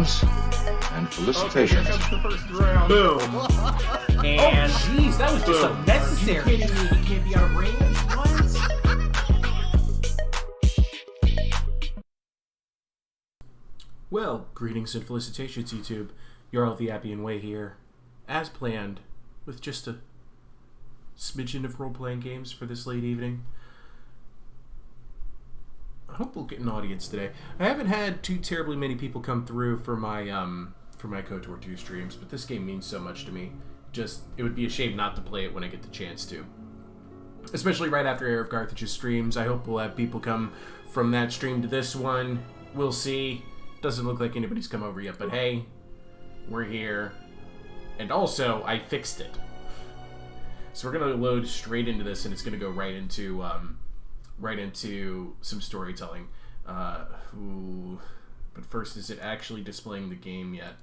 Congratulations and felicitations. Okay, here comes the first round. Boom. And Jeez, that was just boom. unnecessary. You kidding me? He can't be out of range? What? Well, greetings and felicitations, YouTube. You're all the happy and way here, as planned, with just a smidgen of role-playing games for this late evening. I hope we'll get an audience today. I haven't had too terribly many people come through for my Kotor 2 streams, but this game means so much to me. It would be a shame not to play it when I get the chance to. Especially right after Heir of Carthage's streams. I hope we'll have people come from that stream to this one. We'll see. Doesn't look like anybody's come over yet, but hey, we're here. And also, I fixed it. So we're gonna load straight into this, and it's gonna go right into some storytelling. But first, is it actually displaying the game yet?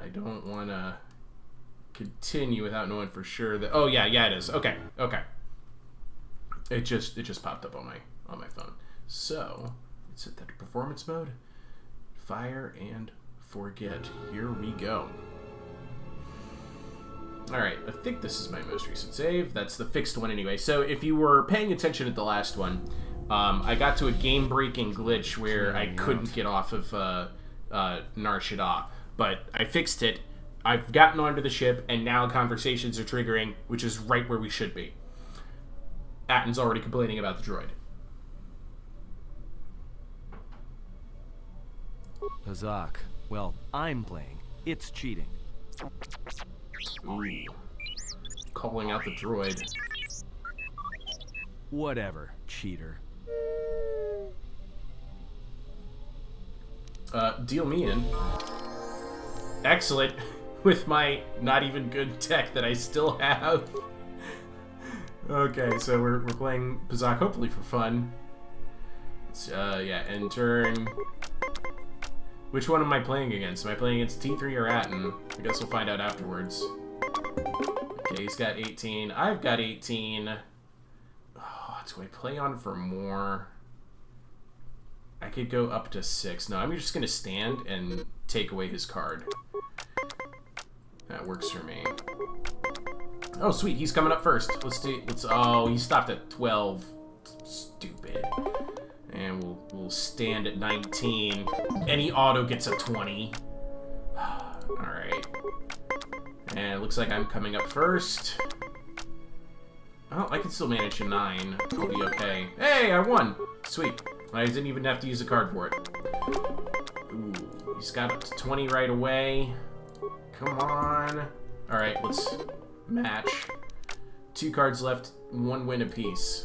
I don't want to continue without knowing for sure that. Oh yeah, it is. Okay. It just popped up on my phone. So let's hit that performance mode. Fire and forget. Here we go. Alright, I think this is my most recent save. That's the fixed one anyway. So if you were paying attention at the last one, I got to a game-breaking glitch where I couldn't get off of Nar Shaddaa. But I fixed it. I've gotten onto the ship, and now conversations are triggering, which is right where we should be. Atten's already complaining about the droid. Pazak. Well, I'm playing. It's cheating. Ooh. Calling out the droid. Whatever, cheater. Deal me in. Excellent. With my not even good tech that I still have. Okay, so we're playing Pazak, hopefully for fun. It's, yeah, entering. Which one am I playing against? Am I playing against T3 or Atten? I guess we'll find out afterwards. Okay, he's got 18. I've got 18. Oh, do I play on for more? I could go up to 6. No, I'm just going to stand and take away his card. That works for me. Oh, sweet. He's coming up first. Oh, he stopped at 12. Stupid. And we'll stand at 19. And he auto gets a 20. Alright. And it looks like I'm coming up first. Oh, I can still manage a 9. I'll be okay. Hey, I won! Sweet. I didn't even have to use a card for it. Ooh, he's got up to 20 right away. Come on. Alright, let's match. 2 cards left, 1 win apiece.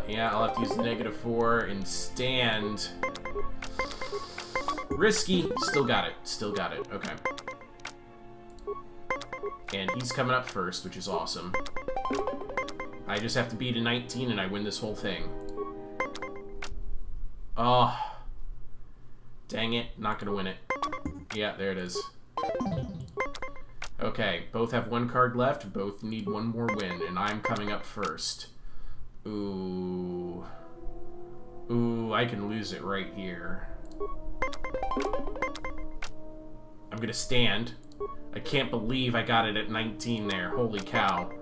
Yeah, I'll have to use the -4 and stand. Risky. Still got it. Okay. And he's coming up first, which is awesome. I just have to beat a 19 and I win this whole thing. Oh. Dang it. Not gonna win it. Yeah, there it is. Okay, both have 1 card left. Both need 1 more win, and I'm coming up first. Ooh. Ooh, I can lose it right here. I'm gonna stand. I can't believe I got it at 19 there. Holy cow.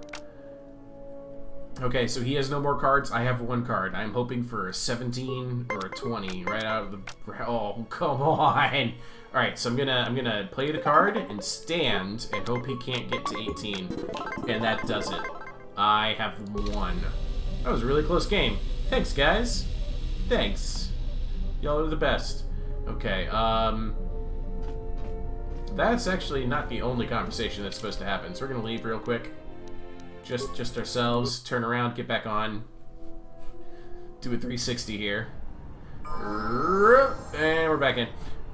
Okay, so he has no more cards. I have 1 card. I'm hoping for a 17 or a 20 right out of the... Oh, come on! Alright, so I'm gonna play the card and stand and hope he can't get to 18. And that does it. I have won. That was a really close game. Thanks, guys. Thanks. Y'all are the best. Okay, that's actually not the only conversation that's supposed to happen, so we're gonna leave real quick. Just ourselves, turn around, get back on. Do a 360 here. And we're back in.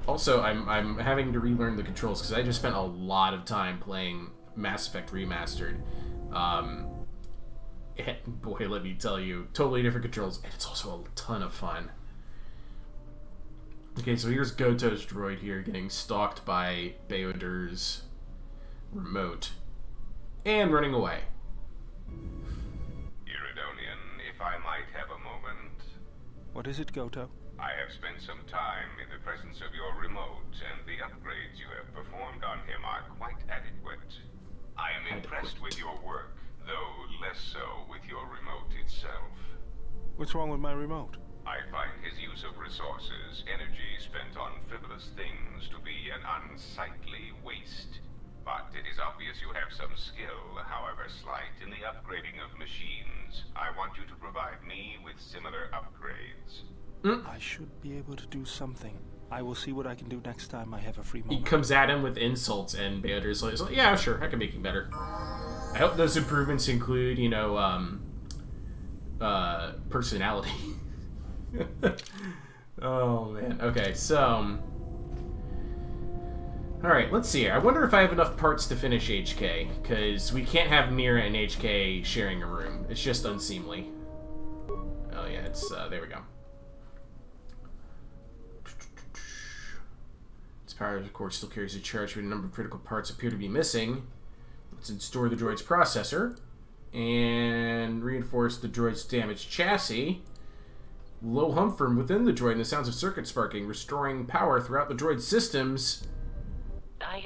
Also, I'm having to relearn the controls because I just spent a lot of time playing Mass Effect Remastered. Boy, let me tell you, totally different controls, and it's also a ton of fun. Okay, so here's Goto's droid here getting stalked by Beodur's remote. And running away. Iridonian, if I might have a moment. What is it, Goto? I have spent some time in the presence of your remote, and the upgrades you have performed on him are quite adequate. I am impressed with your work, though less so with your remote itself. What's wrong with my remote? I find his use of resources, energy spent on frivolous things, to be an unsightly waste. But it is obvious you have some skill, however slight, in the upgrading of machines. I want you to provide me with similar upgrades. I should be able to do something. I will see what I can do next time I have a free He moment. comes at him with insults, and Banner's like, yeah, sure, I can make you better. I hope those improvements include, you know, personality. Oh, man. Okay, so... Alright, let's see here. I wonder if I have enough parts to finish HK, because we can't have Mira and HK sharing a room. It's just unseemly. Oh, yeah, it's, there we go. Its power, of course, still carries a charge, but a number of critical parts appear to be missing. Let's restore the droid's processor, and reinforce the droid's damaged chassis. Low hum from within the droid and the sounds of circuit sparking, restoring power throughout the droid's systems.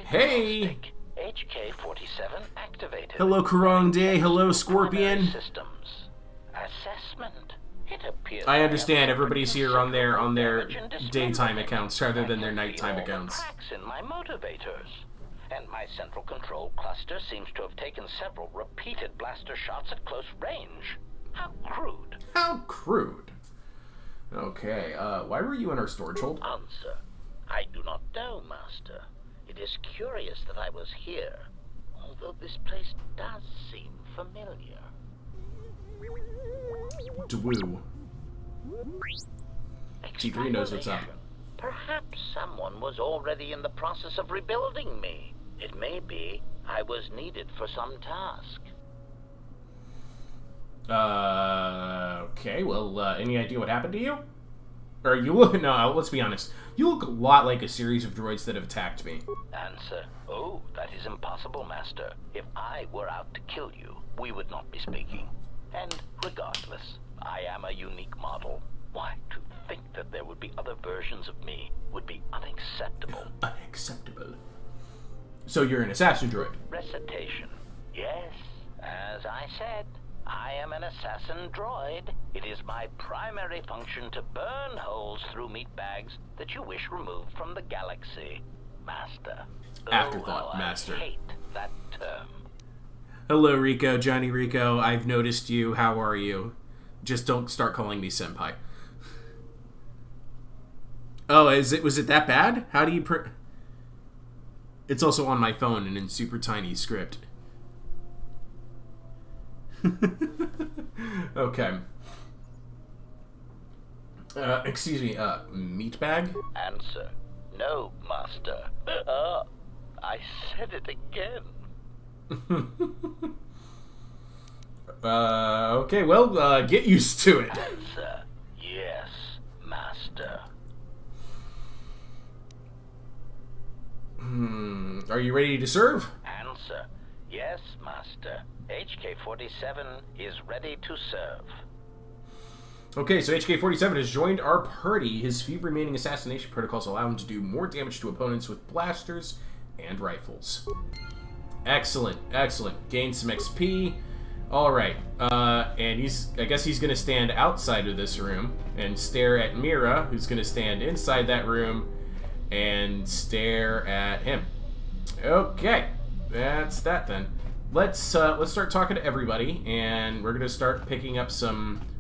Hey! HK-47 activated. Hello, Karong Day. Hello, Scorpion. Systems. Assessment. It appears I understand have everybody's here on their damage and daytime dismemberment. accounts rather than I their can nighttime feel the accounts. cracks in my motivators. And my central control cluster seems to have taken several repeated blaster shots at close range. How crude. How crude. Okay, why were you in our storage hold? Answer. I do not know, Master. It is curious that I was here, although this place does seem familiar. Dwoo. T3 knows what's up. Perhaps someone was already in the process of rebuilding me. It may be I was needed for some task. Okay, well, any idea what happened to you? Or you look, no, let's be honest. You look a lot like a series of droids that have attacked me. Answer. Oh, that is impossible, Master. If I were out to kill you, we would not be speaking. And regardless, I am a unique model. Why, to think that there would be other versions of me would be unacceptable. Unacceptable. So you're an assassin droid. Recitation. Yes, as I said, I am an assassin droid. It is my primary function to burn holes through meat bags that you wish removed from the galaxy. Master. Afterthought, how Master. I hate that term. Hello, Rico. Johnny Rico. I've noticed you. How are you? Just don't start calling me senpai. Oh, was it that bad? How do you It's also on my phone and in super tiny script. Okay. Excuse me, meat bag? Answer. No, Master. I said it again. Okay, well, get used to it. Answer. Yes, Master. Are you ready to serve? Answer. Yes, Master. HK-47 is ready to serve. Okay, so HK-47 has joined our party. His few remaining assassination protocols allow him to do more damage to opponents with blasters and rifles. Excellent, excellent. Gain some XP. Alright, and I guess he's gonna stand outside of this room and stare at Mira, who's gonna stand inside that room and stare at him. Okay, that's that then. Let's start talking to everybody, and we're gonna start picking up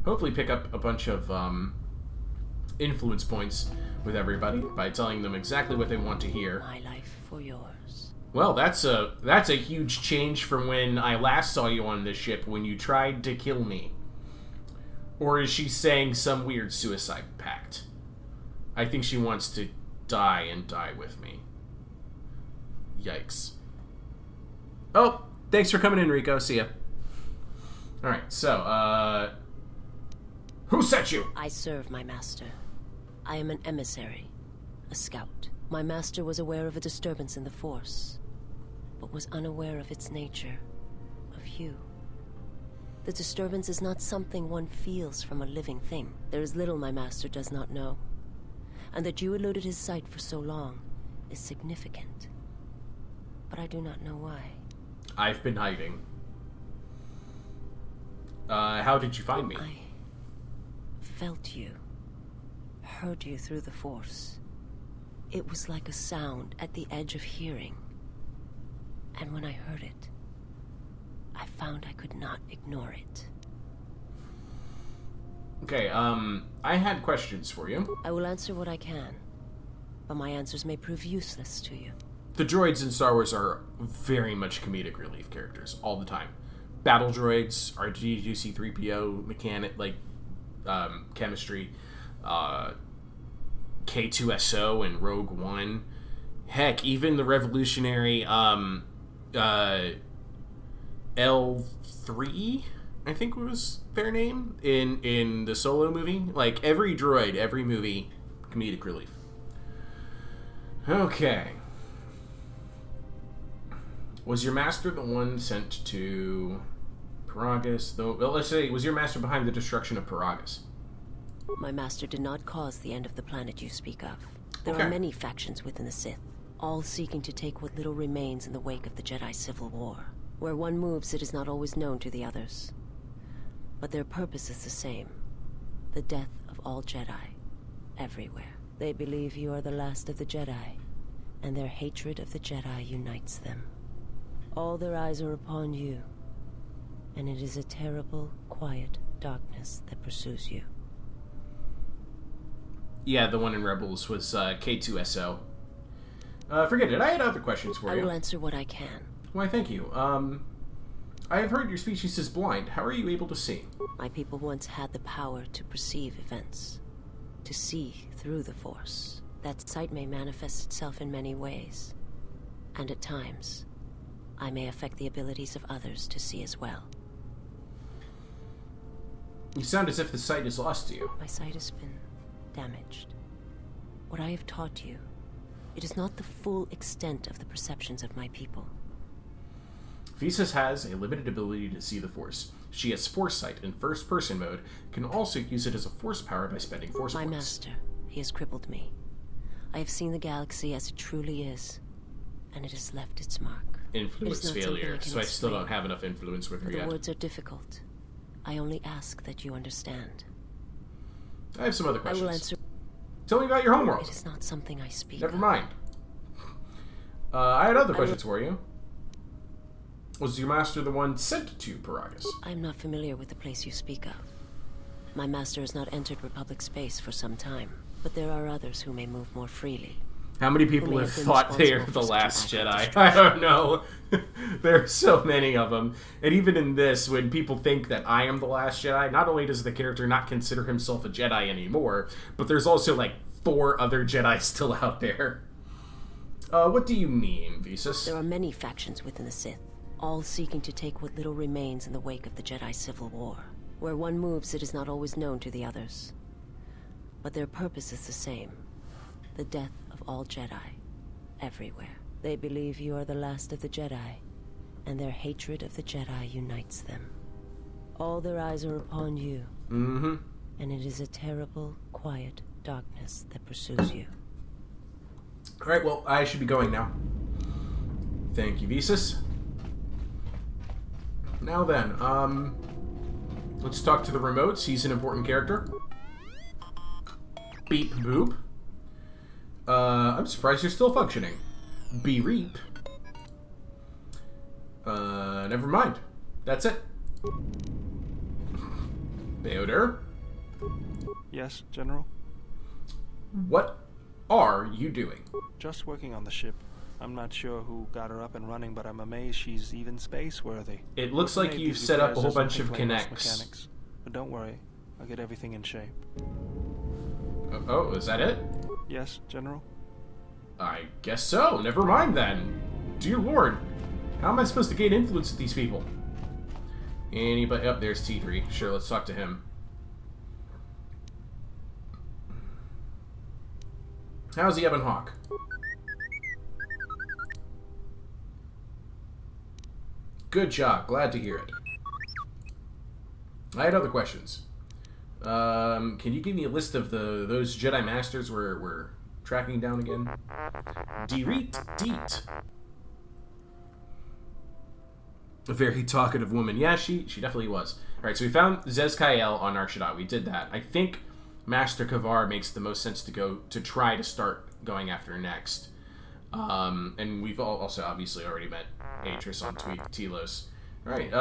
hopefully pick up a bunch of influence points with everybody by telling them exactly what they want to hear. My life for yours. Well, that's a huge change from when I last saw you on this ship when you tried to kill me. Or is she saying some weird suicide pact? I think she wants to die and die with me. Yikes. Oh, thanks for coming in, Rico. See ya. Alright, so, who sent you? I serve my master. I am an emissary, a scout. My master was aware of a disturbance in the Force, but was unaware of its nature, of you. The disturbance is not something one feels from a living thing. There is little my master does not know. and that you eluded his sight for so long is significant. But I do not know why. I've been hiding. How did you find me? I felt you, heard you through the Force. It was like a sound at the edge of hearing. And when I heard it, I found I could not ignore it. Okay, I had questions for you. I will answer what I can, but my answers may prove useless to you. The droids in Star Wars are very much comedic relief characters, all the time. Battle droids, R2D2, C3PO, mechanic, like, chemistry, K2SO and Rogue One. Heck, even the revolutionary, L3, I think was their name, in the Solo movie. Like, every droid, every movie, comedic relief. Okay. Was your master the one sent to Paragus? Well, let's say, was your master behind the destruction of Paragus? My master did not cause the end of the planet you speak of. There Okay. are many factions within the Sith, all seeking to take what little remains in the wake of the Jedi Civil War. Where one moves, it is not always known to the others. But their purpose is the same. The death of all Jedi, everywhere. They believe you are the last of the Jedi, and their hatred of the Jedi unites them. All their eyes are upon you, and it is a terrible, quiet darkness that pursues you. Yeah, the one in Rebels was K2SO. Forget it. I had other questions for I you. will answer what I can. Why, thank you. I have heard your species is blind. How are you able to see? My people once had the power to perceive events, to see through the Force. That sight may manifest itself in many ways, and at times, I may affect the abilities of others to see as well. You sound as if the sight is lost to you. My sight has been damaged. What I have taught you, it is not the full extent of the perceptions of my people. Visas has a limited ability to see the Force. She has Foresight in first-person mode, can also use it as a Force power by spending Force My points. master, he has crippled me. I have seen the galaxy as it truly is, and it has left its mark. Influence It is not something failure, I can so I still don't explain. have enough influence with her The yet. words are difficult. I only ask that you understand. I have some other I questions. will answer. Tell me about your It homeworld. is not something I speak Never of. mind. I had other I questions for you. Was your master the one sent to Paragus? I am not familiar with the place you speak of. My master has not entered Republic space for some time, but there are others who may move more freely. How many people Who may have have been thought they are responsible the for such last an act Jedi? of I don't know. There are so many of them. And even in this, when people think that I am the last Jedi, not only does the character not consider himself a Jedi anymore, but there's also like 4 other Jedi still out there. What do you mean, Visas? There are many factions within the Sith, all seeking to take what little remains in the wake of the Jedi Civil War. Where one moves, it is not always known to the others. But their purpose is the same. The death of all Jedi, everywhere. They believe you are the last of the Jedi, and their hatred of the Jedi unites them. All their eyes are upon you, Mm-hmm. and it is a terrible, quiet darkness that pursues you. Alright, well, I should be going now. Thank you, Visas. Now then, let's talk to the remotes. He's an important character. Beep boop. I'm surprised you're still functioning. Beep. Never mind. That's it. Theodore, Yes, General? what are you doing? Just working on the ship. I'm not sure who got her up and running, but I'm amazed she's even space-worthy. It looks like Made you've these set up a repairs whole doesn't bunch of complain about connects. mechanics. But don't worry, I'll get everything in shape. Oh, is that it? Yes, General? I guess so. Never mind then. Dear Lord, how am I supposed to gain influence with these people? Anybody? Oh, there's T3. Sure, let's talk to him. How's the Ebon Hawk? Good job. Glad to hear it. I had other questions. Can you give me a list of those Jedi Masters we're tracking down again? Deet Deet. A very talkative woman. Yeah, she definitely was. Alright, so we found Zez-Kael on Arshada. We did that. I think Master Kavar makes the most sense to try to start going after next. And we've also obviously already met Atris on Telos. Alright,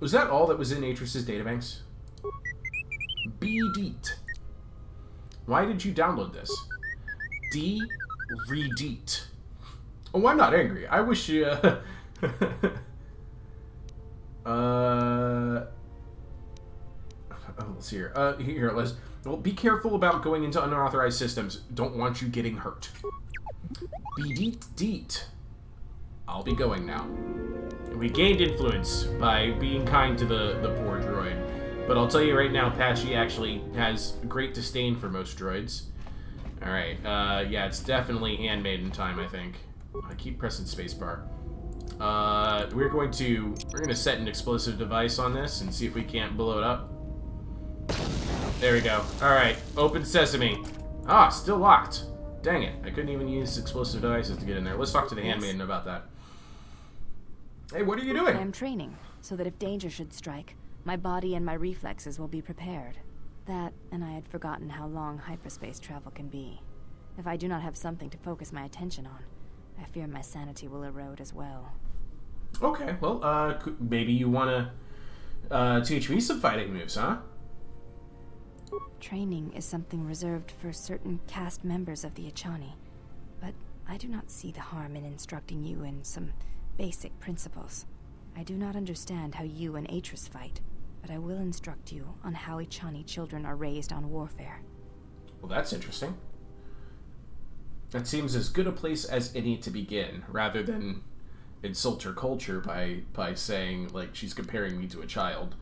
was that all that was in Atris's databanks? Deet. Why did you download this? Redeet. Oh, I'm not angry. I wish you... let's see here. Here, let's... Well, be careful about going into unauthorized systems. Don't want you getting hurt. Deet. I'll be going now. We gained influence by being kind to the poor droid. But I'll tell you right now, Patchy actually has great disdain for most droids. Alright, yeah, it's definitely handmaiden time, I think. I keep pressing spacebar. We're gonna set an explosive device on this and see if we can't blow it up. There we go. Alright, open sesame. Ah, still locked. Dang it, I couldn't even use explosive devices to get in there. Let's talk to the handmaiden about that. Hey, what are you doing? I am training, so that if danger should strike, my body and my reflexes will be prepared. That, and I had forgotten how long hyperspace travel can be. If I do not have something to focus my attention on, I fear my sanity will erode as well. Okay, well, maybe you want to teach me some fighting moves, huh? Training is something reserved for certain caste members of the Ichani, but I do not see the harm in instructing you in some basic principles. I do not understand how you and Atris fight, but I will instruct you on how Ichani children are raised on warfare. Well, that's interesting. That seems as good a place as any to begin, rather than insult her culture by saying, like, she's comparing me to a child.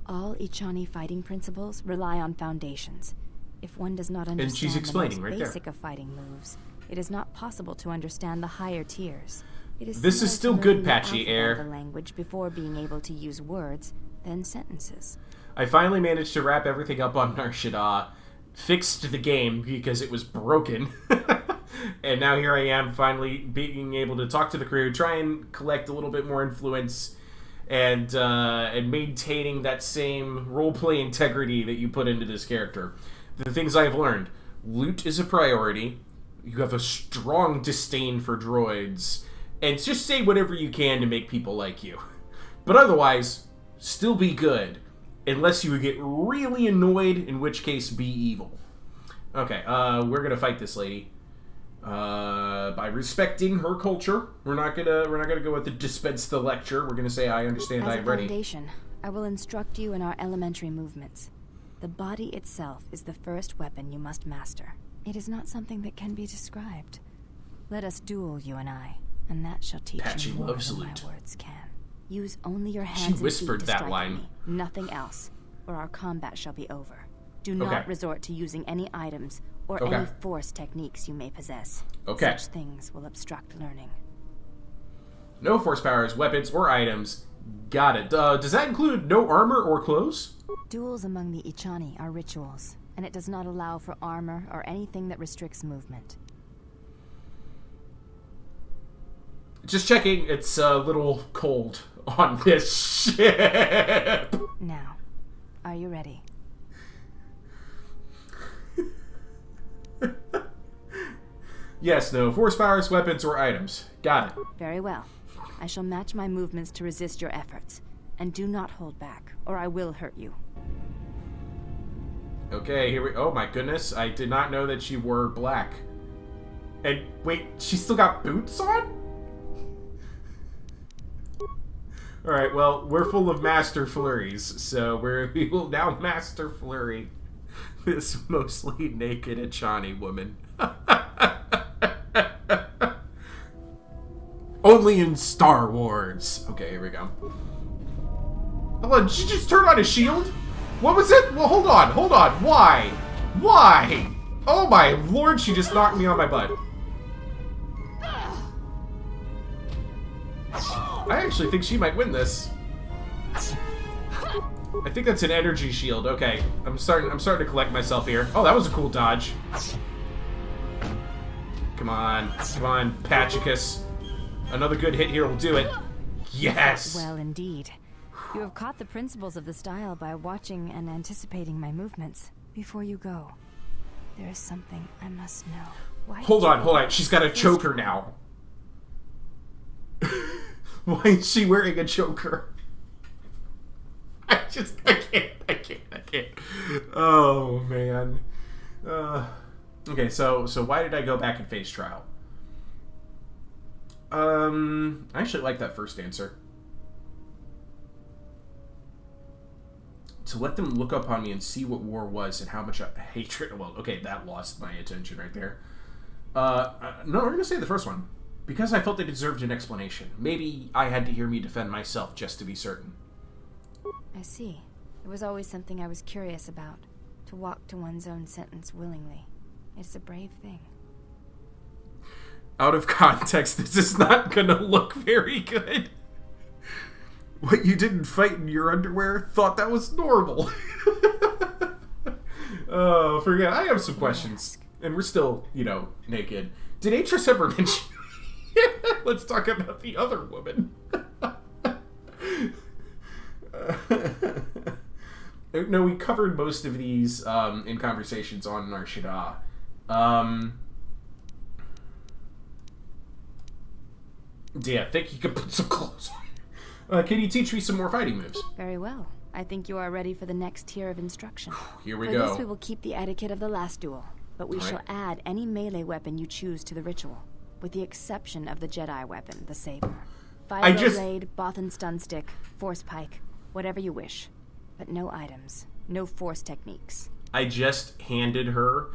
All Ichani fighting principles rely on foundations. If one does not understand and she's explaining the most right basic there. of fighting moves, it is not possible to understand the higher tiers. It is This is similar still to good, learning the Patchy, alphabet Heir. of the language before being able to use words, then sentences. I finally managed to wrap everything up on Nar Shaddaa, fixed the game because it was broken, and now here I am finally being able to talk to the crew, try and collect a little bit more influence, and maintaining that same roleplay integrity that you put into this character. The things I've learned: loot is a priority. You have a strong disdain for droids, and just say whatever you can to make people like you. But otherwise, still be good. Unless you get really annoyed, in which case, be evil. Okay, we're gonna fight this lady. By respecting her culture. We're not gonna go with the dispense the lecture. We're gonna say, I understand, I am ready. As a foundation, I will instruct you in our elementary movements. The body itself is the first weapon you must master. It is not something that can be described. Let us duel, you and I, and that shall teach Patchy you more loves than loot. my words can. Use only your hands She and feet whispered to that strike line. at me, nothing else, or our combat shall be over. Do not Okay. resort to using any items or Okay. any force techniques you may possess. Okay. Such things will obstruct learning. No force powers, weapons, or items. Got it. Does that include no armor or clothes? Duels among the Ichani are rituals, and it does not allow for armor or anything that restricts movement. Just checking, it's a little cold on this ship. Now, are you ready? Yes, no force powers, weapons, or items. Got it. Very well. I shall match my movements to resist your efforts. And do not hold back, or I will hurt you. Okay, here we... Oh my goodness, I did not know that she wore black. And wait, she still got boots on? Alright, well, we're full of master flurries, so we will now master flurry this mostly naked Ichani woman. Only in Star Wars. Okay, here we go. Hold on, did she just turn on a shield? What was it? Well, hold on. Why? Why? Oh my lord, she just knocked me on my butt. I actually think she might win this. I think that's an energy shield. Okay, I'm starting to collect myself here. Oh, that was a cool dodge. Come on, Patchicus. Another good hit here will do it. Yes. Well, indeed. You have caught the principles of the style by watching and anticipating my movements. Before you go, there is something I must know. Why Hold on. She's got a choker now. Why is she wearing a choker? I can't. Oh, man. Okay, so why did I go back and face trial? I actually like that first answer. To let them look up on me and see what war was and how much hatred... Well, okay, that lost my attention right there. No, we're going to say the first one. Because I felt they deserved an explanation. Maybe I had to hear me defend myself just to be certain. I see. It was always something I was curious about. To walk to one's own sentence willingly. It's a brave thing. Out of context, this is not gonna look very good. What, you didn't fight in your underwear? Thought that was normal. Oh, forget. I have some questions. And we're still, naked. Did Atris ever mention... Let's talk about the other woman. No, we covered most of these in conversations on Nar Shaddaa. Yeah, I think you could put some clothes on. Can you teach me some more fighting moves? Very well. I think you are ready for the next tier of instruction. Here we For go. this we will keep the etiquette of the last duel, but we shall add any melee weapon you choose to the ritual, with the exception of the Jedi weapon, the saber. Vibro blade, Bothan stun stick, force pike, whatever you wish. But no items, no force techniques. I just handed her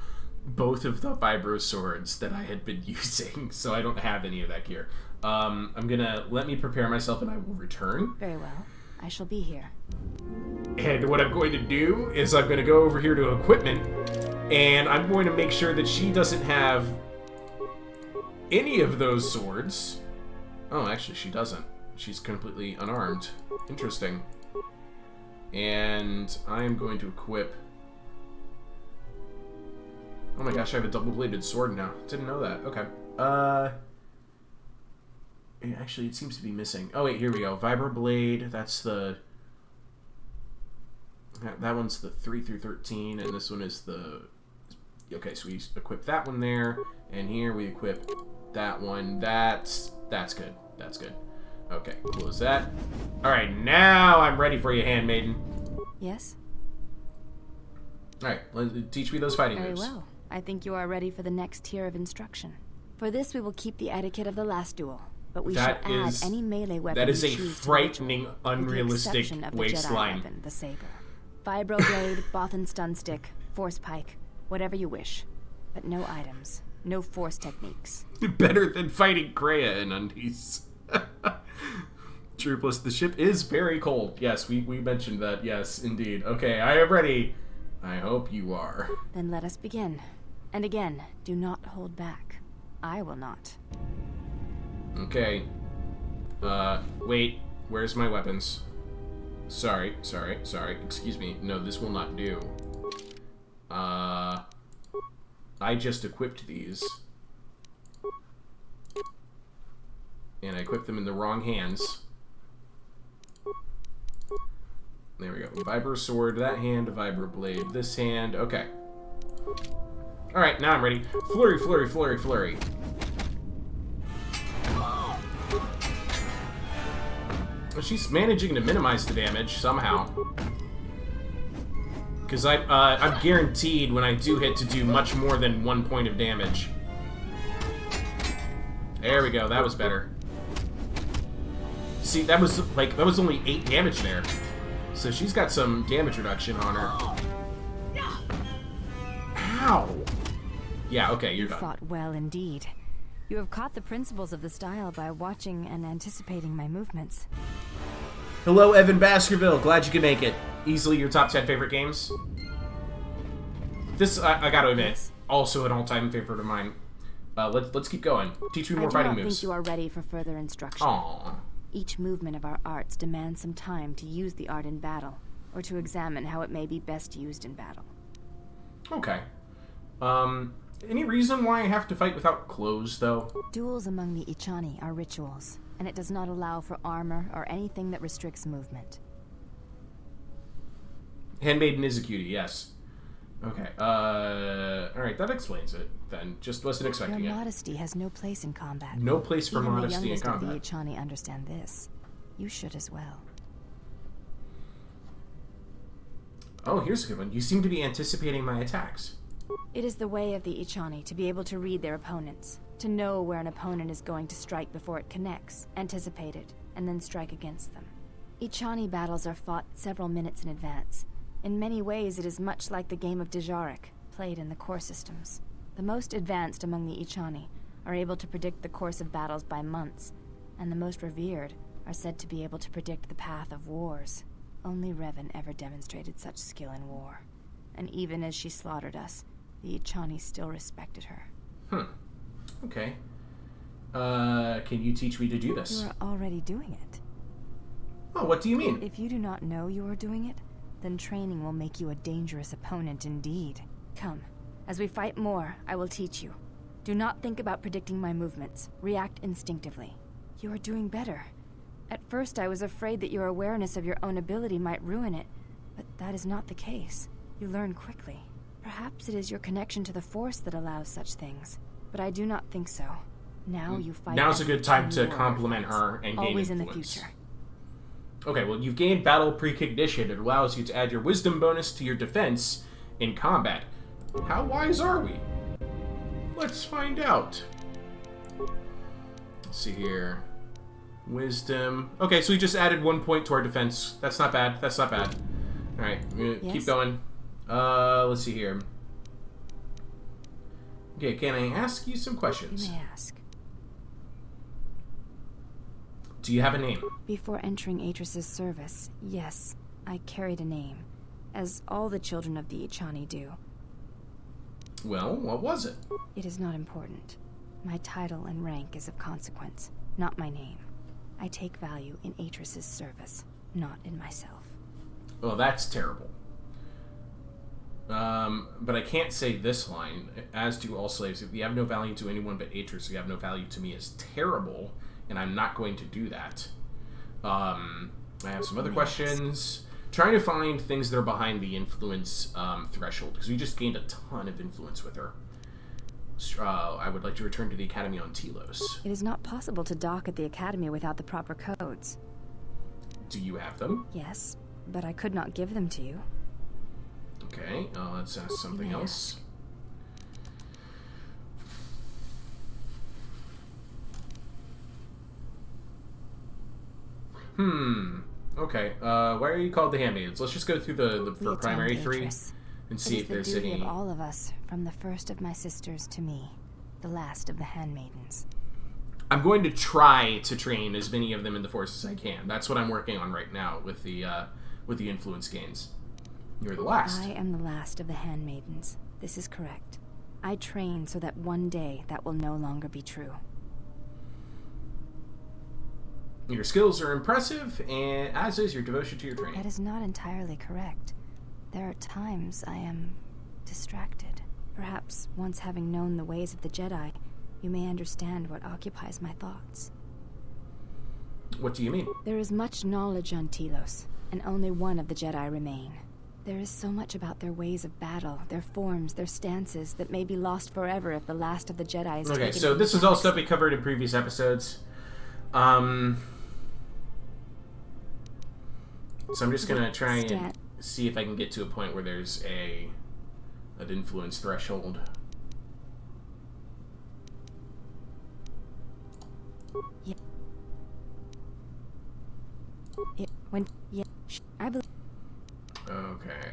both of the vibro swords that I had been using, so I don't have any of that gear. Let me prepare myself and I will return. Very well. I shall be here. And what I'm going to do is I'm going to go over here to equipment, and I'm going to make sure that she doesn't have any of those swords. Oh, actually, she doesn't. She's completely unarmed. Interesting. And I'm going to equip... Oh my gosh, I have a double-bladed sword now. Didn't know that. Okay. Actually, it seems to be missing. Oh, wait, here we go. Vibroblade, that's the... That one's the 3 through 13, and this one is the... Okay, so we equip that one there, and here we equip that one. That's good. That's good. Okay, close that. Alright, now I'm ready for you, handmaiden. Yes? Alright, teach me those fighting Very moves. well. I think you are ready for the next tier of instruction. For this, we will keep the etiquette of the last duel, but we shall add any melee weapon that is you a choose frightening, to the ritual, unrealistic with the exception of the waistline. Jedi weapon, the saber. Vibro blade, Bothan stun stick, force pike, whatever you wish, but no items, no force techniques. Better than fighting Kreia in undies. True, plus the ship is very cold. Yes, we mentioned that. Yes, indeed. Okay, I am ready. I hope you are. Then let us begin. And again, do not hold back. I will not. Okay. Wait. Where's my weapons? Sorry. Excuse me. No, this will not do. I just equipped these. And I equipped them in the wrong hands. There we go. Vibro sword, that hand, vibro blade, this hand. Okay. Alright, now I'm ready. Flurry, flurry, flurry, flurry. She's managing to minimize the damage somehow. Because I'm guaranteed when I do hit to do much more than 1 point of damage. There we go, that was better. See, that was only 8 damage there. So she's got some damage reduction on her. Ow! Yeah, okay, you're done. You fought well indeed. You have caught the principles of the style by watching and anticipating my movements. Hello, Evan Baskerville. Glad you could make it. Easily your top 10 favorite games. This, I gotta admit, Yes. also an all-time favorite of mine. Let's keep going. Teach me more fighting I do not moves. think you are ready for further instruction. Aww. Each movement of our arts demands some time to use the art in battle. or to examine how it may be best used in battle. Okay. Any reason why I have to fight without clothes, though? Duels among the Ichani are rituals, and it does not allow for armor or anything that restricts movement. Handmaiden is a cutie, yes. Okay, alright, that explains it, then. Just wasn't expecting Your it. modesty has no place in combat. No place for Even modesty in the youngest combat. of the Ichani understand this. You should as well. Oh, here's a good one. You seem to be anticipating my attacks. It is the way of the Ichani to be able to read their opponents, to know where an opponent is going to strike before it connects, anticipate it, and then strike against them. Ichani battles are fought several minutes in advance. In many ways, it is much like the game of Dejarik, played in the core systems. The most advanced among the Ichani are able to predict the course of battles by months, and the most revered are said to be able to predict the path of wars. Only Revan ever demonstrated such skill in war. And even as she slaughtered us, the Ichani still respected her. Okay. Can you teach me to do this? You are already doing it. Oh, what do you mean? If you do not know you are doing it, then training will make you a dangerous opponent indeed. Come, as we fight more, I will teach you. Do not think about predicting my movements. React instinctively. You are doing better. At first, I was afraid that your awareness of your own ability might ruin it, but that is not the case. You learn quickly. Perhaps it is your connection to the Force that allows such things, but I do not think so. Now you fight. Now's a good time to war compliment fights. her and gain Always influence. in the future. Okay, well, you've gained battle precognition. It allows you to add your wisdom bonus to your defense in combat. How wise are we? Let's find out. Let's see here. Wisdom. Okay, so we just added 1 point to our defense. That's not bad. That's not bad. Alright, Yes? keep going. Let's see here. Okay, can I ask you some questions? You may ask. Do you have a name? Before entering Atris's service, yes, I carried a name, as all the children of the Ichani do. Well, what was it? It is not important. My title and rank is of consequence, not my name. I take value in Atris's service, not in myself. Well, that's terrible. But I can't say this line, as do all slaves. If you have no value to anyone but Atris, you have no value to me is terrible, and I'm not going to do that. I have some other questions. Trying to find things that are behind the influence threshold, because we just gained a ton of influence with her. I would like to return to the Academy on Telos. It is not possible to dock at the Academy without the proper codes. Do you have them? Yes, but I could not give them to you. Okay, let's ask something may else. Okay, why are you called the Handmaids? Let's just go through the We primary attend three Atris. and see It if is there's the duty any... of all of us, from the first of my sisters to me, the last of the handmaidens. I'm going to try to train as many of them in the Force as I can. That's what I'm working on right now with the influence gains. You're the last. I am the last of the handmaidens. This is correct. I train so that one day that will no longer be true. Your skills are impressive, and as is your devotion to your training. That is not entirely correct. There are times I am distracted. Perhaps once having known the ways of the Jedi, you may understand what occupies my thoughts. What do you mean? There is much knowledge on Telos, and only one of the Jedi remain. There is so much about their ways of battle, their forms, their stances, that may be lost forever if the last of the Jedi is Okay, taken so from this the is all past. stuff we covered in previous episodes. So I'm just gonna try and see if I can get to a point where there's an influence threshold. Yeah. I believe. Okay,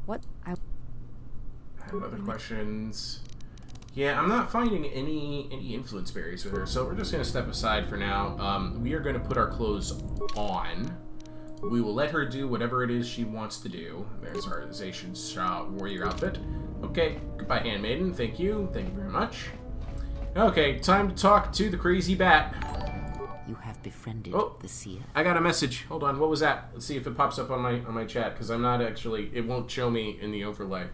What? I have other questions. Yeah, I'm not finding any influence berries with her, so we're just going to step aside for now. We are going to put our clothes on. We will let her do whatever it is she wants to do. There's our Zacian's warrior outfit. Okay, goodbye, handmaiden. Thank you. Thank you very much. Okay, time to talk to the crazy bat. You have befriended the seer. I got a message. Hold on, what was that? Let's see if it pops up on my chat, because I'm not actually... It won't show me in the overlay.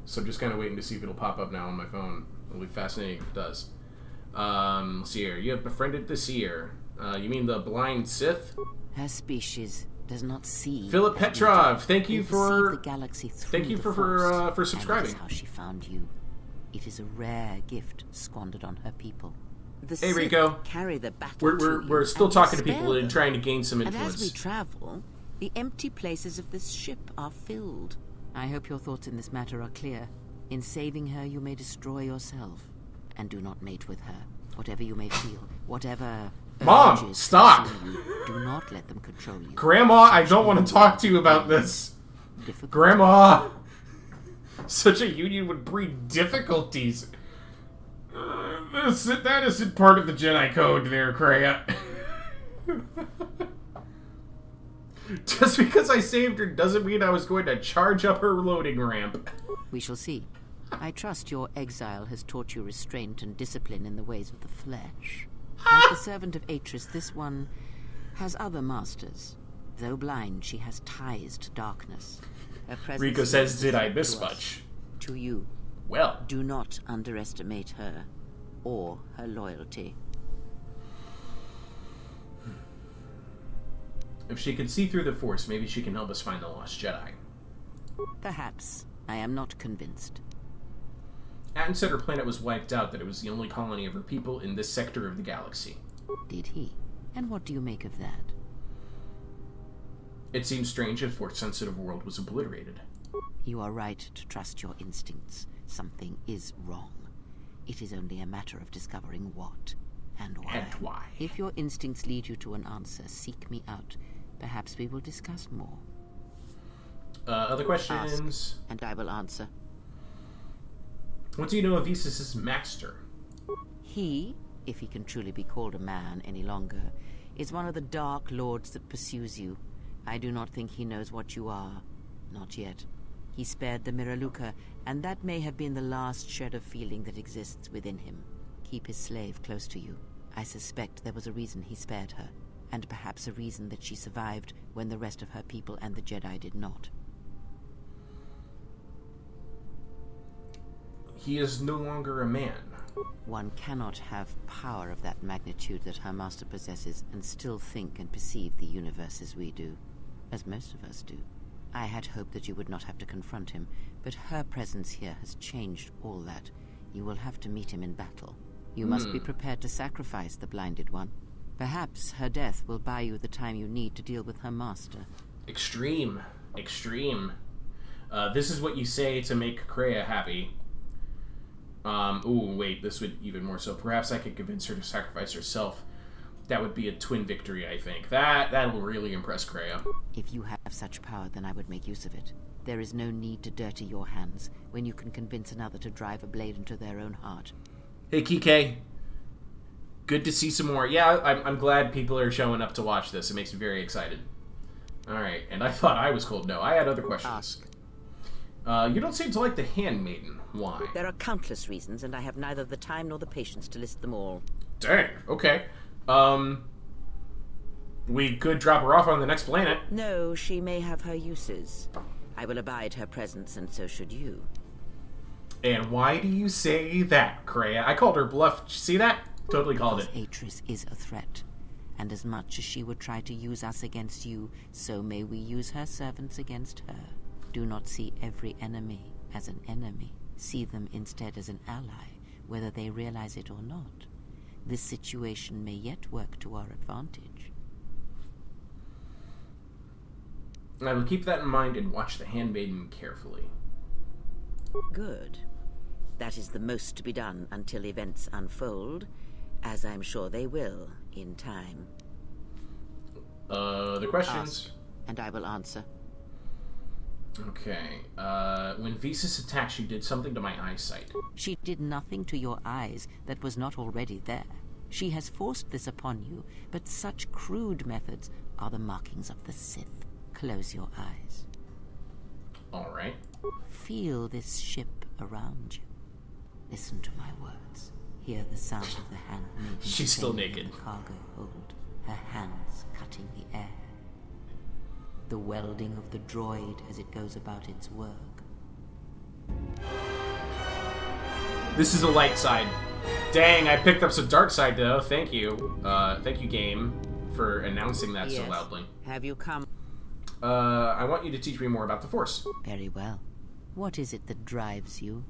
So I'm just kind of waiting to see if it'll pop up now on my phone. It'll be fascinating if it does. Let's see here. You have befriended the seer. You mean the blind Sith? Her species does not see. Philip Petrov, thank you for... the galaxy Thank you the for subscribing. And that is how she found you. It is a rare gift squandered on her people. The Hey Sith Rico, carry the battle we're still and talking to spare people and them. trying to gain some And influence. as we travel, the empty places of this ship are filled. I hope your thoughts in this matter are clear. In saving her, you may destroy yourself. And do not mate with her. Whatever you may feel, whatever Mom, urges stop! pursue you, do not let them control you. Grandma, I don't want to talk to you about this. Difficult. Grandma! Such a union would breed difficulties. That isn't part of the Jedi Code there, Kreia. Just because I saved her doesn't mean I was going to charge up her loading ramp. We shall see. I trust your exile has taught you restraint and discipline in the ways of the flesh. Like the servant of Atris, this one has other masters. Though blind, she has ties to darkness. Her presence Rico says, is did I to miss us, much? To you. Well. Do not underestimate her or her loyalty. If she can see through the Force, maybe she can help us find the lost Jedi. Perhaps. I am not convinced. Atten said her planet was wiped out, that it was the only colony of her people in this sector of the galaxy. Did he? And what do you make of that? It seems strange a Force-sensitive world was obliterated. You are right to trust your instincts. Something is wrong. It is only a matter of discovering what and why. And why. If your instincts lead you to an answer, seek me out. Perhaps we will discuss more. Other questions? Ask, and I will answer. What do you know of Visas' master? He, if he can truly be called a man any longer, is one of the Dark Lords that pursues you. I do not think he knows what you are. Not yet. He spared the Miraluka, and that may have been the last shred of feeling that exists within him. Keep his slave close to you. I suspect there was a reason he spared her, and perhaps a reason that she survived when the rest of her people and the Jedi did not. He is no longer a man. One cannot have power of that magnitude that her master possesses and still think and perceive the universe as we do, as most of us do. I had hoped that you would not have to confront him, but her presence here has changed all that. You will have to meet him in battle. You must be prepared to sacrifice the blinded one. Perhaps her death will buy you the time you need to deal with her master. Extreme. Extreme. This is what you say to make Kreia happy. Ooh, wait, this would even more so. Perhaps I could convince her to sacrifice herself. That would be a twin victory, I think. That will really impress Kreia. If you have such power, then I would make use of it. There is no need to dirty your hands when you can convince another to drive a blade into their own heart. Hey, Kike. Good to see some more. Yeah, I'm glad people are showing up to watch this. It makes me very excited. Alright, and I thought I was cold. No, I had other questions. You don't seem to like the Handmaiden. Why? There are countless reasons, and I have neither the time nor the patience to list them all. Dang, okay. We could drop her off on the next planet. No, she may have her uses. I will abide her presence, and so should you. And why do you say that, Kreia? I called her bluff. Did you see that? Totally called it. Atris is a threat, and as much as she would try to use us against you, so may we use her servants against her. Do not see every enemy as an enemy. See them instead as an ally, whether they realize it or not. This situation may yet work to our advantage. I will keep that in mind and watch the Handmaiden carefully. Good. That is the most to be done until events unfold, as I'm sure they will in time. The questions? Ask, and I will answer. Okay. When Visas attacked, she did something to my eyesight. She did nothing to your eyes that was not already there. She has forced this upon you, but such crude methods are the markings of the Sith. Close your eyes. Alright. Feel this ship around you. Listen to my words. Hear the sound of the handmaiden. She's still naked. The cargo hold. her hands cutting the air. The welding of the droid as it goes about its work. This is the light side. Dang, I picked up some dark side though. Thank you. Thank you, game, for announcing that so loudly. Have you come? I want you to teach me more about the Force. Very well. What is it that drives you?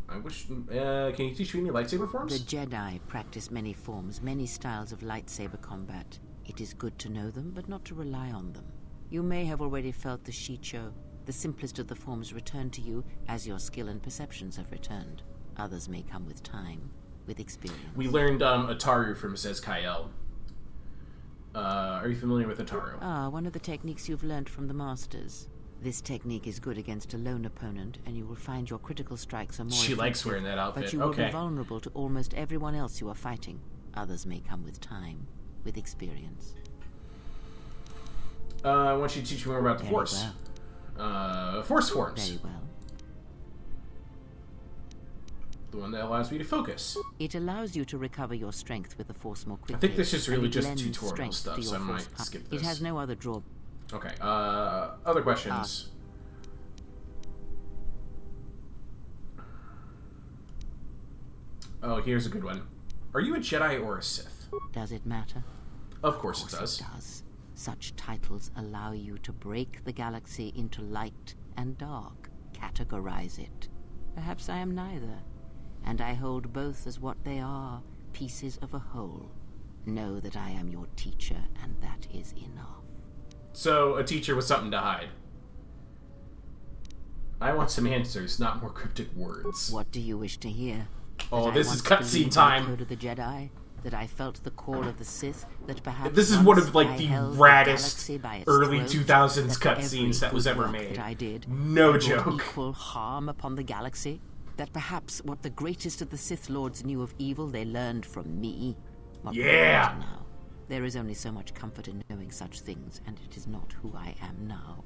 I wish... can you teach me any lightsaber forms? The Jedi practice many forms, many styles of lightsaber combat. It is good to know them, but not to rely on them. You may have already felt the Shicho. The simplest of the forms return to you as your skill and perceptions have returned. Others may come with time, with experience. We learned Ataru from Says Kael. Are you familiar with Ataru? Ah, one of the techniques you've learned from the Masters. This technique is good against a lone opponent, and you will find your critical strikes are more She likes wearing that outfit. But you will be vulnerable to almost everyone else you are fighting. Others may come with time, with experience. I want you to teach me more about the Force. Well. Force forms. Very well. The one that allows me to focus. It allows you to recover your strength with the Force more quickly. I think this is really just tutorial stuff, so I might skip this. It has no other drawback. Okay, other questions? Oh, here's a good one. Are you a Jedi or a Sith? Does it matter? Of course it does. It does. Such titles allow you to break the galaxy into light and dark, categorize it. Perhaps I am neither, and I hold both as what they are, pieces of a whole. Know that I am your teacher, and that is enough. So, a teacher with something to hide. I want some answers, not more cryptic words. What do you wish to hear? Oh, this is cutscene time. Code of the Jedi, that I felt the call of the Sith, that perhaps this is one of like the raddest early 2000s cutscenes that was ever made. I did, no joke. Equal harm upon the galaxy. That perhaps what the greatest of the Sith Lords knew of evil, they learned from me. Yeah. Now. There is only so much comfort in knowing such things, and it is not who I am now.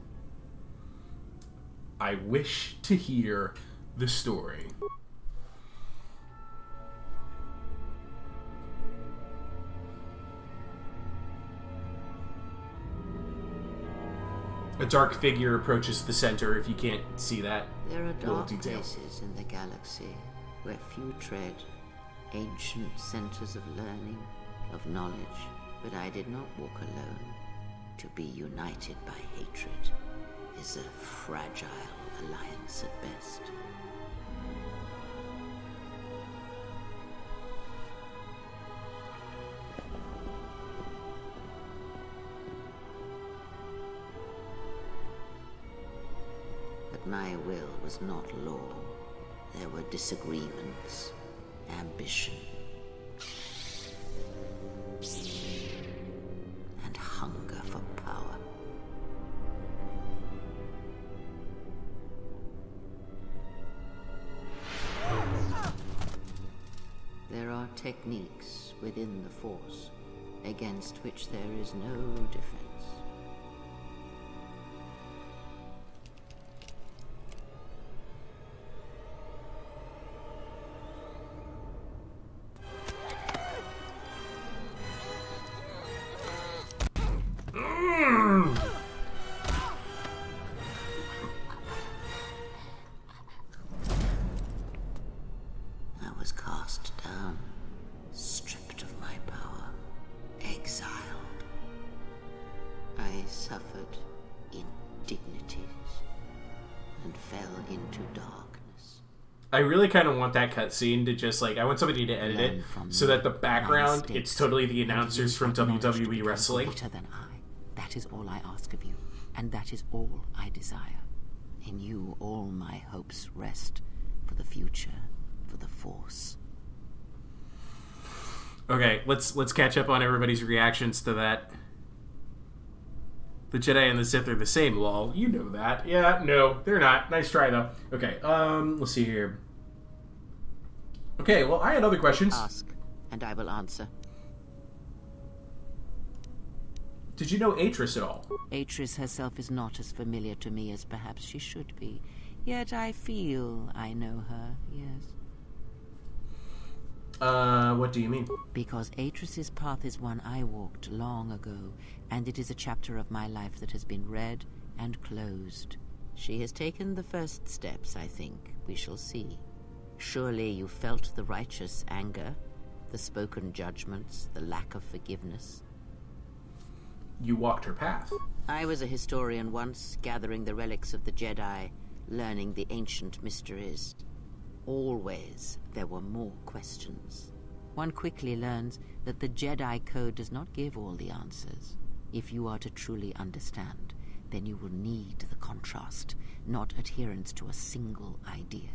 I wish to hear the story. A dark figure approaches the center, if you can't see that. There are dark places in the galaxy where few tread, ancient centers of learning, of knowledge. But I did not walk alone. To be united by hatred is a fragile alliance at best. But my will was not law. There were disagreements, ambition, and hunger for power. There are techniques within the Force against which there is no defense. I really kind of want that cutscene to just, like, I want somebody to edit it so that the background, it's totally the announcers from WWE Wrestling. Better than I. That is all I ask of you, and that is all I desire. In you, all my hopes rest for the future, for the Force. Okay, let's catch up on everybody's reactions to that. The Jedi and the Sith are the same, lol. You know that. Yeah, no, they're not. Nice try, though. Okay, let's see here. Okay, well, I had other questions. Ask, and I will answer. Did you know Atris at all? Atris herself is not as familiar to me as perhaps she should be. Yet I feel I know her, yes. What do you mean? Because Atris's path is one I walked long ago, and it is a chapter of my life that has been read and closed. She has taken the first steps, I think. We shall see. Surely you felt the righteous anger, the spoken judgments, the lack of forgiveness. You walked her path. I was a historian once, gathering the relics of the Jedi, learning the ancient mysteries. Always there were more questions. One quickly learns that the Jedi Code does not give all the answers. If you are to truly understand, then you will need the contrast, not adherence to a single idea.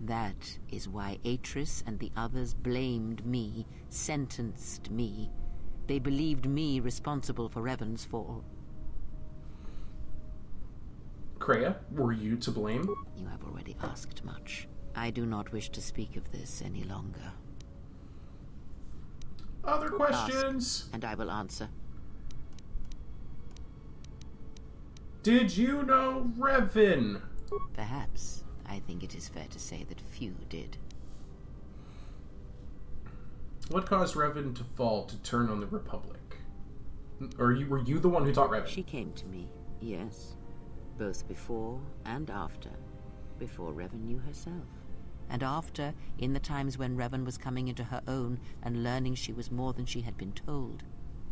That is why Atris and the others blamed me, sentenced me. They believed me responsible for Revan's fall. Kreia, were you to blame? You have already asked much. I do not wish to speak of this any longer. Other questions? Ask, and I will answer. Did you know Revan? Perhaps. I think it is fair to say that few did. What caused Revan to fall to turn on the Republic? Or were you the one who taught Revan? She came to me, yes. Both before and after. Before Revan knew herself. And after, in the times when Revan was coming into her own and learning she was more than she had been told.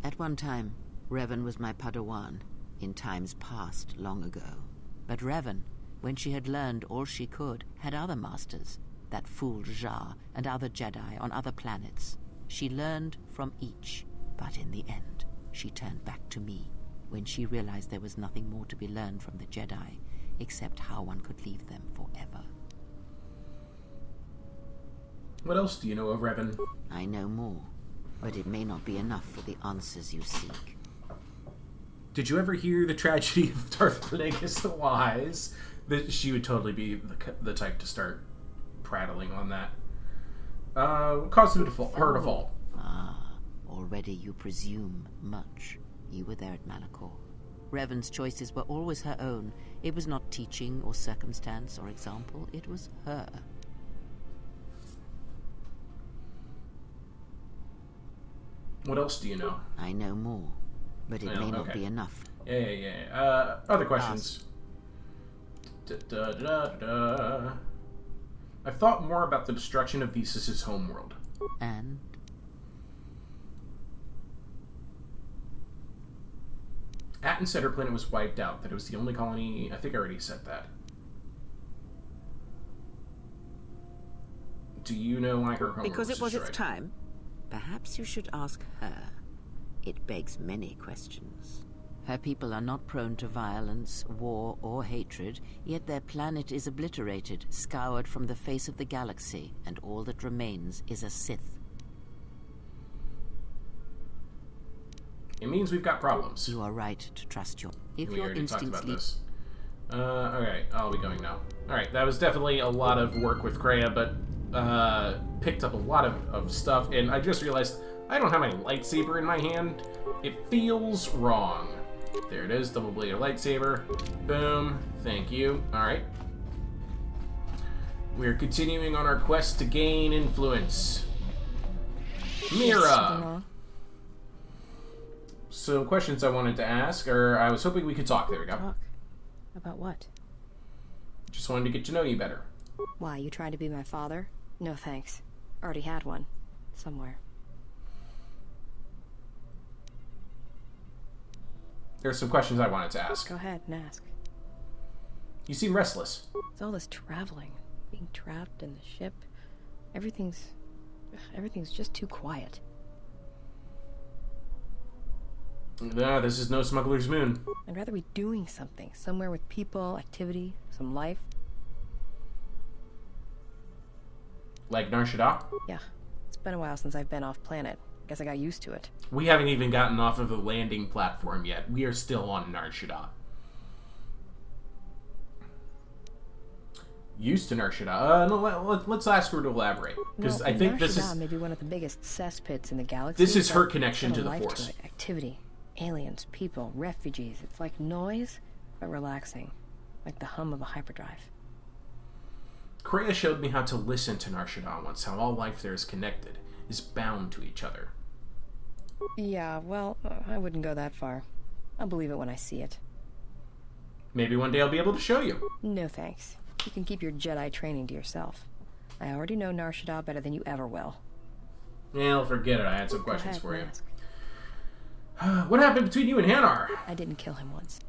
At one time, Revan was my Padawan, in times past long ago. But Revan, when she had learned all she could, had other masters, that fool Jar and other Jedi on other planets. She learned from each, but in the end, she turned back to me, when she realized there was nothing more to be learned from the Jedi, except how one could leave them forever. What else do you know of Revan? I know more, but it may not be enough for the answers you seek. Did you ever hear the tragedy of Darth Plagueis the Wise? That she would totally be the type to start prattling on that. Caused her to fall. Ah, already you presume much. You were there at Malachor. Revan's choices were always her own. It was not teaching or circumstance or example. It was her. What else do you know? I know more, but it may not be enough. Yeah. Other questions? I've thought more about the destruction of Thesis' homeworld. And? Atton said her planet was wiped out, that it was the only colony... I think I already said that. Do you know why her homeworld Because it was destroyed? its time. Perhaps you should ask her. It begs many questions. Her people are not prone to violence, war, or hatred, yet their planet is obliterated, scoured from the face of the galaxy, and all that remains is a Sith. It means we've got problems. You are right to trust your... If we your already talked instincts about lead... this. Okay, I'll be going now. Alright, that was definitely a lot of work with Kreia, but picked up a lot of stuff, and I just realized I don't have my lightsaber in my hand. It feels wrong. There it is, double-bladed lightsaber. Boom. Thank you. Alright. We're continuing on our quest to gain influence. Mira! So, questions I wanted to ask, or I was hoping we could talk. There we go. Talk? About what? Just wanted to get to know you better. Why, you trying to be my father? No thanks. Already had one. Somewhere. There's some questions I wanted to ask. Go ahead and ask. You seem restless. It's all this traveling. Being trapped in the ship. Everything's just too quiet. Nah, this is no smuggler's moon. I'd rather be doing something. Somewhere with people, activity, some life. Like Nar Shaddaa? Yeah. It's been a while since I've been off planet. Guess I got used to it. We haven't even gotten off of the landing platform yet. We are still on Nar Shaddaa. Used to Nar Shaddaa. No, let's ask her to elaborate. Because I think this is... maybe one of the biggest cesspits in the galaxy. This is her connection to the life Force. To it. Activity. Aliens, people, refugees. It's like noise, but relaxing. Like the hum of a hyperdrive. Kreia showed me how to listen to Nar Shaddaa once, how all life there is connected. is bound to each other. Yeah, well, I wouldn't go that far. I'll believe it when I see it. Maybe one day I'll be able to show you. No thanks. You can keep your Jedi training to yourself. I already know Nar Shaddaa better than you ever will. Yeah, forget it. I had some questions Go ahead, for you. What happened between you and Hanar? I didn't kill him once.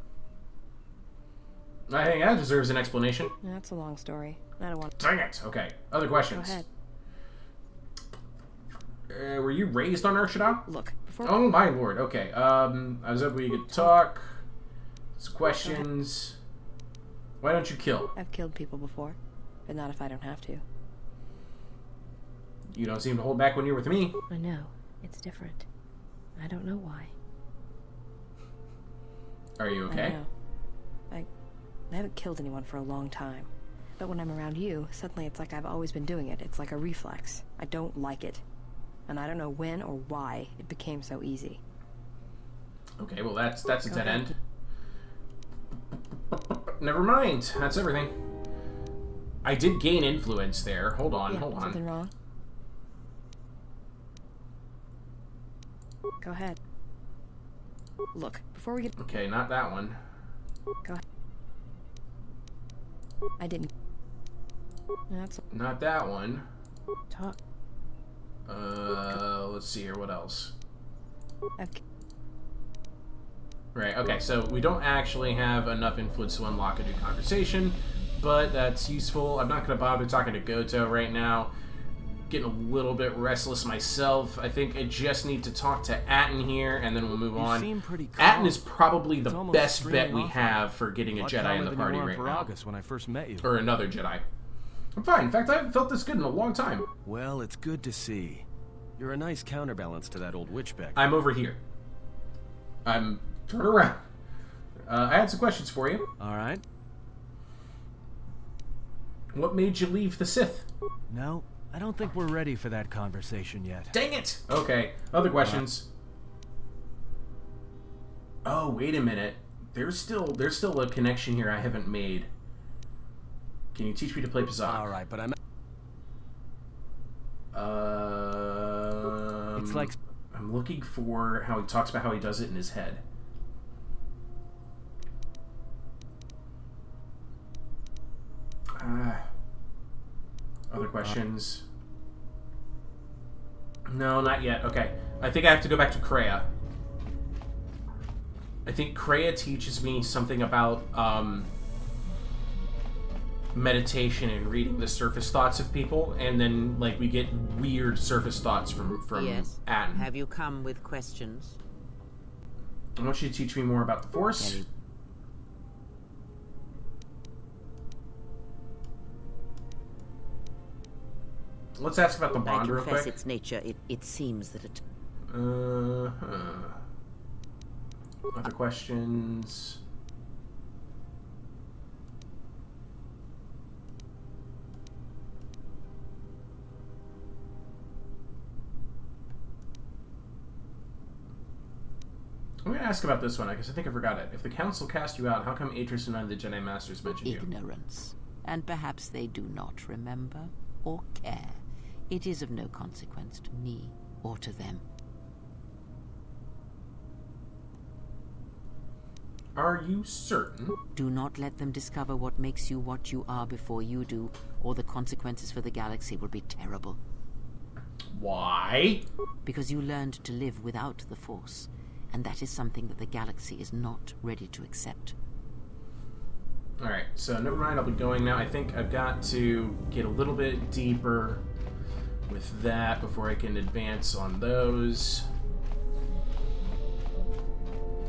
I think that deserves an explanation. That's a long story. I don't want. Dang it. Okay. Other questions. Go ahead. Were you raised on Nar Shaddaa? Look, before. Oh my lord. Okay. I was hoping we could talk. Some questions. Why don't you kill? I've killed people before, but not if I don't have to. You don't seem to hold back when you're with me. I know. It's different. I don't know why. Are you okay? I know. I haven't killed anyone for a long time. But when I'm around you, suddenly it's like I've always been doing it. It's like a reflex. I don't like it. And I don't know when or why it became so easy. Okay, well that's a dead ahead. end. Never mind. That's everything. I did gain influence there. Hold on. Something wrong? Go ahead. Look, before we get... Okay, not that one. Go ahead. I didn't... That's... Not that one. Talk. Let's see here. What else? I've... Right, okay, so we don't actually have enough influence to unlock a new conversation, but that's useful. I'm not going to bother talking to Goto right now. Getting a little bit restless myself. I think I just need to talk to Atten here, and then we'll move on. Seem pretty calm. Atten is probably the It's best bet streaming we off have for getting a Much Jedi in calmer the than party you were right in now. Paragus when I first met you. Or another Jedi. I'm fine. In fact, I haven't felt this good in a long time. Well, it's good to see. You're a nice counterbalance to that old witchback. I'm over here. Turn around. I had some questions for you. All right. What made you leave the Sith? No, I don't think we're ready for that conversation yet. Dang it! Okay, other questions. Oh, wait a minute. There's still a connection here I haven't made. Can you teach me to play Pazak? All right, but I'm... It's like... I'm looking for how he talks about how he does it in his head. Other questions? No, not yet. Okay. I think I have to go back to Kreia. I think Kreia teaches me something about meditation and reading the surface thoughts of people, and then like we get weird surface thoughts from Yes. Atten. Have you come with questions? I want you to teach me more about the Force. Let's ask about the bond real confess quick. its nature. It seems that it... Other questions? I'm going to ask about this one, because I think I forgot it. If the Council cast you out, how come Atris and none of the Jedi Masters mentioned you? Ignorance. And perhaps they do not remember or care. It is of no consequence to me or to them. Are you certain? Do not let them discover what makes you what you are before you do, or the consequences for the galaxy will be terrible. Why? Because you learned to live without the Force, and that is something that the galaxy is not ready to accept. Alright, so never mind, I'll be going now. I think I've got to get a little bit deeper with that before I can advance on those.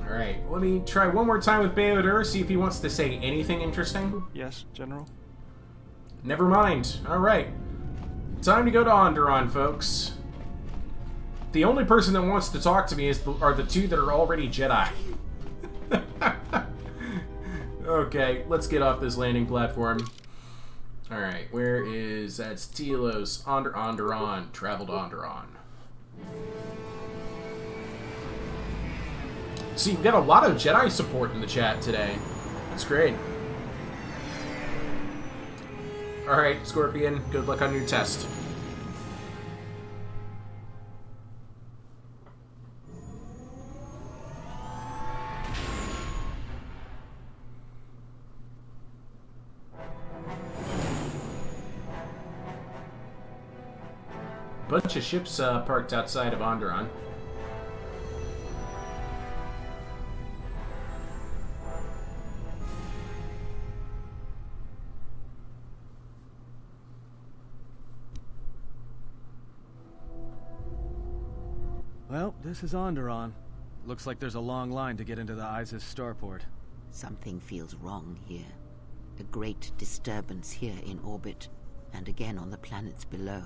Alright, let me try one more time with Beodur, see if he wants to say anything interesting. Yes, General? Never mind. Alright. Time to go to Onderon, folks. The only person that wants to talk to me are the two that are already Jedi. Okay, let's get off this landing platform. Alright, where is... That's Telos, Onderon. Travel to Onderon. See, we've got a lot of Jedi support in the chat today. That's great. Alright, Scorpion, good luck on your test. Bunch of ships parked outside of Onderon. Well, this is Onderon. Looks like there's a long line to get into the Isis starport. Something feels wrong here. A great disturbance here in orbit, and again on the planets below.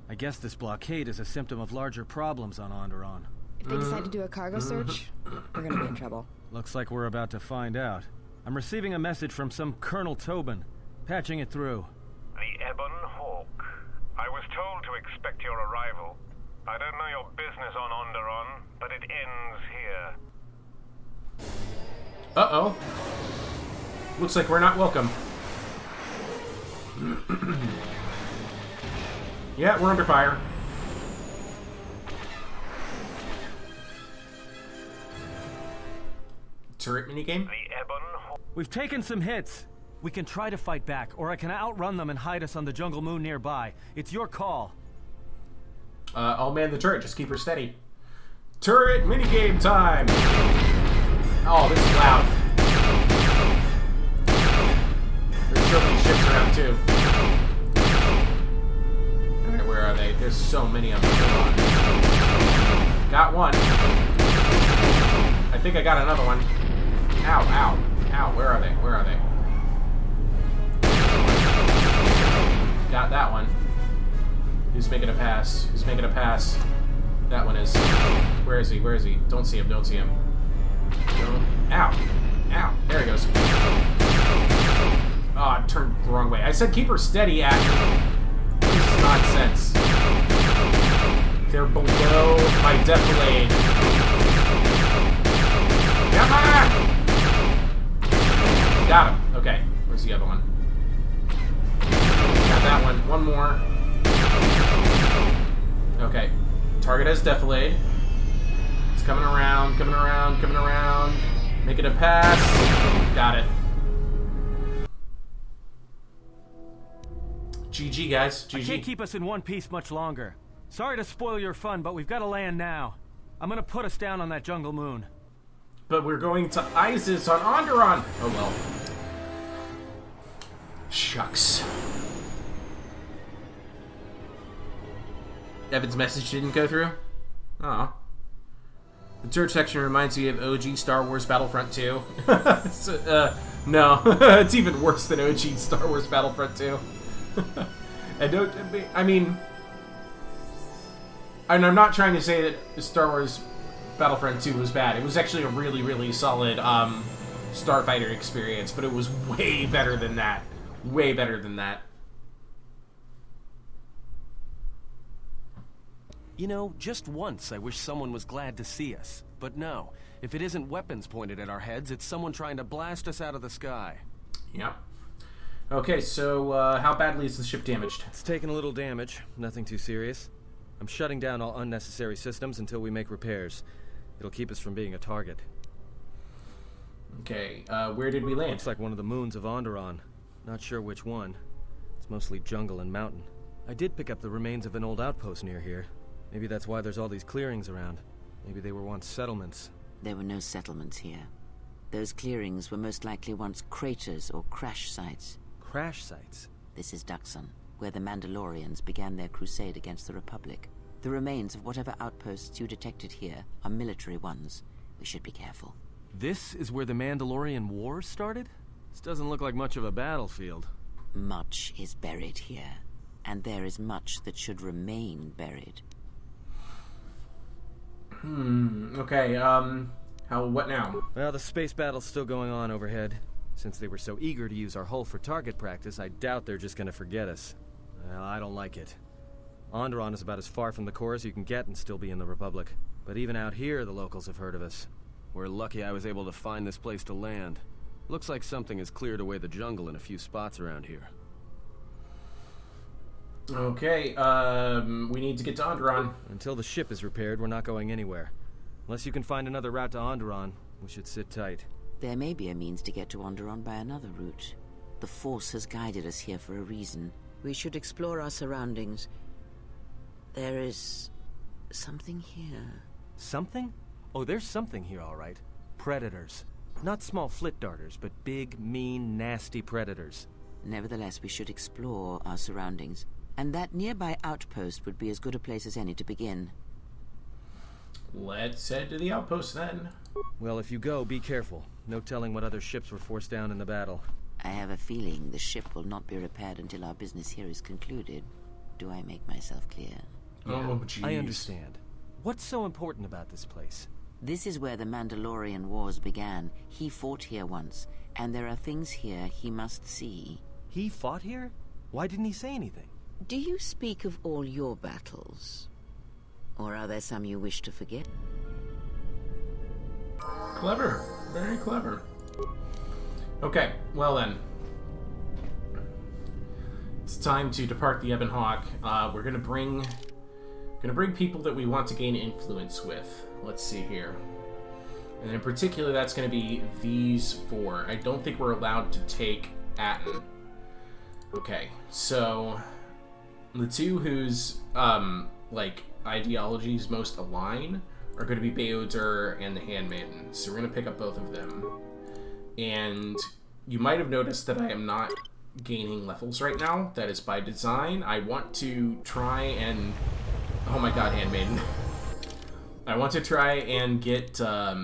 I guess this blockade is a symptom of larger problems on Onderon. If they decide to do a cargo search, we're gonna be in trouble. Looks like we're about to find out. I'm receiving a message from some Colonel Tobin. Patching it through. The Ebon Hawk. I was told to expect your arrival. I don't know your business on Onderon, but it ends here. Uh-oh. Looks like we're not welcome. Yeah, we're under fire. Turret minigame? The Ebon Hawk. We've taken some hits. We can try to fight back, or I can outrun them and hide us on the jungle moon nearby. It's your call. I'll man the turret. Just keep her steady. Turret minigame time! Oh, this is loud. There's so many ships around, too. Alright, where are they? There's so many of them. Got one. I think I got another one. Ow, ow, ow. Where are they? Where are they? Got that one. Who's making a pass? Who's making a pass? That one is. Where is he? Where is he? Don't see him. Don't see him. Ow. Ow. There he goes. Oh, I turned the wrong way. I said keep her steady, Ash. This is nonsense. They're below my defilade. Come on! Got him. Okay. Where's the other one? Got that one. One more. Okay. Target has defilade. It's coming around, coming around, coming around. Making a pass. Got it. GG, guys. GG. I can't keep us in one piece much longer. Sorry to spoil your fun, but we've got to land now. I'm gonna put us down on that jungle moon. But we're going to Isis on Onderon. Oh well. Shucks. Evan's message didn't go through? Aw. The turret section reminds me of OG Star Wars Battlefront 2. No. It's even worse than OG Star Wars Battlefront 2. I mean... And I'm not trying to say that Star Wars Battlefront 2 was bad. It was actually a really, really solid Starfighter experience, but it was way better than that. Way better than that. You know, just once I wish someone was glad to see us. But no, if it isn't weapons pointed at our heads, it's someone trying to blast us out of the sky. Yep. Okay, so how badly is the ship damaged? It's taken a little damage, nothing too serious. I'm shutting down all unnecessary systems until we make repairs. It'll keep us from being a target. Okay, where did we land? Looks like one of the moons of Onderon. Not sure which one. It's mostly jungle and mountain. I did pick up the remains of an old outpost near here. Maybe that's why there's all these clearings around. Maybe they were once settlements. There were no settlements here. Those clearings were most likely once craters or crash sites. Crash sites? This is Duxon, where the Mandalorians began their crusade against the Republic. The remains of whatever outposts you detected here are military ones. We should be careful. This is where the Mandalorian Wars started? This doesn't look like much of a battlefield. Much is buried here, and there is much that should remain buried. Okay, what now? Well, the space battle's still going on overhead. Since they were so eager to use our hull for target practice, I doubt they're just gonna forget us. Well, I don't like it. Onderon is about as far from the core as you can get and still be in the Republic. But even out here, the locals have heard of us. We're lucky I was able to find this place to land. Looks like something has cleared away the jungle in a few spots around here. Okay, we need to get to Onderon. Until the ship is repaired, we're not going anywhere. Unless you can find another route to Onderon, we should sit tight. There may be a means to get to Onderon by another route. The Force has guided us here for a reason. We should explore our surroundings. There is something here. Something? Oh, there's something here, all right. Predators. Not small flit darters, but big, mean, nasty predators. Nevertheless, we should explore our surroundings, and that nearby outpost would be as good a place as any to begin. Let's head to the outpost then. Well, if you go, be careful. No telling what other ships were forced down in the battle. I have a feeling the ship will not be repaired until our business here is concluded. Do I make myself clear? Oh, jeez. I understand. What's so important about this place? This is where the Mandalorian Wars began. He fought here once, and there are things here he must see. He fought here? Why didn't he say anything? Do you speak of all your battles? Or are there some you wish to forget? Clever. Very clever. Okay, well then. It's time to depart the Ebon Hawk. We're gonna bring people that we want to gain influence with. Let's see here. And in particular, that's gonna be these four. I don't think we're allowed to take Atten. Okay, so the two whose like ideologies most align are going to be Beodur and the Handmaiden. So we're going to pick up both of them. And you might have noticed that I am not gaining levels right now. That is by design. I want to try and... Oh my god, Handmaiden. I want to try and get... I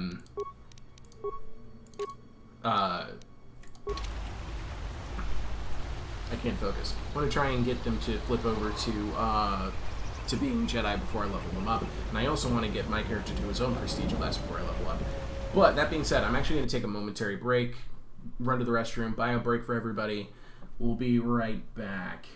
can't focus. I want to try and get them to flip over to being Jedi before I level them up. And I also want to get my character to his own prestige class before I level up. But that being said, I'm actually going to take a momentary break, run to the restroom, buy a break for everybody. We'll be right back.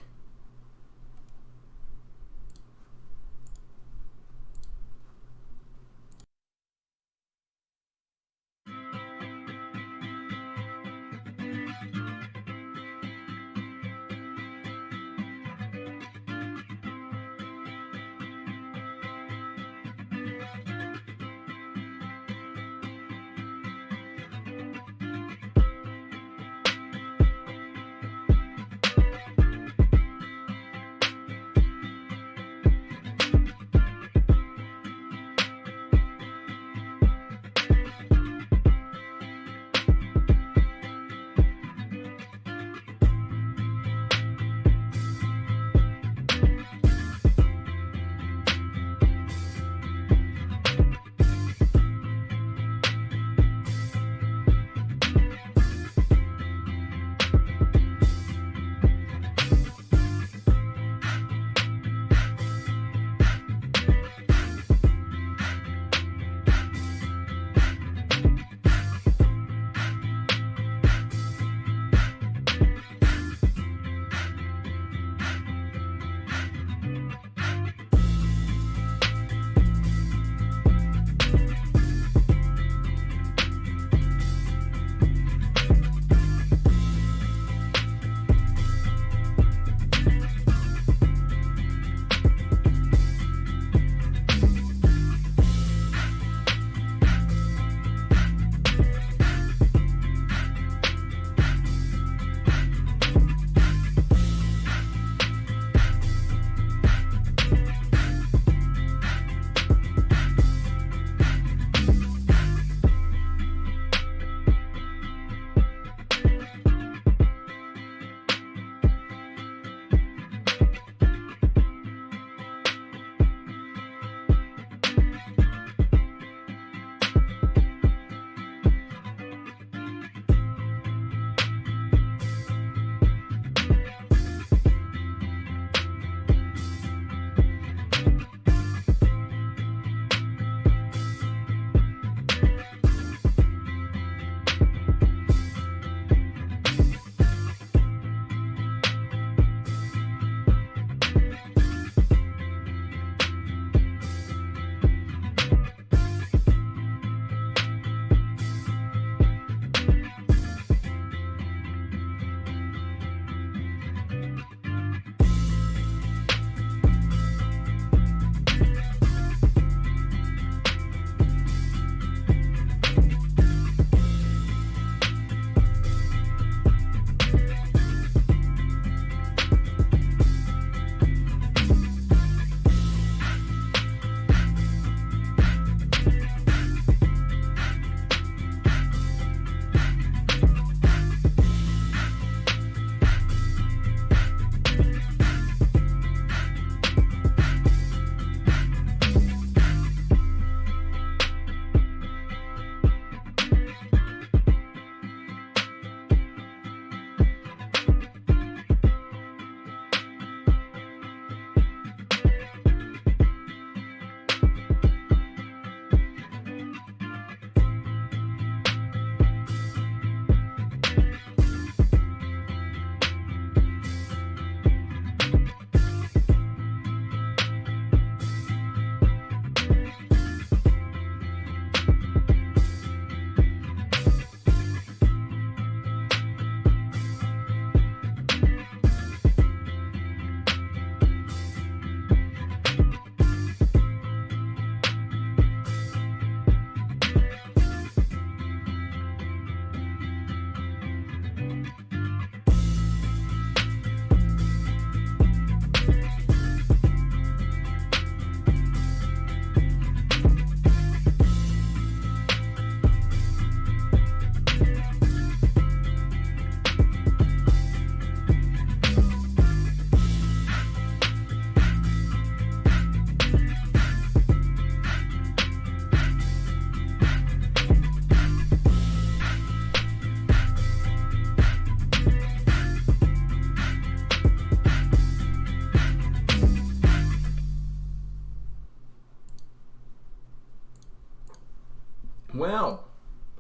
Well,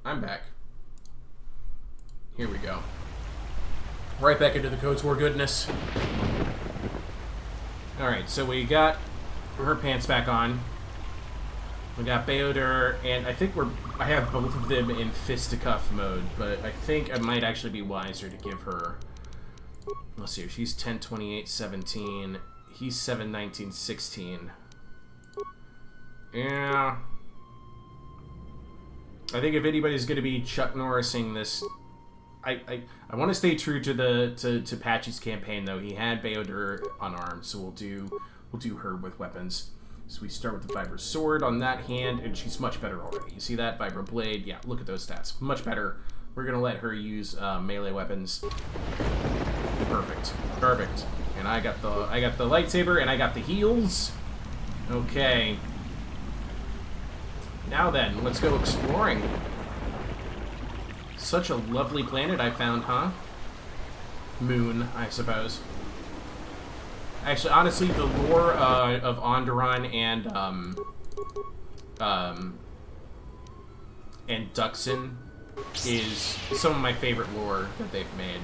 I'm back. Here we go. Right back into the Kotor goodness. Alright, so we got her pants back on. We got Beodur, and I think I have both of them in fisticuff mode, but I think I might actually be wiser to give her... Let's see, she's 10, 28, 17. He's 7, 19, 16. Yeah. I think if anybody's going to be Chuck Norrising this... I want to stay true to Patchy's campaign, though. He had Beodur unarmed, so we'll do her with weapons. So we start with the Vibra Sword on that hand, and she's much better already. You see that? Vibra Blade, yeah, look at those stats. Much better. We're going to let her use melee weapons. Perfect. Perfect. And I got the lightsaber, and I got the heals. Okay. Now then, let's go exploring. Such a lovely planet I found, huh? Moon, I suppose. Actually, honestly, the lore of Onderon and Duxon is some of my favorite lore that they've made.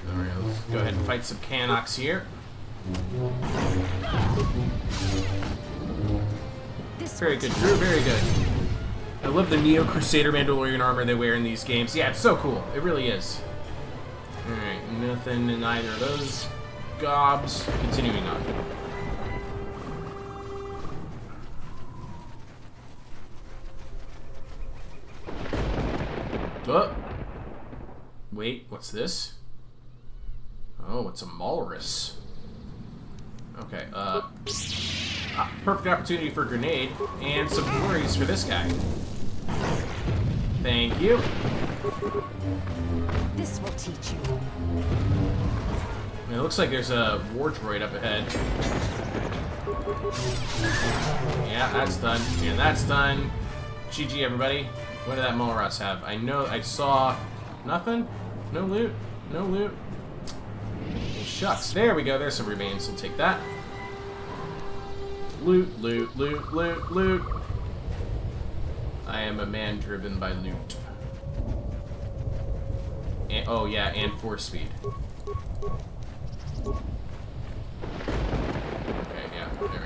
Alright, let's go ahead and fight some Canox here. Very good, Drew, very good. I love the Neo Crusader Mandalorian armor they wear in these games. Yeah, it's so cool. It really is. Alright, nothing in either of those gobs. Continuing on. Oh. Wait, what's this? Oh, it's a Malrus. Okay, perfect opportunity for a grenade and some glories for this guy. Thank you. This will teach you. It looks like there's a war droid up ahead. Yeah, that's done. And that's done. GG, everybody. What did that Malrus have? I know I saw nothing. No loot. No loot. Shucks. There we go. There's some remains. We'll take that. Loot, loot, loot, loot, loot. I am a man driven by loot. And, oh yeah, and force speed. Okay, yeah, there we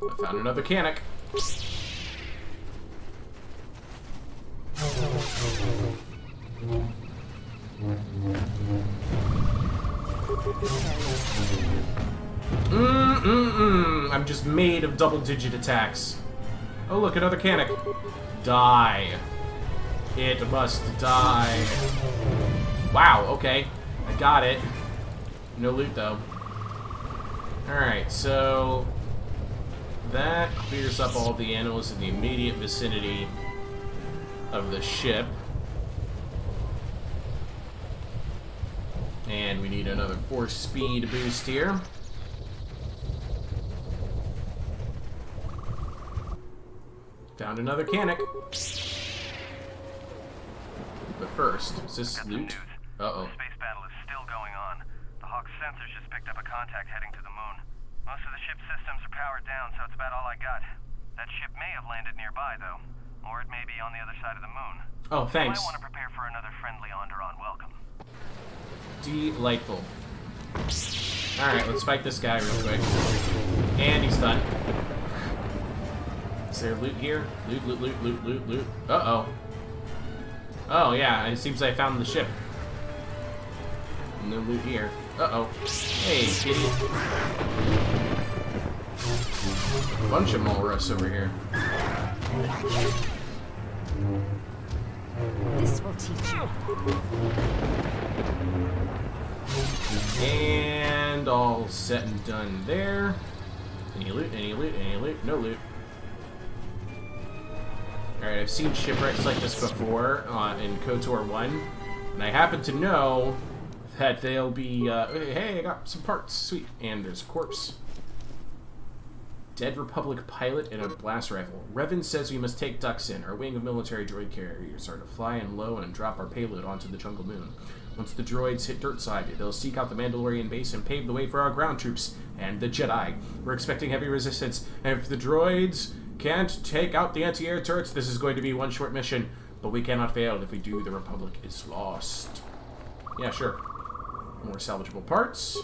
go. I found another Canic. I'm just made of double-digit attacks. Oh, look, another Canic. Die. It must die. Wow, okay. I got it. No loot, though. Alright, so... that clears up all the animals in the immediate vicinity of the ship. And we need another force speed boost here. Found another Canic. But first, is this loot? Uh-oh. The space battle is still going on. The Hawk's sensors just picked up a contact heading to the moon. Most of the ship's systems are powered down, so it's about all I got. That ship may have landed nearby, though. Or it may be on the other side of the moon. Oh, thanks. You might want to prepare for another friendly Onderon welcome. Delightful. Alright, let's fight this guy real quick. And he's done. Is there loot here? Loot, loot, loot, loot, loot, loot. Uh-oh. Oh, yeah, it seems I found the ship. No loot here. Uh-oh. Hey, kitty. Bunch of Malrus over here. This will teach you. And all set and done there. Any loot, any loot, any loot? No loot. Alright, I've seen shipwrecks like this before in KOTOR 1, and I happen to know that they'll be, hey, I got some parts, sweet. And there's a corpse. Dead Republic pilot and a blast rifle. Revan says we must take Duxon. Our wing of military droid carriers are to fly in low and drop our payload onto the jungle moon. Once the droids hit dirt side, they'll seek out the Mandalorian base and pave the way for our ground troops and the Jedi. We're expecting heavy resistance, and if the droids can't take out the anti-air turrets, this is going to be one short mission. But we cannot fail. If we do, the Republic is lost. Yeah, sure. More salvageable parts.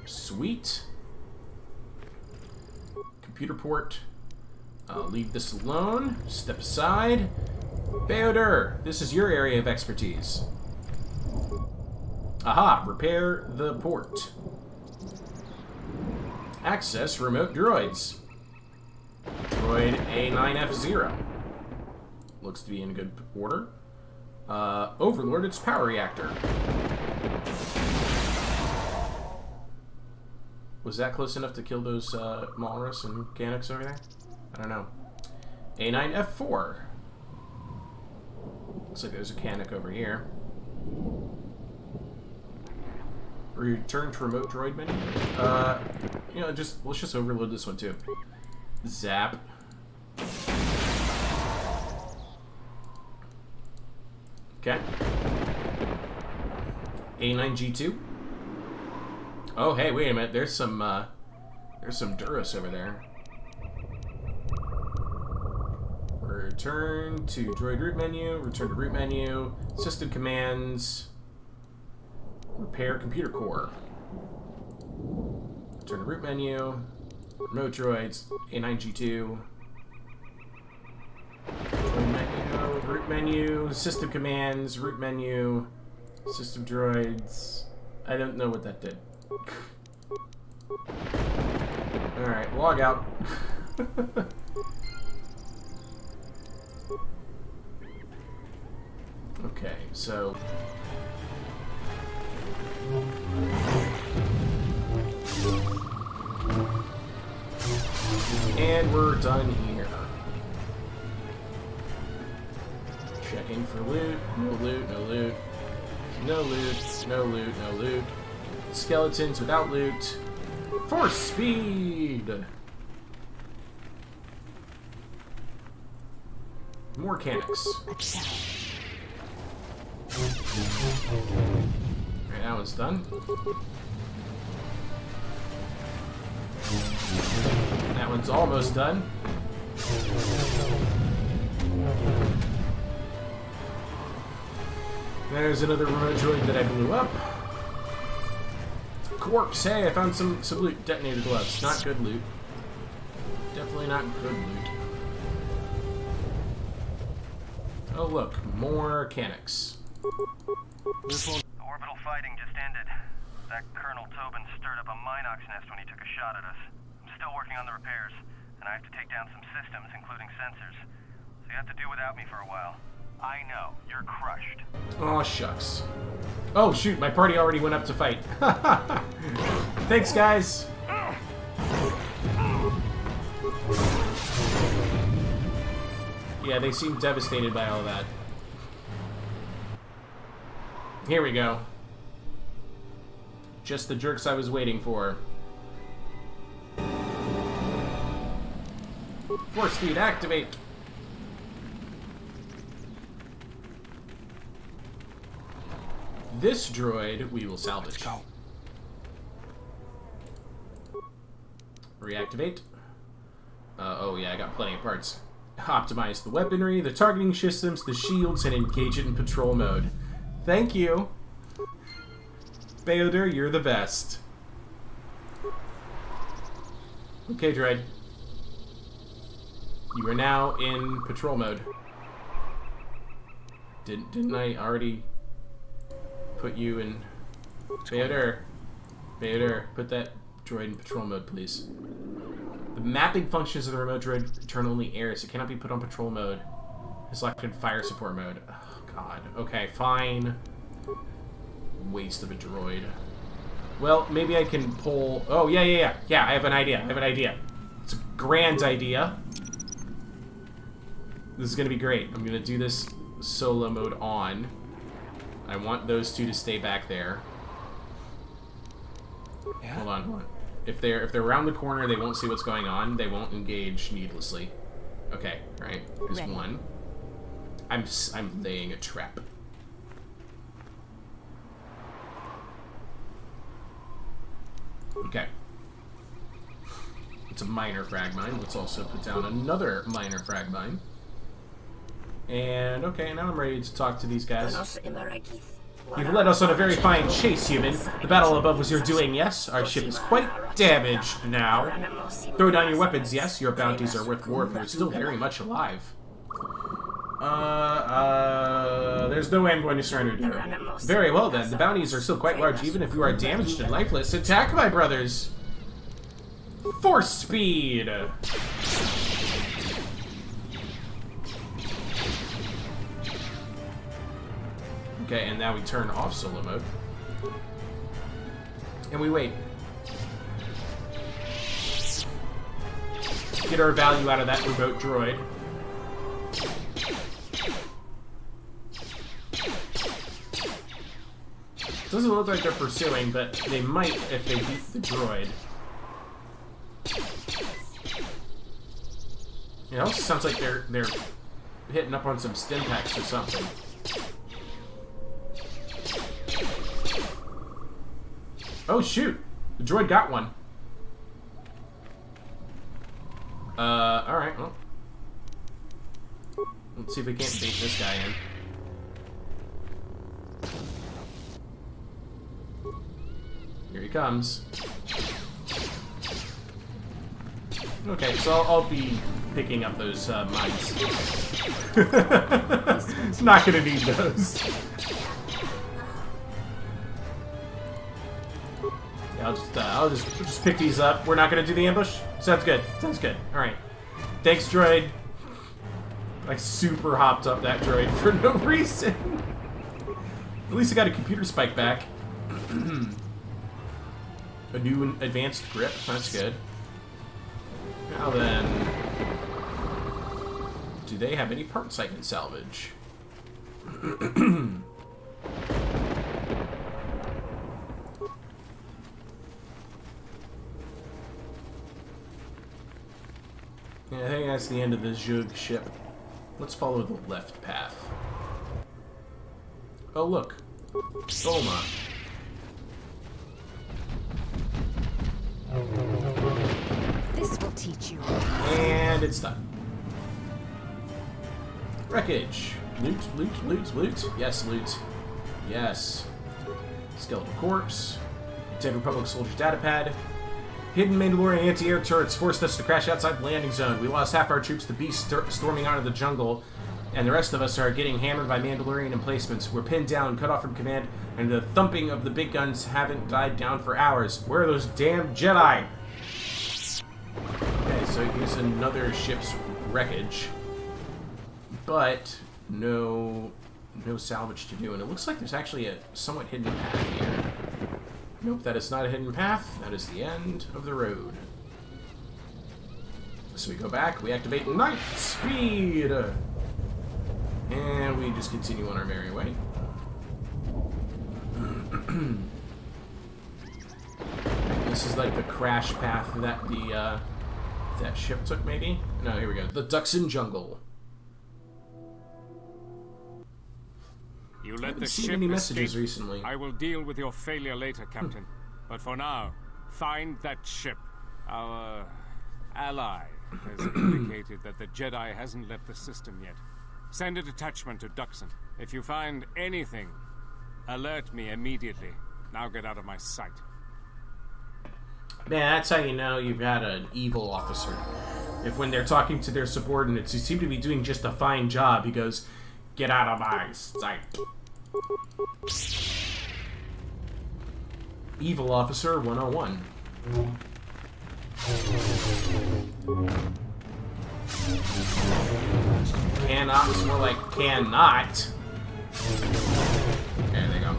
Sweet. Computer port. Leave this alone. Step aside. Beodur, this is your area of expertise. Aha, repair the port. Access remote droids. Droid A9F0. Looks to be in good order. Overlord its power reactor. Was that close enough to kill those Malrus and Gannix over there? I don't know. A9F4. Looks like there's a Canuck over here. Return to remote droid menu. You know, let's just overload this one too. Zap. Okay. A9G2. Oh, hey, wait a minute. There's some Duros over there. Return to droid root menu. Return to root menu. System commands. Repair computer core. Return to root menu. Remote droids. A9G2. Droid menu. Root menu. System commands. Root menu. System droids. I don't know what that did. Alright, log out. Okay, so... And we're done here. Checking for loot. No loot, no loot. No loot, no loot, no loot. Skeletons without loot. Force speed! More Canics. Alright, that one's done. That one's almost done. There's another remote droid that I blew up. Corpse, hey, I found some loot. Detonator gloves. Not good loot. Definitely not good loot. Oh look, more Canics. The orbital fighting just ended. That Colonel Tobin stirred up a Minox nest when he took a shot at us. I'm still working on the repairs, and I have to take down some systems, including sensors. So you have to do without me for a while. I know, you're crushed. Oh, shucks. Oh, shoot, my party already went up to fight. Thanks, guys. Yeah, they seem devastated by all that. Here we go. Just the jerks I was waiting for. Force speed, activate. This droid we will salvage. Let's go. Reactivate. Oh yeah, I got plenty of parts. Optimize the weaponry, the targeting systems, the shields, and engage it in patrol mode. Thank you. Beodur, you're the best. Okay, droid. You are now in patrol mode. Didn't I already put you in... Beodur. Beodur, put that droid in patrol mode, please. The mapping functions of the remote droid return only air, so it cannot be put on patrol mode. Selected fire support mode. Oh, God. Okay, fine. Waste of a droid. Well, maybe I can pull... Oh, yeah. Yeah, I have an idea. It's a grand idea. This is going to be great. I'm going to do this solo mode on. I want those two to stay back there. Yeah. Hold on. If they're around the corner, they won't see what's going on. They won't engage needlessly. Okay, right. There's one. I'm laying a trap. Okay. It's a minor frag mine. Let's also put down another minor frag mine. And, okay, now I'm ready to talk to these guys. You've led us on a very fine chase, human. The battle above was your doing, yes? Our ship is quite damaged now. Throw down your weapons, yes? Your bounties are worth more if you're still very much alive. There's no way I'm going to surrender to her. Very well, then. The bounties are still quite large, even if you are damaged and lifeless. Attack, my brothers! Force speed! Okay, and now we turn off solo mode. And we wait. Get our value out of that remote droid. Doesn't look like they're pursuing, but they might if they beat the droid. It also sounds like they're hitting up on some stim packs or something. Oh shoot! The droid got one. Alright, well. Let's see if we can't bait this guy in. Here he comes. Okay, so I'll be picking up those mines. Not gonna need those. I'll just pick these up. We're not gonna do the ambush? Sounds good. Sounds good. Alright. Thanks, droid. I super hopped up that droid for no reason. At least I got a computer spike back. A new advanced grip. That's good. Now then... do they have any parts I can salvage? Yeah, I think that's the end of the Zhug ship. Let's follow the left path. Oh, look. Soma. This will teach you. And it's done. Wreckage. Loot, loot, loot, loot. Yes, loot. Yes. Skeletal corpse. Dead Republic soldier datapad. Hidden Mandalorian anti-air turrets forced us to crash outside the landing zone. We lost half our troops to beasts storming out of the jungle, and the rest of us are getting hammered by Mandalorian emplacements. We're pinned down, cut off from command, and the thumping of the big guns haven't died down for hours. Where are those damn Jedi? Okay, so here's another ship's wreckage, but no salvage to do, and it looks like there's actually a somewhat hidden path here. Nope, that is not a hidden path. That is the end of the road. So we go back, we activate night speed! And we just continue on our merry way. This is like the crash path that the that ship took, maybe? No, here we go. The Duxon Jungle. You let the seen ship any messages escape. recently. I will deal with your failure later, Captain. But for now, find that ship. Our ally has indicated that the Jedi hasn't left the system yet. Send a detachment to Duxon. If you find anything, alert me immediately. Now get out of my sight. Man, that's how you know you've got an evil officer. If when they're talking to their subordinates who seem to be doing just a fine job, he goes, "Get out of my sight." Evil Officer 101. Cannot is more like cannot. Okay, there they go.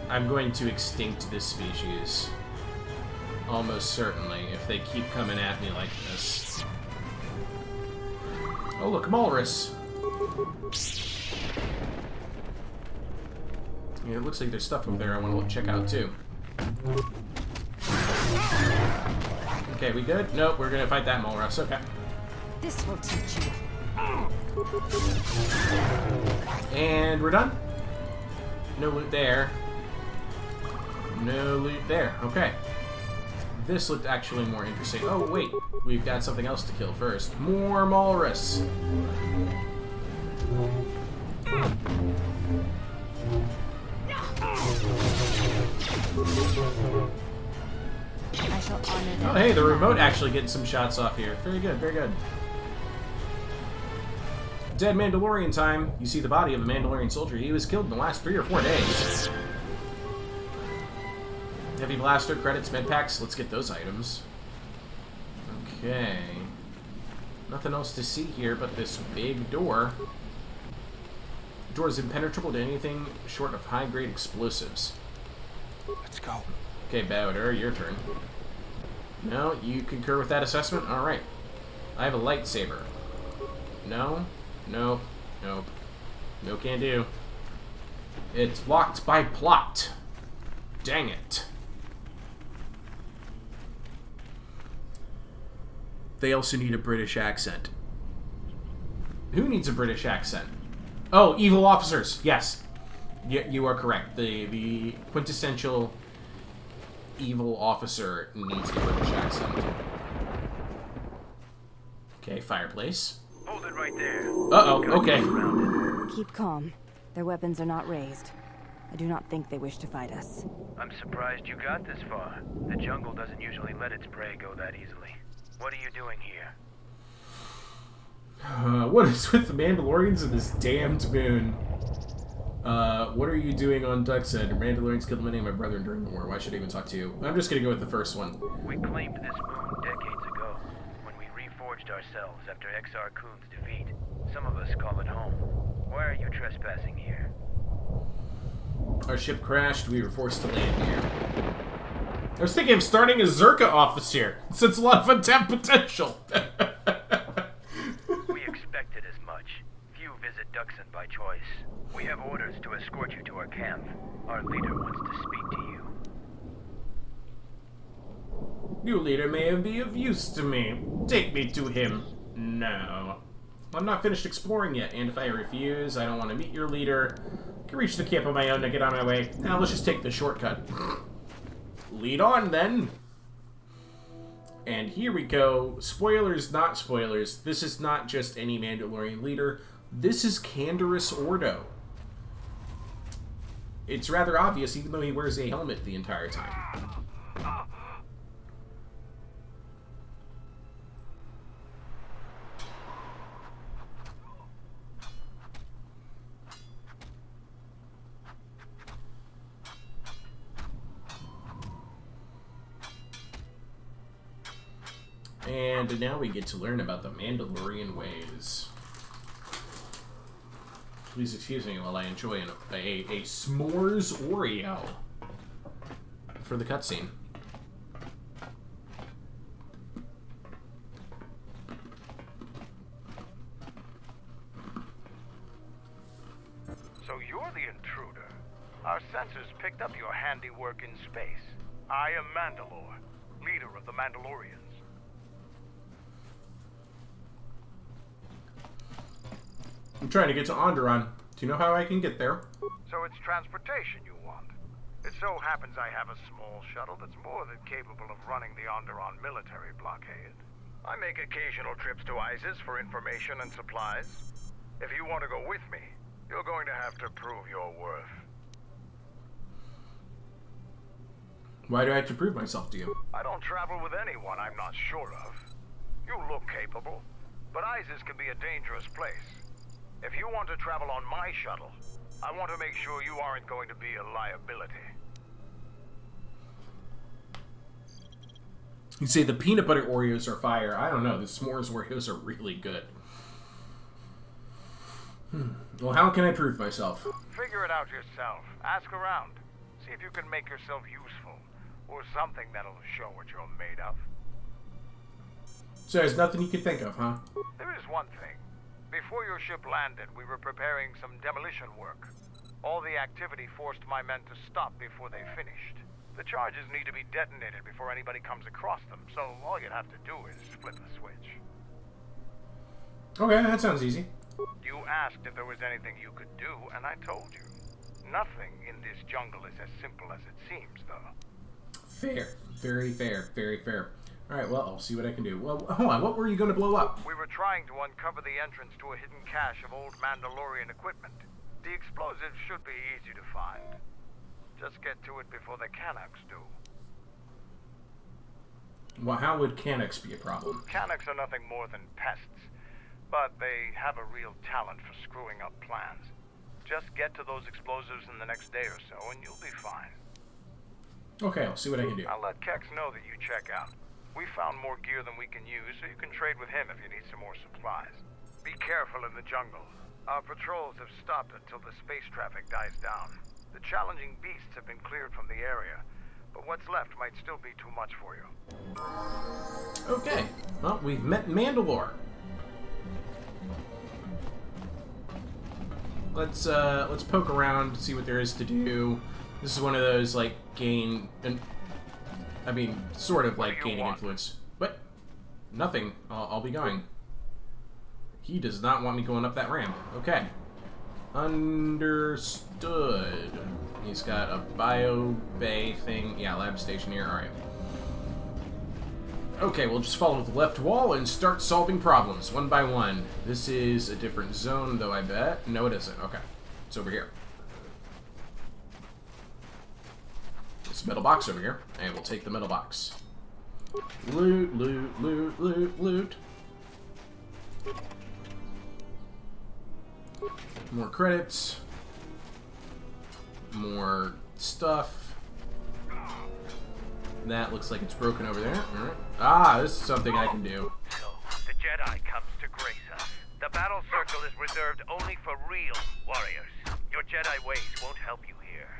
I'm going to extinct this species. Almost certainly, if they keep coming at me like this. Oh, look, Walrus. Yeah, it looks like there's stuff over there I want to check out, too. Okay, we good? Nope, we're gonna fight that Walrus. Okay. This will teach you. And we're done. No loot there. No loot there. Okay. This looked actually more interesting. Oh, wait. We've got something else to kill first. More Walrus. I shall honor them. Oh, hey, the remote actually getting some shots off here. Very good, very good. Dead Mandalorian time. You see the body of a Mandalorian soldier. He was killed in the last 3 or 4 days. Heavy blaster, credits, med packs. Let's get those items. Okay. Nothing else to see here but this big door. The door is impenetrable to anything short of high-grade explosives. Let's go. Okay, Bowder, your turn. No, you concur with that assessment? Alright. I have a lightsaber. No? Nope. Nope. No can do. It's blocked by plot. Dang it. They also need a British accent. Who needs a British accent? Oh, evil officers. Yes. You are correct. The quintessential evil officer needs a British accent. Okay, fireplace. Hold it right there. Uh-oh, okay. Keep calm. Their weapons are not raised. I do not think they wish to fight us. I'm surprised you got this far. The jungle doesn't usually let its prey go that easily. What are you doing here? What is with the Mandalorians and this damned moon? What are you doing on Duxhead? Mandalorians killed many of my brethren during the war. Why should I even talk to you? I'm just gonna go with the first one. We claimed this moon decades ago, when we reforged ourselves after Exar Kun's defeat. Some of us call it home. Why are you trespassing here? Our ship crashed. We were forced to land here. I was thinking of starting a Zerka office here, since a lot of untapped potential. We expected as much. Few visit Duxon by choice. We have orders to escort you to our camp. Our leader wants to speak to you. Your leader may be of use to me. Take me to him. No. I'm not finished exploring yet, and if I refuse, I don't want to meet your leader. I can reach the camp on my own to get on my way. Now let's just take the shortcut. Lead on, then. And here we go. Spoilers, not spoilers. This is not just any Mandalorian leader. This is Canderous Ordo. It's rather obvious, even though he wears a helmet the entire time. And now we get to learn about the Mandalorian ways. Please excuse me while I enjoy a s'mores Oreo for the cutscene. So you're the intruder. Our sensors picked up your handiwork in space. I am Mandalore, leader of the Mandalorians. I'm trying to get to Onderon. Do you know how I can get there? So it's transportation you want. It so happens I have a small shuttle that's more than capable of running the Onderon military blockade. I make occasional trips to ISIS for information and supplies. If you want to go with me, you're going to have to prove your worth. Why do I have to prove myself to you? I don't travel with anyone I'm not sure of. You look capable, but ISIS can be a dangerous place. If you want to travel on my shuttle, I want to make sure you aren't going to be a liability. You say the peanut butter Oreos are fire. I don't know. The s'mores Oreos are really good. Well, how can I prove myself? Figure it out yourself. Ask around. See if you can make yourself useful. Or something that'll show what you're made of. So there's nothing you can think of, huh? There is one thing. Before your ship landed, we were preparing some demolition work. All the activity forced my men to stop before they finished. The charges need to be detonated before anybody comes across them, so all you'd have to do is flip the switch. Okay, that sounds easy. You asked if there was anything you could do, and I told you. Nothing in this jungle is as simple as it seems, though. Fair. Very fair. Very fair. Alright, well, I'll see what I can do. Well, hold on. What were you going to blow up? We were trying to uncover the entrance to a hidden cache of old Mandalorian equipment. The explosives should be easy to find. Just get to it before the Canucks do. Well, how would Canucks be a problem? Canucks are nothing more than pests, but they have a real talent for screwing up plans. Just get to those explosives in the next day or so, and you'll be fine. Okay, I'll see what I can do. I'll let Kex know that you check out. We found more gear than we can use, so you can trade with him if you need some more supplies. Be careful in the jungle. Our patrols have stopped until the space traffic dies down. The challenging beasts have been cleared from the area, but what's left might still be too much for you. Okay. Well, we've met Mandalore. Let's poke around, see what there is to do. This is one of those, like, sort of like gaining influence. What? Nothing. I'll be going. He does not want me going up that ramp. Okay. Understood. He's got a bio bay thing. Yeah, lab station here. Alright. Okay, we'll just follow the left wall and start solving problems one by one. This is a different zone, though, I bet. No, it isn't. Okay. It's over here. This metal box over here. And we'll take the metal box. Loot, loot, loot, loot, loot. More credits. More stuff. That looks like it's broken over there. Alright. Ah, this is something I can do. So, the Jedi comes to grace us. The battle circle is reserved only for real warriors. Your Jedi ways won't help you here.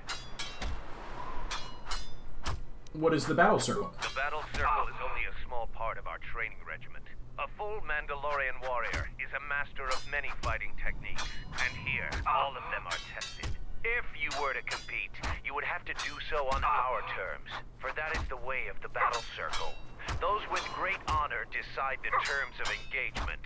What is the battle circle? The battle circle is only a small part of our training regiment. A full Mandalorian warrior is a master of many fighting techniques, and here, all of them are tested. If you were to compete, you would have to do so on our terms, for that is the way of the battle circle. Those with great honor decide the terms of engagement.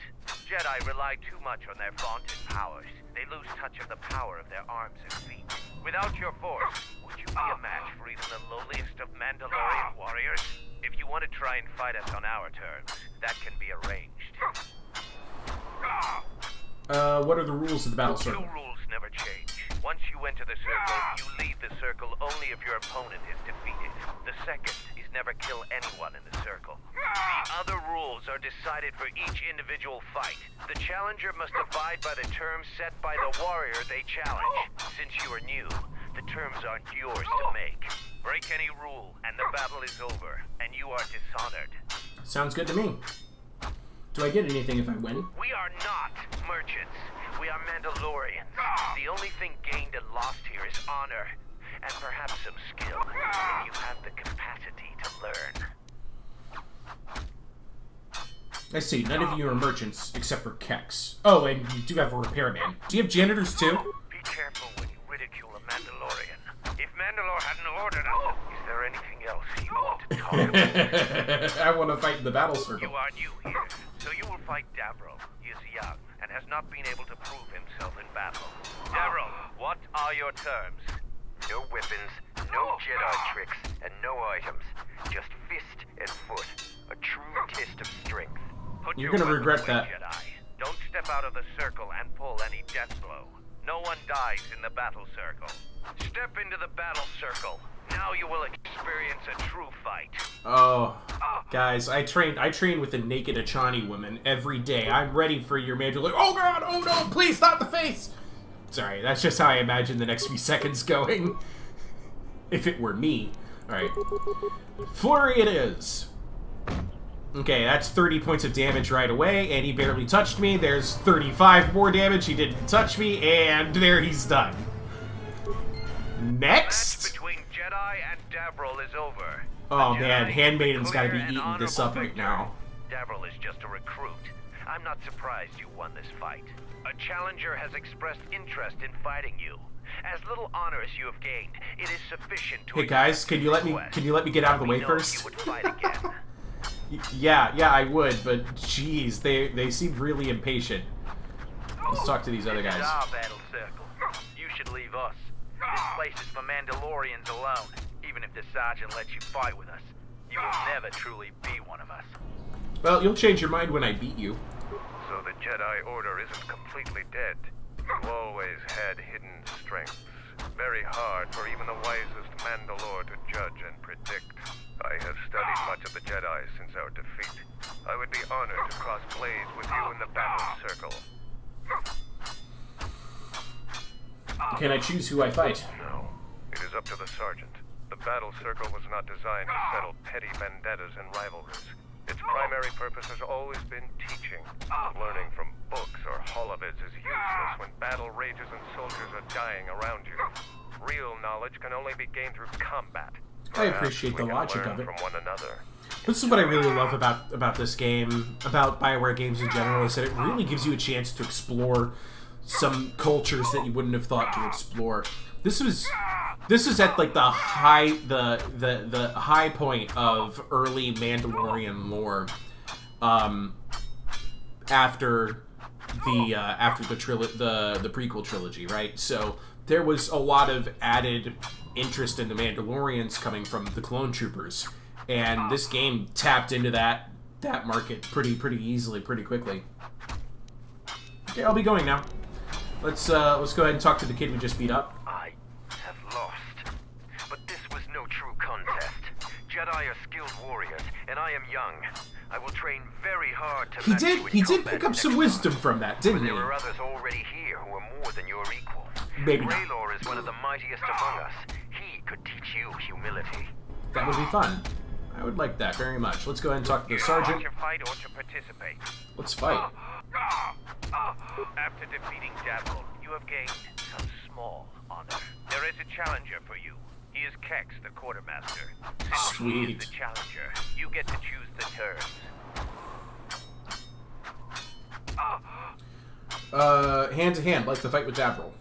Jedi rely too much on their vaunted powers. They lose touch of the power of their arms and feet. Without your force, would you be a match for even the lowliest of Mandalorian warriors? If you want to try and fight us on our terms, that can be arranged. What are the rules of the battle circle? Two rules never change. Once you enter the circle, you leave the circle only if your opponent is defeated. The second is never kill anyone in the circle. The other rules are decided for each individual fight. The challenger must abide by the terms set by the warrior they challenge. Since you are new, the terms aren't yours to make. Break any rule, and the battle is over, and you are dishonored. Sounds good to me. Do I get anything if I win? We are not merchants. We are Mandalorians. The only thing gained and lost here is honor, and perhaps some skill, if you have the capacity to learn. I see. None of you are merchants, except for Kex. Oh, and you do have a repairman. Do you have janitors, too? Be careful when you ridicule a Mandalorian. If Mandalore hadn't ordered us, is there anything else you want to talk about? I want to fight in the battle circle. You are new here, so you will fight Davro. He is young, and has not been able to prove himself in battle. Davro, what are your terms? No weapons, no Jedi tricks, and no items. Just fist and foot. A true test of strength. You're gonna regret that. Jedi. Don't step out of the circle and pull any death blow. No one dies in the battle circle. Step into the battle circle. Now you will experience a true fight. Oh, guys, I train with a naked Achani woman every day. I'm ready for your major. Like, oh god, oh no, please, not the face. Sorry, that's just how I imagine the next few seconds going. If it were me. Alright. Flurry it is. Okay, that's 30 points of damage right away, and he barely touched me. There's 35 more damage, he didn't touch me, and there he's done. Next? The match between Jedi and Davril is over. Oh man, Handmaiden's gotta be eating this up right now. Davril is just a recruit. I'm not surprised you won this fight. A challenger has expressed interest in fighting you. As little honor as you have gained, it is sufficient to... Hey guys, can you let me get out of the way first? You would fight again. Yeah, I would, but jeez, they seem really impatient. Let's talk to these other guys. This is our battle circle. You should leave us. This place is for Mandalorians alone. Even if the Sergeant lets you fight with us, you will never truly be one of us. Well, you'll change your mind when I beat you. So the Jedi Order isn't completely dead. You always had hidden strengths. Very hard for even the wisest Mandalore to judge and predict. I have studied much of the Jedi since our defeat. I would be honored to cross blades with you in the battle circle. Can I choose who I fight? No. It is up to the Sergeant. The battle circle was not designed to settle petty vendettas and rivalries. Its primary purpose has always been teaching. Learning from books or holovids is useless when battle rages and soldiers are dying around you. Real knowledge can only be gained through combat. I appreciate the logic of it. From one another. This is what I really love about this game, about BioWare games in general, is that it really gives you a chance to explore some cultures that you wouldn't have thought to explore. This is at like the high point of early Mandalorian lore. After the prequel trilogy, right? So there was a lot of added interest in the Mandalorians coming from the clone troopers, and this game tapped into that market pretty easily, pretty quickly. Okay, I'll be going now. Let's go ahead and talk to the kid we just beat up. I have lost, but this was no true contest. Jedi are skilled warriors, and I am young. I will train very hard to match you in He did combat pick up next some wisdom from that, didn't he? There are others already here who are more than your equal. Maybe not. Raylor is one of the mightiest among us. He could teach you humility. That would be fun. I would like that very much. Let's go ahead and talk to the sergeant. You fight or to participate. Let's fight. After defeating Davil, you have gained some small honor. There is a challenger for you. He is Kex, the quartermaster. Since he is the challenger, you get to choose the terms. Hand to hand, like the fight with Davil.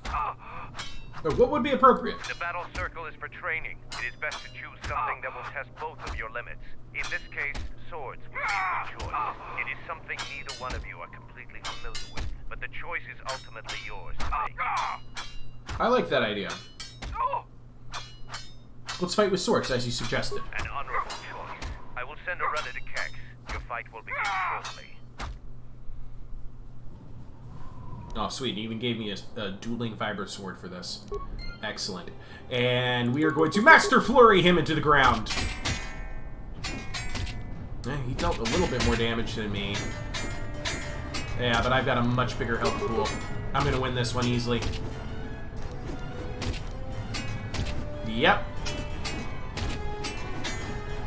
What would be appropriate? The battle circle is for training. It is best to choose something that will test both of your limits. In this case, swords would be a good choice. It is something neither one of you are completely familiar with, but the choice is ultimately yours to make. I like that idea. Let's fight with swords, as you suggested. An honorable choice. I will send a runner to Kex. Your fight will begin shortly. Oh, sweet. He even gave me a dueling fiber sword for this. Excellent. And we are going to Master Flurry him into the ground. He dealt a little bit more damage than me. Yeah, but I've got a much bigger health pool. I'm going to win this one easily. Yep.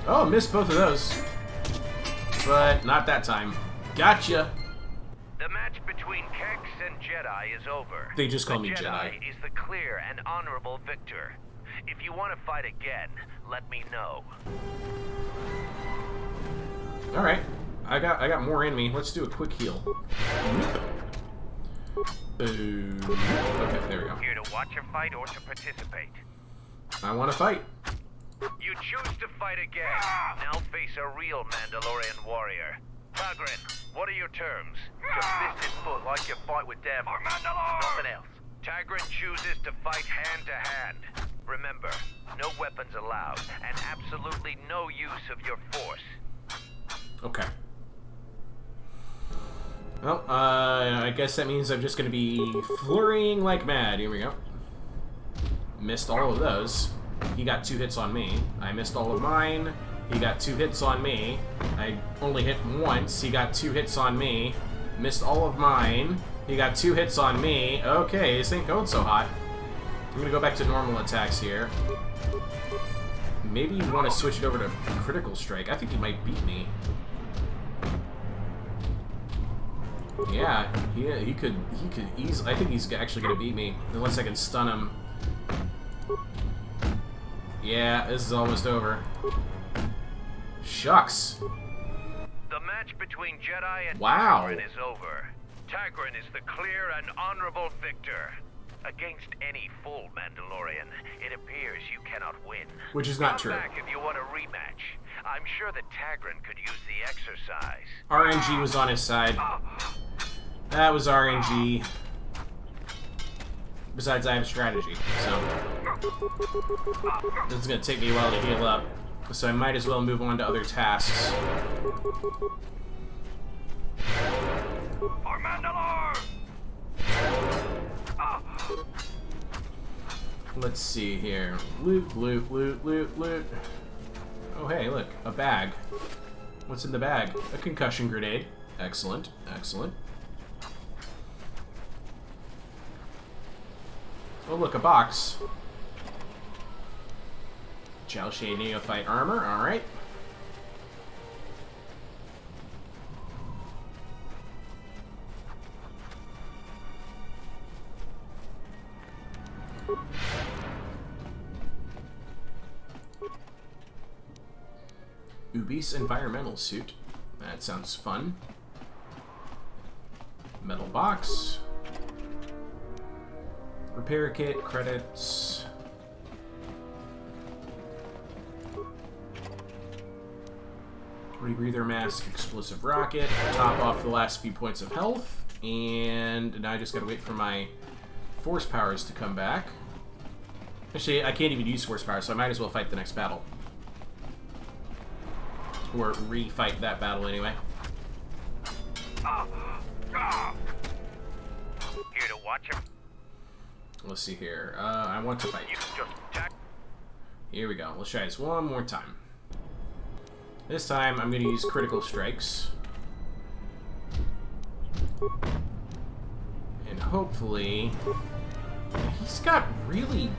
Oh, missed both of those. But not that time. Gotcha. The match between Kex and Jedi is over. They just call the me Jedi. Is the clear and honorable victor. If you want to fight again, let me know. All right, I got more in me. Let's do a quick heal. Boom. Okay, there we go. Here to watch a fight or to participate? I want to fight. You choose to fight again. Now face a real Mandalorian warrior. Tagrin, what are your terms? Just fist and foot like you fight with Davil. Nothing else. Tagrin chooses to fight hand to hand. Remember, no weapons allowed, and absolutely no use of your force. Okay. Well, I guess that means I'm just going to be flurrying like mad. Here we go. Missed all of those. He got 2 hits on me. I missed all of mine. He got 2 hits on me. I only hit once. He got 2 hits on me. Missed all of mine. He got 2 hits on me. Okay, this ain't going so hot. I'm going to go back to normal attacks here. Maybe you want to switch it over to critical strike. I think he might beat me. Yeah, he could easily. I think he's actually going to beat me unless I can stun him. Yeah, this is almost over. Shucks. The match between Jedi and Wow. Tagrin is over. Tagrin is the clear and honorable victor. Against any full Mandalorian, it appears you cannot win. Which is not true. Come back if you want a rematch. I'm sure that Tagrin could use the exercise. RNG was on his side. That was RNG. Besides, I have a strategy, so... This is gonna take me a while to heal up, so I might as well move on to other tasks. For Mandalore! Let's see here. Loot, loot, loot, loot, loot. Oh hey, look, a bag. What's in the bag? A concussion grenade. Excellent, excellent. Oh look, a box. Jiao Shay Neophyte armor, alright. Ubis environmental suit. That sounds fun. Metal box. Repair kit, credits. Rebreather mask, explosive rocket. Top off the last few points of health. And now I just gotta wait for my force powers to come back. Actually, I can't even use force powers, so I might as well fight the next battle. Or re-fight that battle anyway. Here to watch him. Let's see here. I want to fight. Here we go. Let's try this one more time. This time, I'm going to use critical strikes. And hopefully... He's got really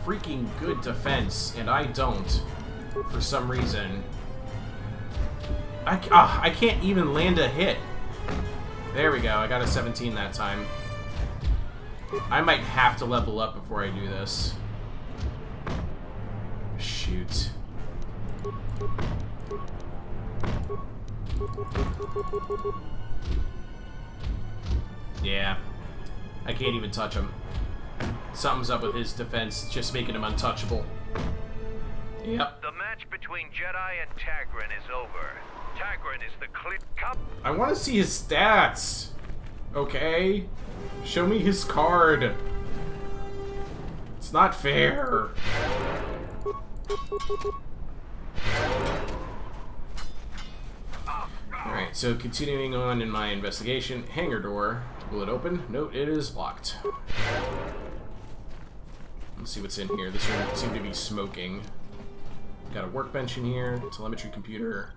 freaking good defense, and I don't, for some reason. I can't even land a hit. There we go. I got a 17 that time. I might have to level up before I do this. Shoot. Yeah. I can't even touch him. Something's up with his defense, just making him untouchable. Yep. The match between Jedi and Tagrin is over. Tagrin is the clear cup. I want to see his stats. Okay? Show me his card. It's not fair. Alright, so continuing on in my investigation. Hangar door. Will it open? No, it is locked. Let's see what's in here. This room seems to be smoking. Got a workbench in here. Telemetry computer.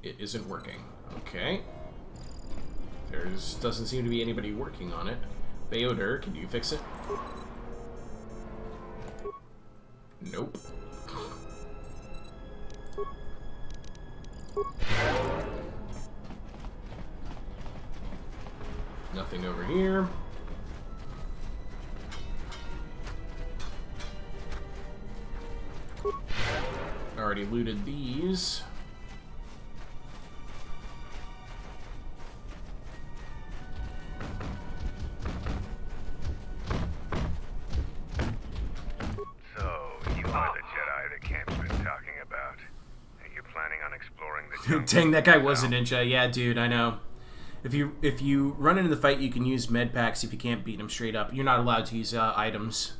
It isn't working. Okay. Doesn't seem to be anybody working on it. Bayodur, can you fix it? Nope. Nothing over here. Already looted these. Dang, that guy was a ninja. Yeah, dude, I know. If you run into the fight, you can use med packs if you can't beat him straight up. You're not allowed to use items.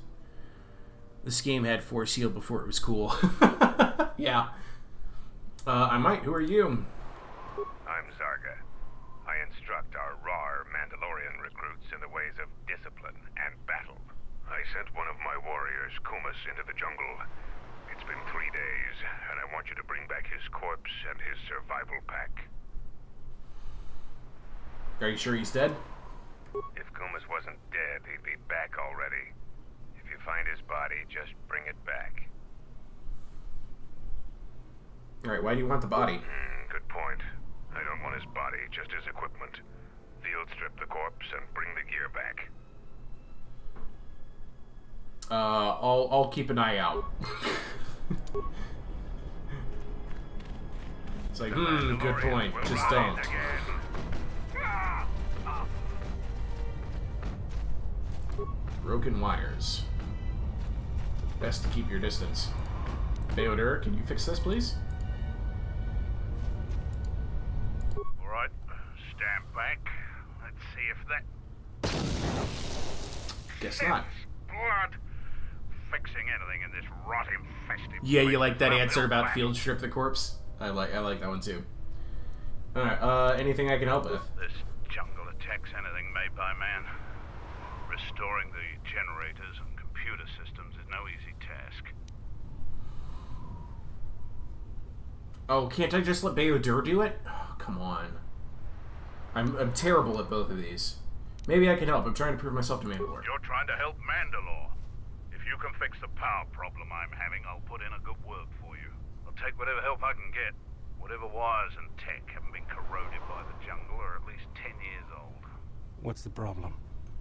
This game had force heal before it was cool. Yeah. I might. Who are you? I'm Zarga. I instruct our raw Mandalorian recruits in the ways of discipline and battle. I sent one of my warriors, Kumas, into the jungle. It's been 3 days, and I want you to bring back his corpse and his survival pack. Are you sure he's dead? If Kumas wasn't dead, he'd be back already. If you find his body, just bring it back. Alright, why do you want the body? Good point. I don't want his body, just his equipment. Field strip the corpse and bring the gear back. I'll keep an eye out. It's like, good point. Just don't. Broken wires. Best to keep your distance. Bayodur, can you fix this, please? Alright, stand back. Let's see if that... Guess not. Blood fixing anything in this rot-infested Yeah, you place. like that Well, answer built about back. field strip the corpse? I like that one too. Alright, anything I can help with? This jungle attacks anything made by man. Restoring the generators and computer systems is no easy task. Oh, can't I just let Bayodur do it? Oh, come on. I'm terrible at both of these. Maybe I can help. I'm trying to prove myself to Mandalore. You're trying to help Mandalore. If you can fix the power problem I'm having, I'll put in a good word for you. I'll take whatever help I can get. Whatever wires and tech haven't been corroded by the jungle are at least 10 years old. What's the problem?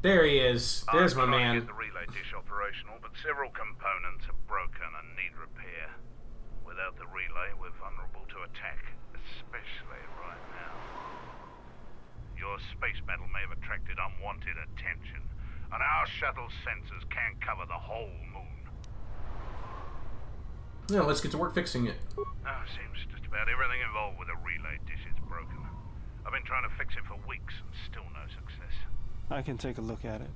There he is. There's my I'm trying to man. get the relay dish operational, but several components are broken and need repair. Without the relay, we're vulnerable to attack, especially right now. Your space battle may have attracted unwanted attention, and our shuttle sensors can't cover the whole moon. Yeah, let's get to work fixing it. Seems just about everything involved with a relay dish is broken. I've been trying to fix it for weeks and still no success. I can take a look at it,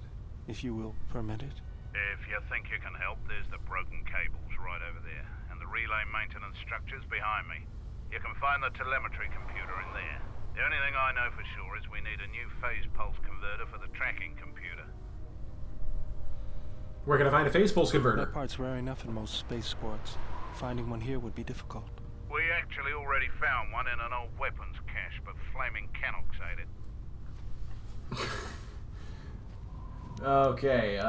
if you will permit it. If you think you can help, there's the broken cables right over there, and the relay maintenance structures behind me. You can find the telemetry computer in there. The only thing I know for sure is we need a new phase pulse converter for the tracking computer. Where can I find a phase pulse converter? That part's rare enough in most spaceports. Finding one here would be difficult. We actually already found one in an old weapons cache, but flaming Canox ate it. Okay,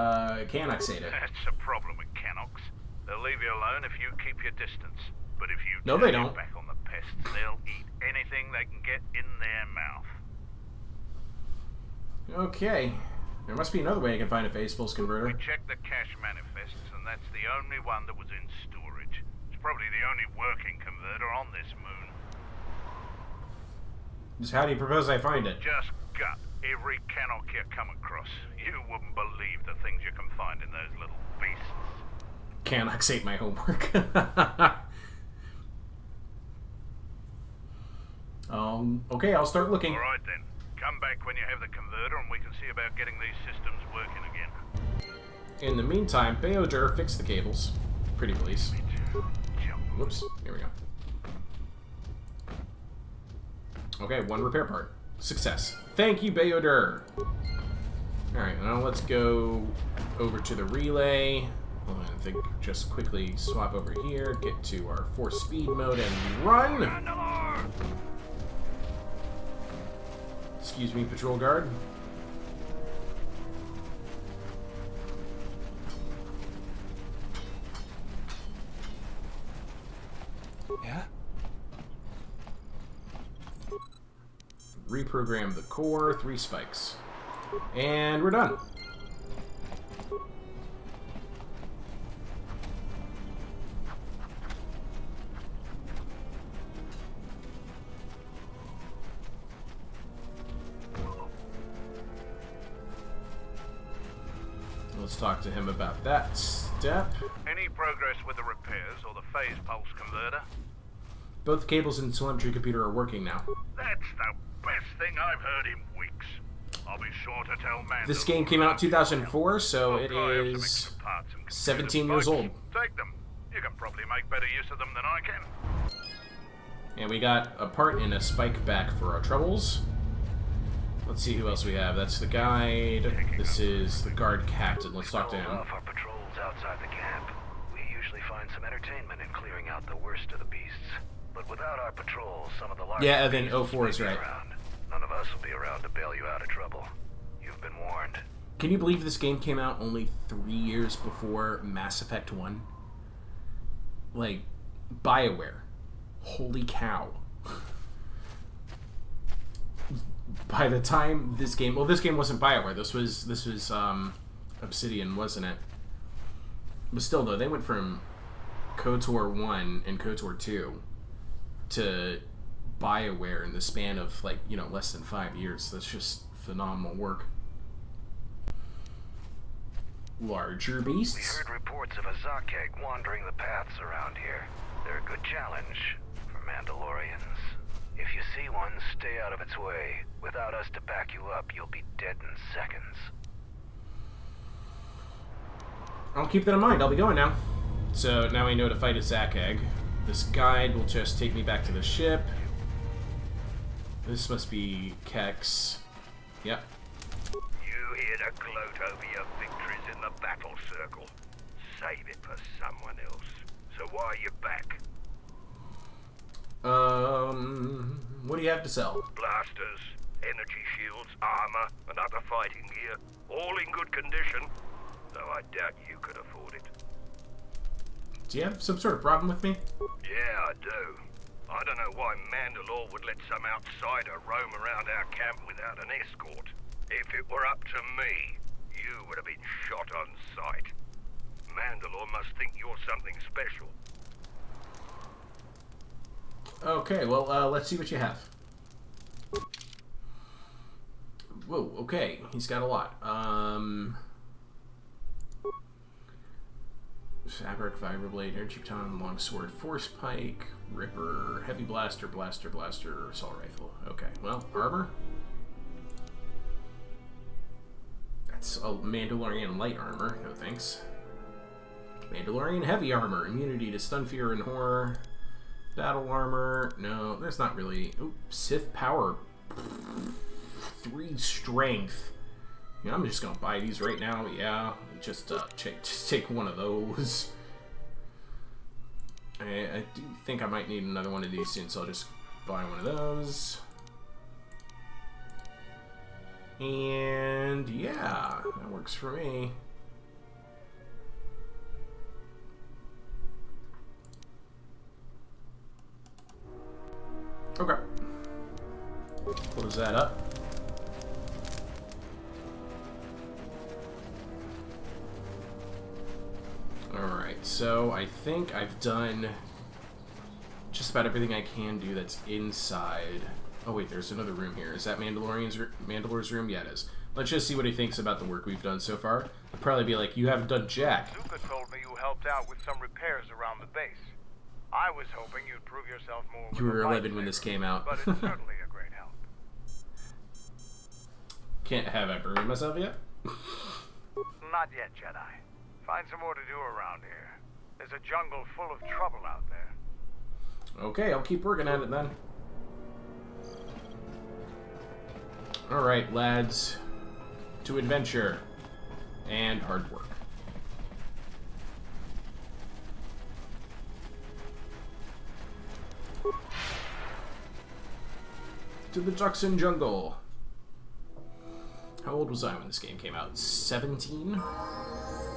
Canox ate it. That's a problem with Canox. They'll leave you alone if you keep your distance. But if you No, turn they your don't. back on the pests, they'll eat anything they can get in their mouth. Okay. There must be another way I can find a phase pulse We converter. checked the cache manifests, and that's the only one that was in storage. It's probably the only working converter on this moon. Just how do you propose I find it? Just gut every Canox you come across. You wouldn't believe the things you can find in those little beasts. Canox ate my homework. Okay, I'll start looking. All right then. Come back when you have the converter, and we can see about getting these systems working again. In the meantime, Bayodur, fix the cables. Pretty please. Whoops. Here we go. Okay, one repair part. Success. Thank you, Bayodur. Alright, now let's go over to the relay. I think just quickly swap over here, get to our 4-speed mode, and run! Excuse me, patrol guard. Yeah? Reprogram the core, 3 spikes. And we're done. Let's talk to him about that step. Any progress with the repairs or the phase pulse converter? Both cables and telemetry computer are working now. That's the best thing I've heard in weeks. I'll be sure to tell Mandalore. This game came out in 2004, so it is 17 years old. Take them. You can probably make better use of them than I can. And we got a part in a spike back for our troubles. Let's see who else we have. That's the guide. This is the guard captain. Let's talk to him. Off our patrols outside the camp. We usually find some entertainment in clearing out the worst of the beasts. But without our patrols, some of the larger Yeah, then beasts 04 is may be right. around. None of us will be around to bail you out of trouble. You've been warned. Can you believe this game came out only 3 years before Mass Effect 1? Like, BioWare. Holy cow. By the time this game... Well, this game wasn't BioWare. This was Obsidian, wasn't it? But still, though, they went from KOTOR 1 and KOTOR 2 to BioWare in the span of, like, you know, less than 5 years. That's just phenomenal work. Larger beasts? We heard reports of a Zakek wandering the paths around here. They're a good challenge for Mandalorians. If you see one, stay out of its way. Without us to back you up, you'll be dead in seconds. I'll keep that in mind. I'll be going now. So now I know to fight a Zakag. This guide will just take me back to the ship. This must be Kex. Yep. You here to gloat over your victories in the battle circle. Save it for someone else. So why are you back? What do you have to sell? Blasters, energy shields, armor, and other fighting gear. All in good condition. Though I doubt you could afford it. Do you have some sort of problem with me? Yeah, I do. I don't know why Mandalore would let some outsider roam around our camp without an escort. If it were up to me, you would have been shot on sight. Mandalore must think you're something special. Okay, well, let's see what you have. Whoa, okay, he's got a lot. Fabric, Vibroblade, Energy Baton, Longsword, Force Pike, Ripper, Heavy Blaster, Blaster, Assault Rifle. Okay, well, armor? That's a Mandalorian light armor, no thanks. Mandalorian heavy armor, immunity to stun, fear, and horror. Battle armor, no, there's not really. Ooh, Sith power, 3 strength. Yeah, I'm just gonna buy these right now. Yeah, just take one of those. I do think I might need another one of these soon, so I'll just buy one of those. And yeah, that works for me. Okay. Close that up. Alright, so I think I've done just about everything I can do that's inside. Oh wait, there's another room here. Is that Mandalore's room? Yeah, it is. Let's just see what he thinks about the work we've done so far. He'll probably be like, you haven't done jack. Zuka told me you helped out with some repairs around the base. I was hoping you'd prove yourself more. You were 11 when this came out. But it's certainly a great help. Have I proven myself yet? Not yet, Jedi. Find some more to do around here. There's a jungle full of trouble out there. Okay, I'll keep working at it then. Alright, lads. To adventure. And hard work. To the Tuxin Jungle. How old was I when this game came out? 17?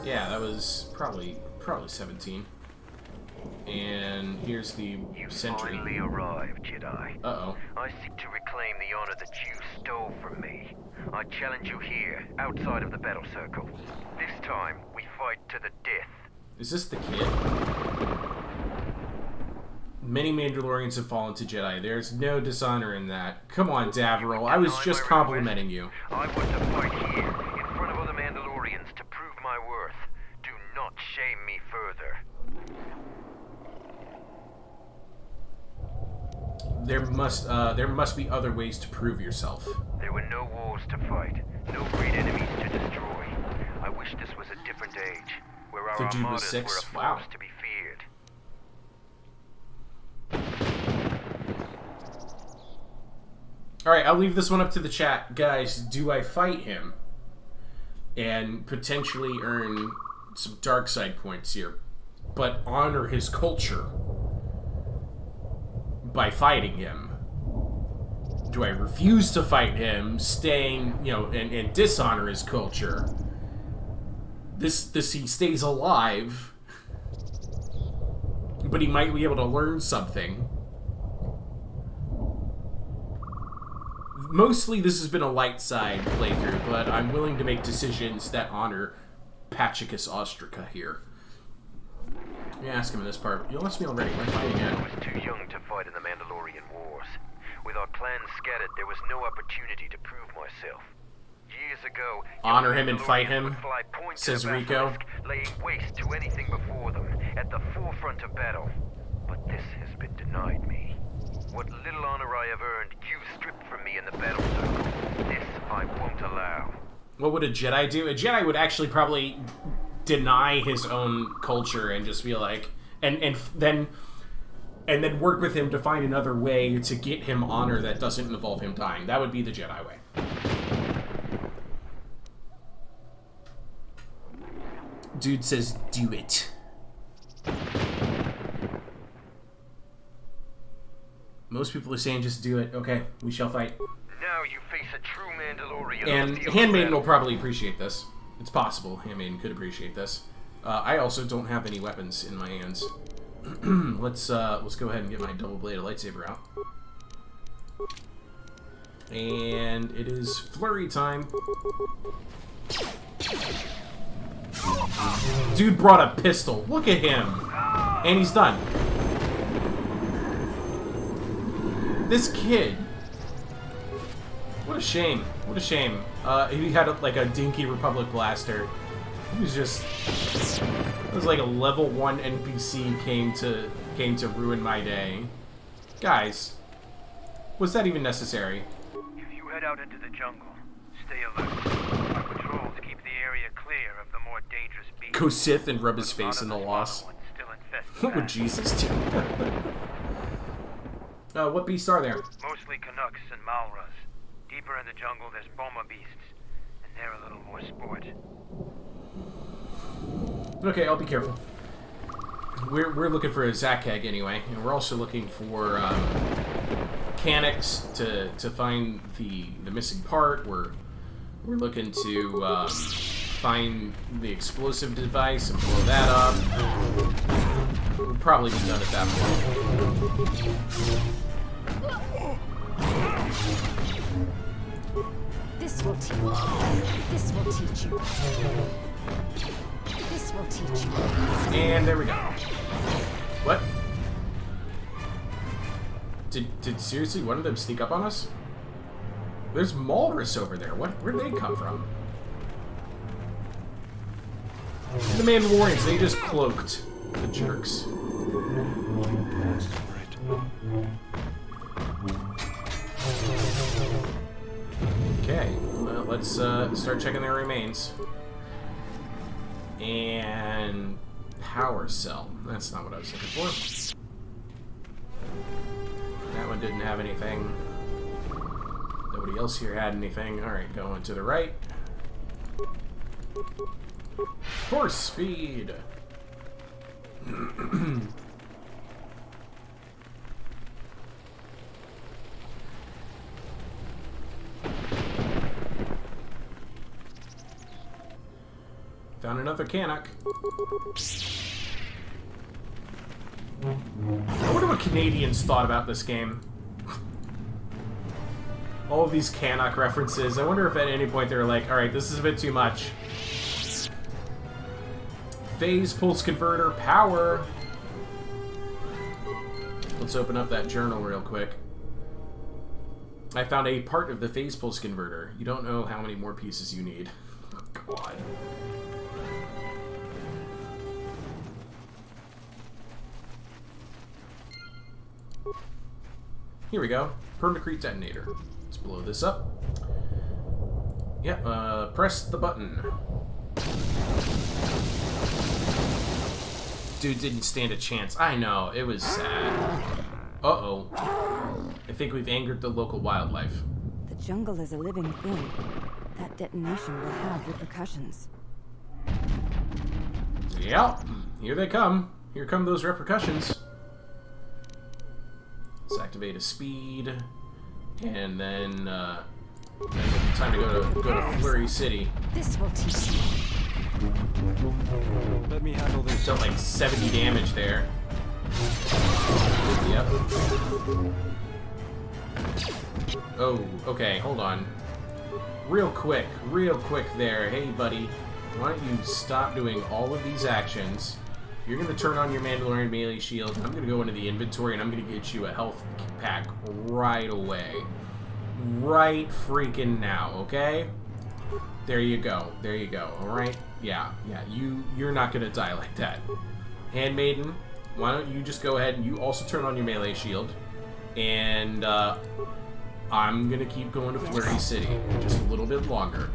Yeah, that was probably 17. And here's the sentry. You finally arrived, Jedi. Uh-oh. I seek to reclaim the honor that you stole from me. I challenge you here, outside of the battle circle. This time, we fight to the death. Is this the kid? Many Mandalorians have fallen to Jedi. There's no dishonor in that. Come on, Davriel. I was just complimenting you. I want to fight here, in front of other Mandalorians, to prove my worth. Do not shame me further. There must be other ways to prove yourself. There were no wars to fight, no great enemies to destroy. I wish this was a different age, where our The dude was armadas 6? were a Wow. force to be feared. Alright, I'll leave this one up to the chat. Guys, do I fight him? And potentially earn some dark side points here, but honor his culture by fighting him? Do I refuse to fight him, staying, and dishonor his culture? This he stays alive, but he might be able to learn something. Mostly this has been a light side playthrough, but I'm willing to make decisions that honor Pachicus Ostraca here. Let me ask him in this part. You lost me already. We're fighting again. I was too young to fight in the Mandalorian Wars. With our clans scattered, there was no opportunity to prove myself. Years ago, honor him and fight him, fly point says to the Rico. basilisk, laying waste to anything before them, at the forefront of battle. But this has been denied me. What little honor I have earned, you stripped from me in the battle circle. This I won't allow. What would a Jedi do? A Jedi would actually probably deny his own culture and just be like, and then work with him to find another way to get him honor that doesn't involve him dying. That would be the Jedi way. Dude says, do it. Most people are saying just do it. Okay, we shall fight. Now you face a true Mandalorian. And Handmaiden will probably appreciate this. It's possible Handmaiden could appreciate this. I also don't have any weapons in my hands. Let's go ahead and get my double-bladed lightsaber out. And it is flurry time. Dude brought a pistol. Look at him. And he's done. This kid. What a shame. What a shame. He had like a dinky Republic blaster. He was just... It was like a level 1 NPC came to ruin my day. Guys. Was that even necessary? If you head out into the jungle, stay alert. Our patrols keep the area clear of the more dangerous beasts. Go Sith and rub his face in the loss. What would Jesus do? What beasts are there? Mostly Canucks and Malras. Deeper in the jungle, there's Boma beasts, and they're a little more sport. Okay, I'll be careful. We're looking for a Zakheg anyway, and we're also looking for mechanics to find the missing part. We're looking to find the explosive device and blow that up. We'll probably be done at that point. This will teach you. This will teach you. This will teach you. And there we go. What? Did seriously one of them sneak up on us? There's Malrus over there. Where'd they come from? The Mandalorians, they just cloaked. The jerks. Okay, well, let's start checking their remains. And power cell. That's not what I was looking for. That one didn't have anything. Nobody else here had anything. Alright, going to the right. Force speed! Found another Canuck. I wonder what Canadians thought about this game. All of these Canuck references. I wonder if at any point they were like, alright, this is a bit too much. Phase pulse converter power. Let's open up that journal real quick. I found a part of the phase pulse converter. You don't know how many more pieces you need. God. Here we go. Permacrete detonator. Let's blow this up. Yeah, press the button. Dude didn't stand a chance. I know, it was sad. Uh-oh. I think we've angered the local wildlife. The jungle is a living thing. That detonation will have repercussions. Yeah, here they come. Here come those repercussions. Let's activate a speed, and then time to go to Flurry City. This will teach you. Let me handle this. Dealt like 70 damage there. Yep. Oh, okay, hold on. Real quick there. Hey, buddy. Why don't you stop doing all of these actions? You're going to turn on your Mandalorian melee shield. I'm going to go into the inventory, and I'm going to get you a health pack right away. Right freaking now, okay? There you go. There you go, alright? Yeah, you're not going to die like that. Handmaiden, why don't you just go ahead and you also turn on your melee shield. And, I'm going to keep going to Flurry City just a little bit longer.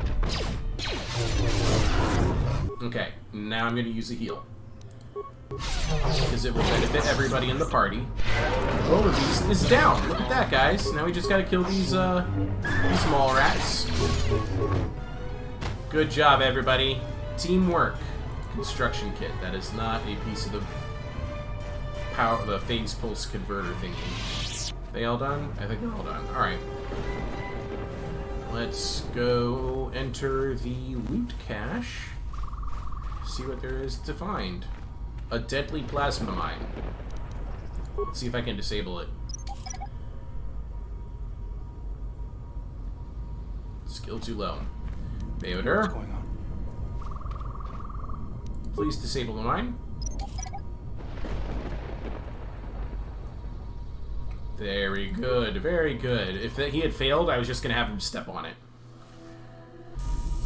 Okay, now I'm going to use a heal. Because it will benefit everybody in the party. Oh, the beast is down. Look at that, guys. Now we just gotta kill these mall rats. Good job, everybody. Teamwork. Construction kit. That is not a piece of the phase pulse converter thingy. They all done? I think they're all done. Alright. Let's go enter the loot cache. See what there is to find. A deadly plasma mine. Let's see if I can disable it. Skill too low. Beoder. What's going on? Please disable the mine. Very good, very good. If he had failed, I was just gonna have him step on it.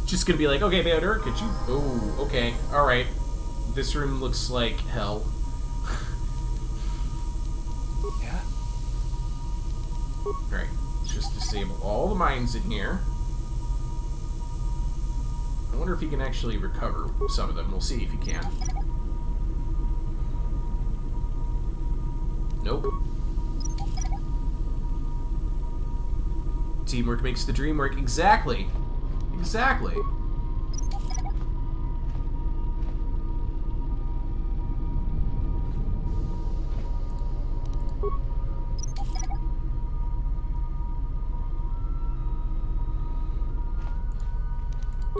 Just gonna be like, okay, Beoder, could you... Oh, okay, alright. This room looks like hell. Yeah? Alright, let's just disable all the mines in here. I wonder if he can actually recover some of them. We'll see if he can. Nope. Teamwork makes the dream work. Exactly. Exactly.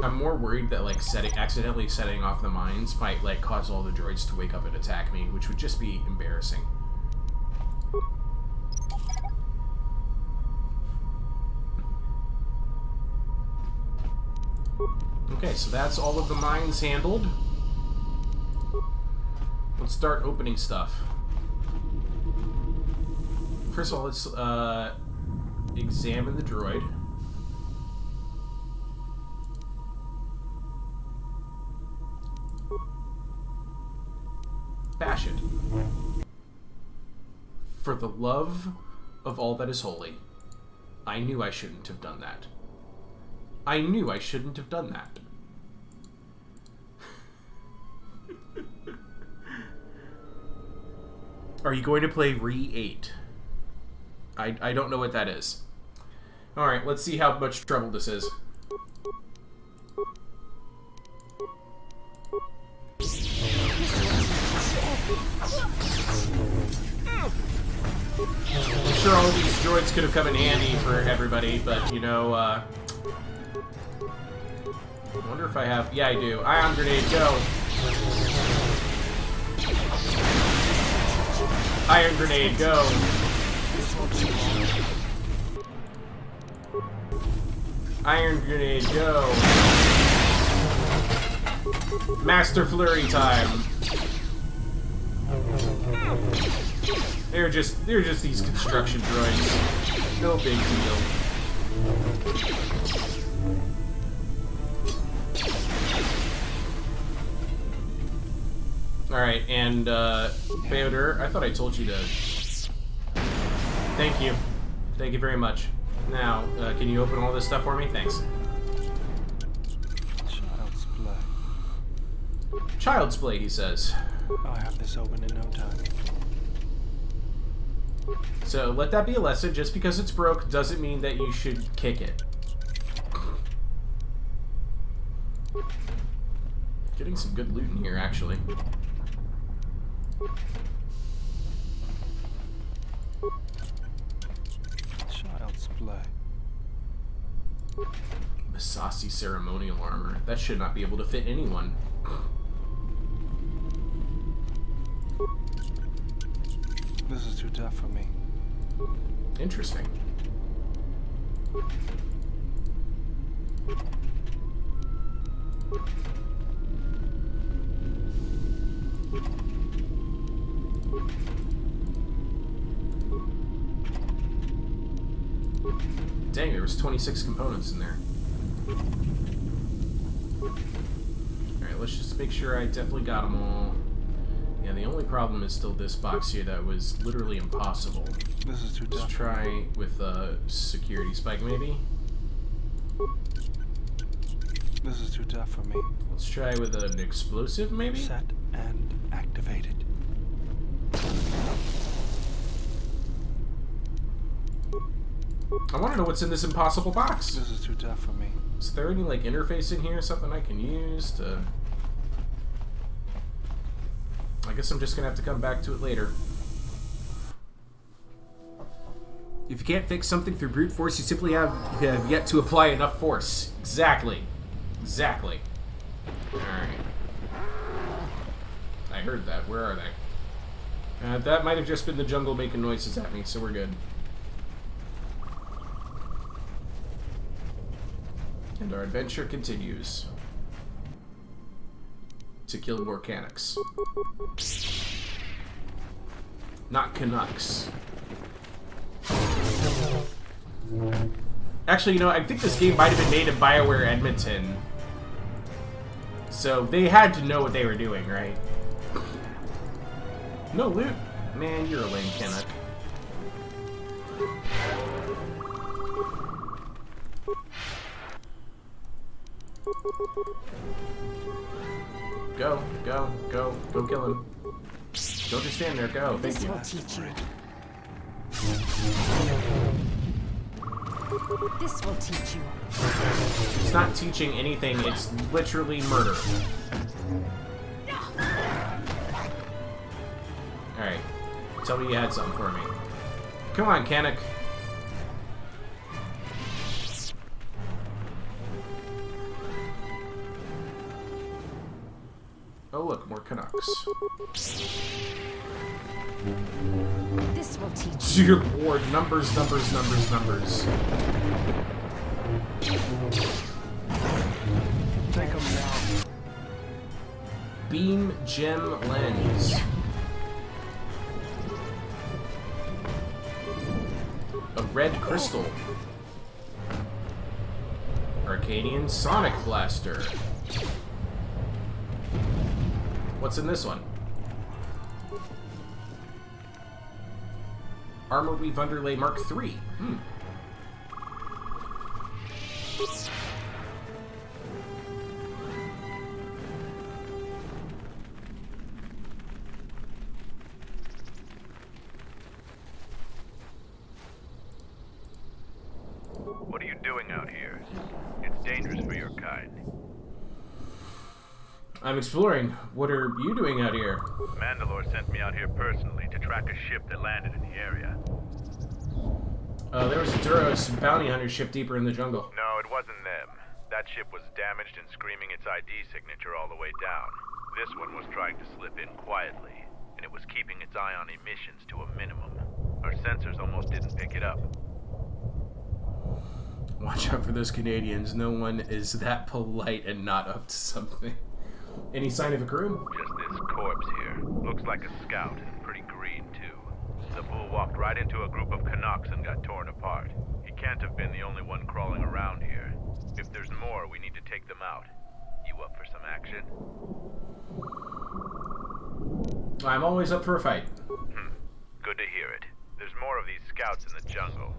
I'm more worried that like accidentally setting off the mines might like cause all the droids to wake up and attack me, which would just be embarrassing. Okay, so that's all of the mines handled. Let's start opening stuff. First of all, let's examine the droid. Bash it. For the love of all that is holy, I knew I shouldn't have done that. I knew I shouldn't have done that. Are you going to play Re-8? I don't know what that is. Alright, let's see how much trouble this is. I'm sure all of these droids could have come in handy for everybody, but, you know, I wonder if I have... Yeah, I do. Ion grenade, go! Iron grenade, go! Iron grenade, go! Master flurry time! They're just these construction droids. No big deal. Alright, and Beoder, I thought I told you to... Thank you. Thank you very much. Now, can you open all this stuff for me? Thanks. Child's play. Child's play, he says. I'll have this open in no time. So, let that be a lesson. Just because it's broke doesn't mean that you should kick it. Getting some good loot in here, actually. Child's play. Masasi ceremonial armor. That should not be able to fit anyone. This is too tough for me. Interesting. Dang, there was 26 components in there. Alright, let's just make sure I definitely got them all. Yeah, the only problem is still this box here that was literally impossible. This is too tough. Let's try with a security spike, maybe? This is too tough for me. Let's try with an explosive, maybe? Set and activated. I want to know what's in this impossible box. This is too tough for me. Is there any, like, interface in here? Something I can use to... I guess I'm just gonna have to come back to it later. If you can't fix something through brute force, you simply have yet to apply enough force. Exactly. Exactly. Alright. I heard that. Where are they? That might have just been the jungle making noises at me, so we're good. And our adventure continues. To kill more Canucks. Not Canucks. Actually, you know, I think this game might have been made in BioWare Edmonton. So they had to know what they were doing, right? No loot? Man, you're a lame Canuck. Go, go, go, go kill him. Don't just stand there, go. Thank you. This will teach you. This will teach you. It's not teaching anything, it's literally murder. Alright. Tell me you had something for me. Come on, Canuck. Oh look, more Canucks. This will teach you. Dear Lord, numbers, numbers, numbers, numbers. Take them down. Beam gem lens. A red crystal. Arcadian Sonic Blaster. What's in this one? Armor Weave Underlay Mark III. What are you doing out here? It's dangerous for your kind. I'm exploring. What are you doing out here? Mandalore sent me out here personally to track a ship that landed in the area. There was a Duros bounty hunter ship deeper in the jungle. No, it wasn't them. That ship was damaged and screaming its ID signature all the way down. This one was trying to slip in quietly, and it was keeping its eye on emissions to a minimum. Our sensors almost didn't pick it up. Watch out for those Canadians. No one is that polite and not up to something. Any sign of a crew? Just this corpse here. Looks like a scout, and pretty green, too. The fool walked right into a group of Canucks and got torn apart. He can't have been the only one crawling around here. If there's more, we need to take them out. You up for some action? I'm always up for a fight. Good to hear it. There's more of these scouts in the jungle.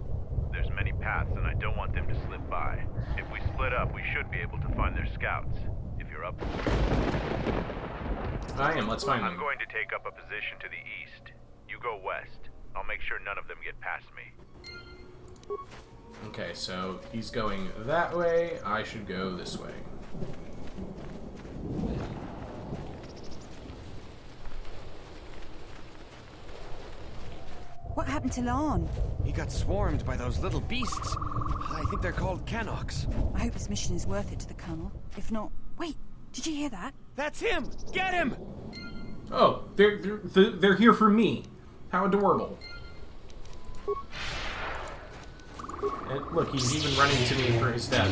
There's many paths, and I don't want them to slip by. If we split up, we should be able to find their scouts. If you're up for it. I am. Let's find them. I'm going to take up a position to the east. You go west. I'll make sure none of them get past me. Okay, so he's going that way. I should go this way. What happened to Lon? He got swarmed by those little beasts. I think they're called Canucks. I hope this mission is worth it to the Colonel. If not... Wait, did you hear that? That's him! Get him! Oh, they're here for me. How adorable. And look, he's even running to me for his death.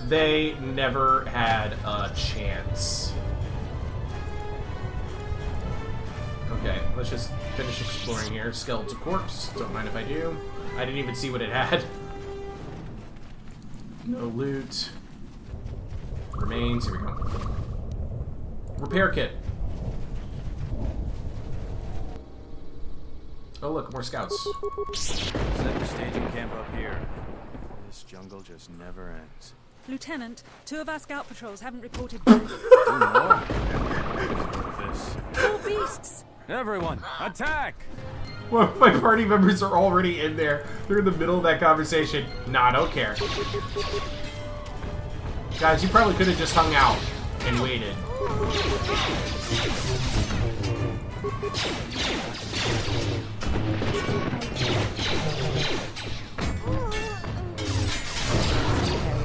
They never had a chance. Okay, let's just finish exploring here. Skeletal corpse. Don't mind if I do. I didn't even see what it had. No loot. Remains. Here we go. Repair kit. Oh, look, more scouts. Set the staging camp up here. This jungle just never ends. Lieutenant, 2 of our scout patrols haven't reported back. 2 more? This. 4 beasts! Everyone, attack! Well, my party members are already in there. They're in the middle of that conversation. Nah, I don't care. Guys, you probably could have just hung out and waited.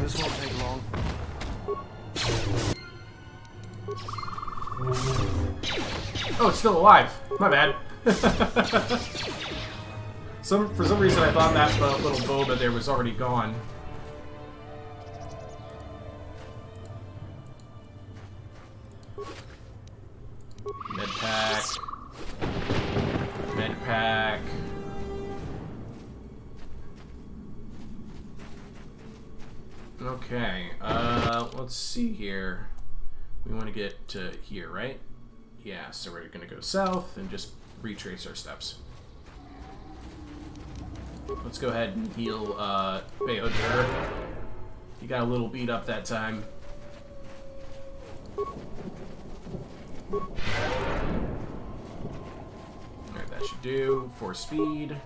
This won't take long. Oh, it's still alive. My bad. For some reason, I thought that little boba there was already gone. Medpack. Medpack. Okay, let's see here. We want to get to here, right? Yeah, so we're gonna go south and just retrace our steps. Let's go ahead and heal, Beodur. He got a little beat up that time. Alright, that should do. 4 speed.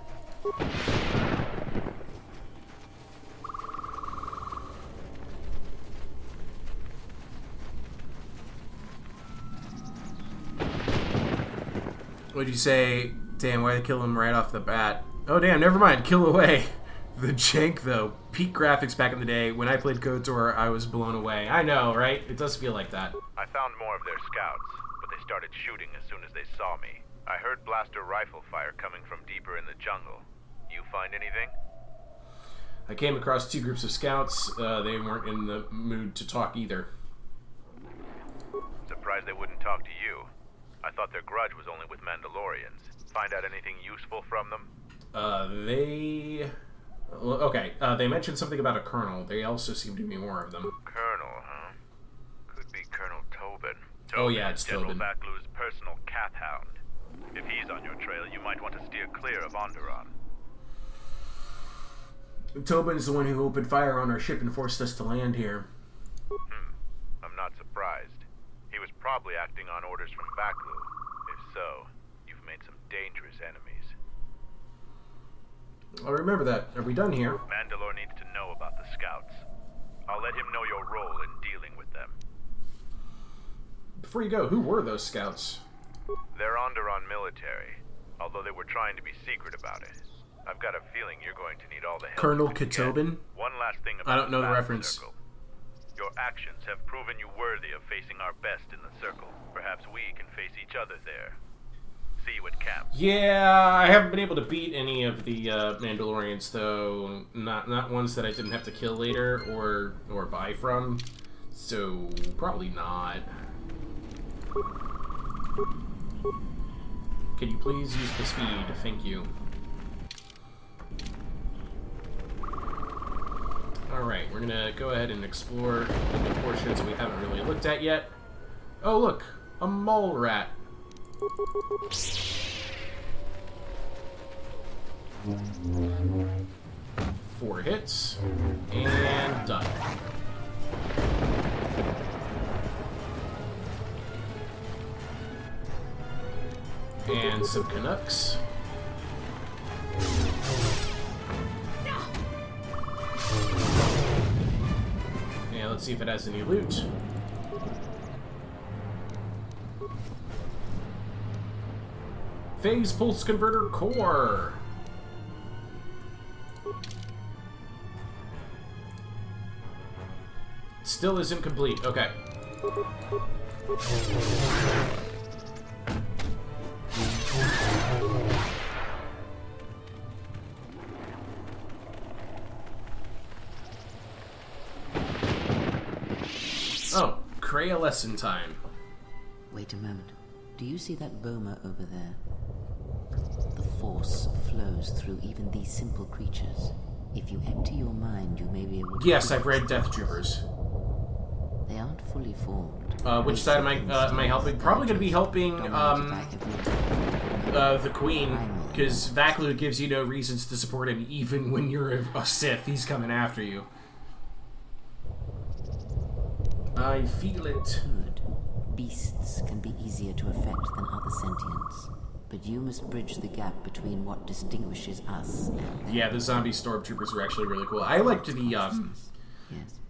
What'd you say? Damn, why'd I kill him right off the bat? Oh damn, never mind, kill away. The jank though. Peak graphics back in the day. When I played Kotor, I was blown away. I know, right? It does feel like that. I found more of their scouts, but they started shooting as soon as they saw me. I heard blaster rifle fire coming from deeper in the jungle. You find anything? I came across 2 groups of scouts. They weren't in the mood to talk either. Surprised they wouldn't talk to you. I thought their grudge was only with Mandalorians. Find out anything useful from them? Okay, they mentioned something about a colonel. They also seem to be more of them. Colonel, huh? Could be Colonel Tobin. Oh yeah, it's General Tobin. Baklu's personal cat hound. If he's on your trail, you might want to steer clear of Onderon. Tobin's the one who opened fire on our ship and forced us to land here. I'm not surprised. He was probably acting on orders from Baklu. If so, you've made some dangerous enemies. I'll remember that. Are we done here? Mandalore needs to know about the scouts. I'll let him know your role in dealing with them. Before you go, who were those scouts? They're Onderon military, although they were trying to be secret about it. I've got a feeling you're going to need all the help. Colonel Ketobin? One last thing about I don't know the battle reference. circle. Your actions have proven you worthy of facing our best in the circle. Perhaps we can face each other there. See you at camp. Yeah, I haven't been able to beat any of the Mandalorians, though. Not ones that I didn't have to kill later or buy from. So probably not. Can you please use the speed? Thank you. Alright, we're gonna go ahead and explore the portions that we haven't really looked at yet. Oh look, a mole rat. 4 hits, and done. And some Canucks. And let's see if it has any loot. Phase Pulse Converter Core. Still isn't complete. Okay. Oh, Kreia lesson time. Wait a moment. Do you see that boma over there? The force flows through even these simple creatures. If you empty your mind, you may be able to... Yes, I've read Death Troopers. They aren't fully formed. Which side am I helping? Probably going to be helping, the Queen. Because Vaklu gives you no reasons to support him even when you're a Sith. He's coming after you. I feel it. Good. Beasts can be easier to affect than other sentients. But you must bridge the gap between what distinguishes us and them. Yeah, the zombie stormtroopers were actually really cool. I liked the,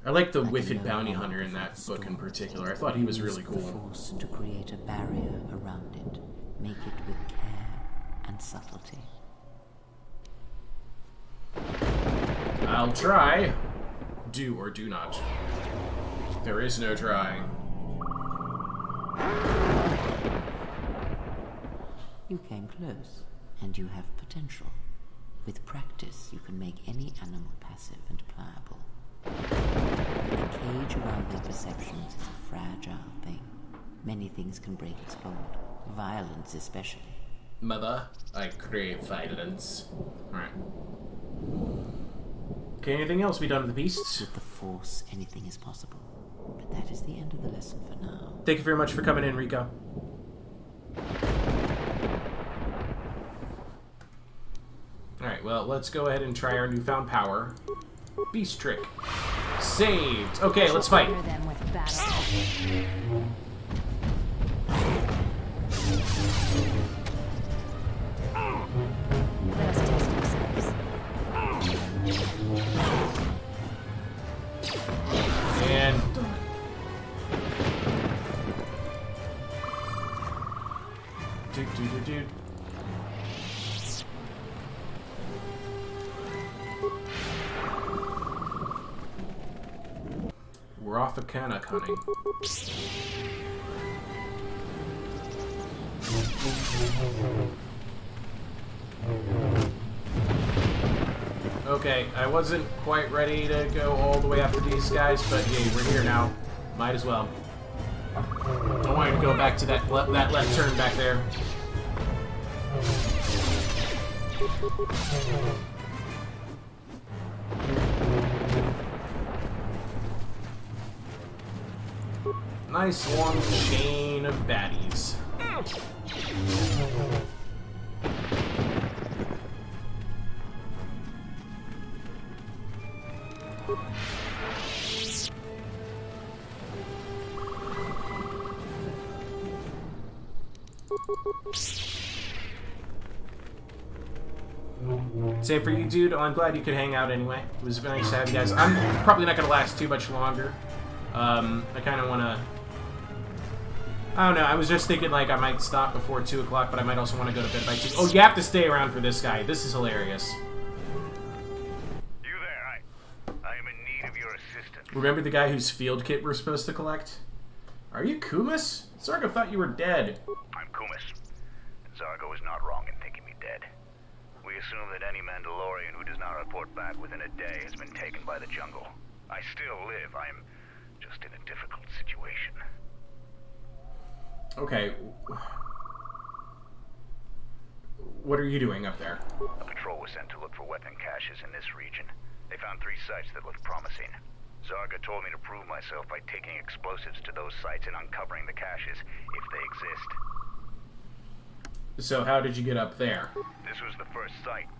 I liked the Whiffid bounty hunter in that book in particular. I thought he was really cool. Force to create a barrier around it. Make it with care and subtlety. I'll try. Do or do not. There is no trying. You came close, and you have potential. With practice, you can make any animal passive and pliable. The cage around their perceptions is a fragile thing. Many things can break its hold. Violence especially. Mother, I crave violence. Alright. Okay, anything else be done with the beasts? With the Force, anything is possible. But that is the end of the lesson for now. Thank you very much for coming in, Rico. Alright, well, let's go ahead and try our newfound power. Beast trick. Saved! Okay, let's fight. Them with battle. Let us test ourselves. And dude. We're off the Canuck hunting. Okay, I wasn't quite ready to go all the way after these guys, but hey, we're here now. Might as well. I wanted to go back to that left turn back there. Nice long chain of baddies. Same for you, dude. I'm glad you could hang out anyway. It was very nice to have you guys. I'm probably not going to last too much longer. I kind of want to... I don't know. I was just thinking, like, I might stop before 2 o'clock, but I might also want to go to bed by 2. Oh, you have to stay around for this guy. This is hilarious. You there? I am in need of your assistance. Remember the guy whose field kit we're supposed to collect? Are you Kumis? Zargo thought you were dead. I'm Kumis. Zargo is not wrong in thinking me dead. We assume that any Mandalorian who does not report back within a day has been taken by the jungle. I still live. I am just in a difficult situation. Okay. What are you doing up there? A patrol was sent to look for weapon caches in this region. They found 3 sites that looked promising. Zarga told me to prove myself by taking explosives to those sites and uncovering the caches, if they exist. So how did you get up there? This was the first site.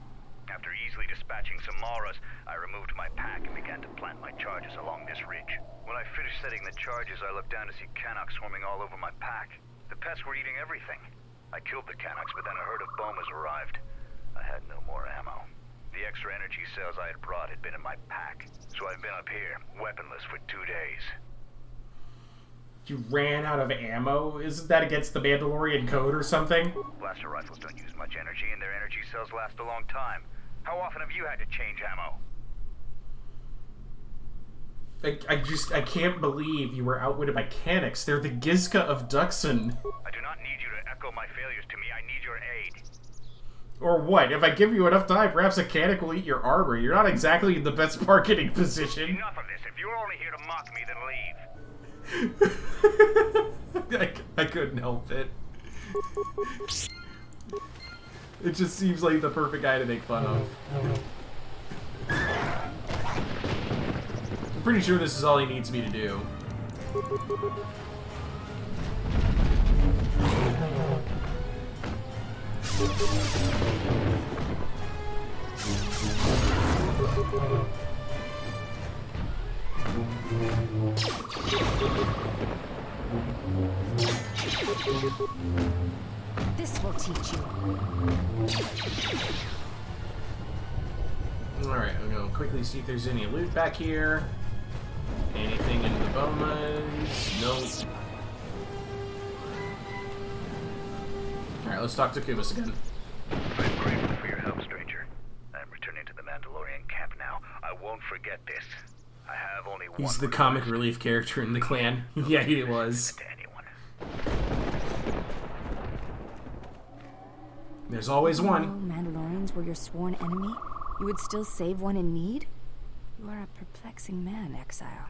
After easily dispatching some Maras, I removed my pack and began to plant my charges along this ridge. When I finished setting the charges, I looked down to see Canucks swarming all over my pack. The pests were eating everything. I killed the Canucks, but then a herd of Bomas arrived. I had no more ammo. The extra energy cells I had brought had been in my pack, so I've been up here, weaponless for 2 days. You ran out of ammo? Isn't that against the Mandalorian code or something? Blaster rifles don't use much energy, and their energy cells last a long time. How often have you had to change ammo? I can't believe you were outwitted by Canucks. They're the Gizka of Duxon. I do not need you to echo my failures to me. I need your aid. Or what? If I give you enough time, perhaps a Canuck will eat your armor. You're not exactly in the best marketing position. Enough of this. If you're only here to mock me, then leave. I couldn't help it. It just seems like the perfect guy to make fun of. I'm pretty sure this is all he needs me to do. This will teach you. Alright, I'm gonna quickly see if there's any loot back here. Anything in the bomas? Nope. Alright, let's talk to Kumas again. I'm grateful for your help, stranger. I'm returning to the Mandalorian camp now. I won't forget this. I have only one. He's the comic relief character in the clan. Yeah, he was. There's always one. Mandalorians were your sworn enemy? You would still save one in need? You are a perplexing man, Exile.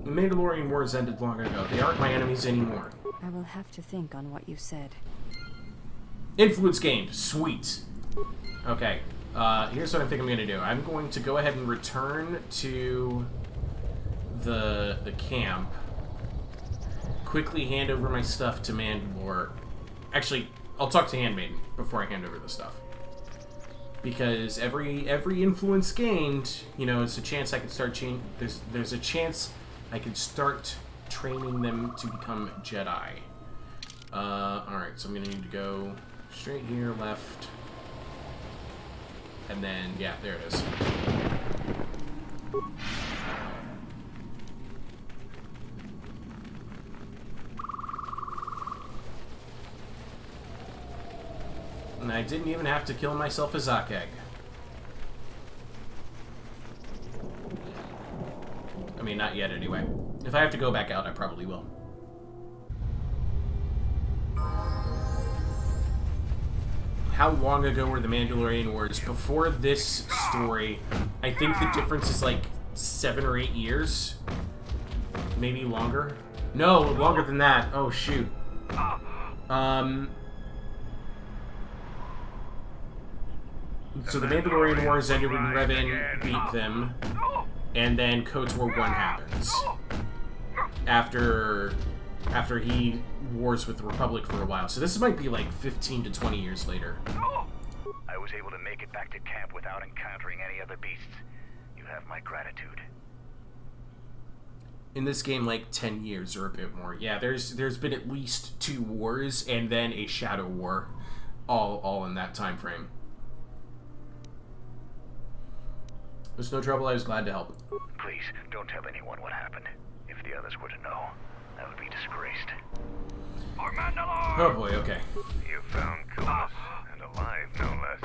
The Mandalorian Wars ended long ago. They aren't my enemies anymore. I will have to think on what you said. Influence gained. Sweet. Okay. Here's what I think I'm going to do. I'm going to go ahead and return to the camp. Quickly hand over my stuff to Mandalore. Actually, I'll talk to Handmaiden before I hand over the stuff. Because every influence gained, you know, it's a chance I can start there's a chance I can start training them to become Jedi. Alright, so I'm gonna need to go straight here, left. And then, yeah, there it is. And I didn't even have to kill myself a Zak egg. I mean, not yet anyway. If I have to go back out, I probably will. How long ago were the Mandalorian Wars? Before this story, I think the difference is like 7 or 8 years. Maybe longer? No, longer than that. Oh, shoot. So the Mandalorian Wars ended when Revan beat them, and then Kotor 1 happens. After he wars with the Republic for a while. So this might be like 15 to 20 years later. I was able to make it back to camp without encountering any other beasts. You have my gratitude. In this game, like 10 years or a bit more. Yeah, there's been at least 2 wars and then a Shadow War, all in that time frame. There's no trouble. I was glad to help. Please, don't tell anyone what happened. If the others were to know, I would be disgraced. For Mandalore! Oh boy, okay. You found Kumas, and alive, no less.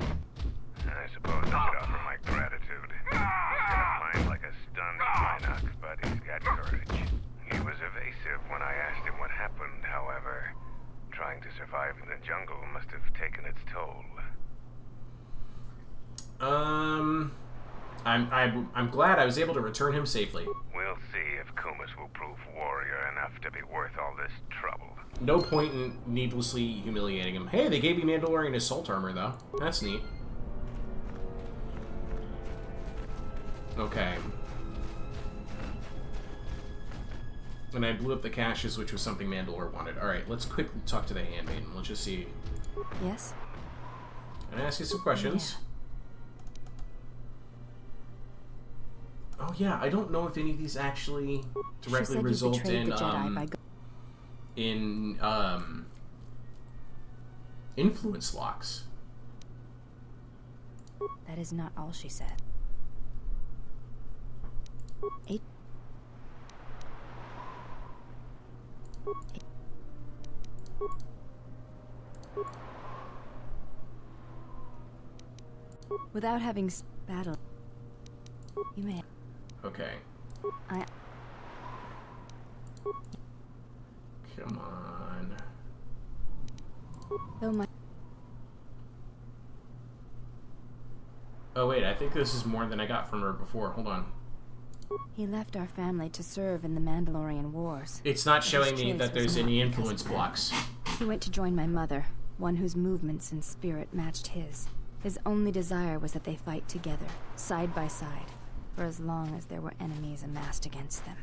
I suppose I should offer my gratitude. He's got a mind like a stunned Mynock, but he's got courage. He was evasive when I asked him what happened, however. Trying to survive in the jungle must have taken its toll. I'm glad I was able to return him safely. We'll see if Kumas will prove warrior enough to be worth all this trouble. No point in needlessly humiliating him. Hey, they gave me Mandalorian assault armor, though. That's neat. Okay. And I blew up the caches, which was something Mandalore wanted. Alright, let's quickly talk to the Handmaiden. Let's just see. Yes? Can I ask you some questions? Yeah. Oh yeah, I don't know if any of these actually directly result in influence locks. That is not all she said. Without having battled, you may. Okay. Come on. Though my. Oh wait, I think this is more than I got from her before. Hold on. He left our family to serve in the Mandalorian Wars. It's not showing me that there's any influence blocks. He went to join my mother, one whose movements and spirit matched his. His only desire was that they fight together, side by side, for as long as there were enemies amassed against them.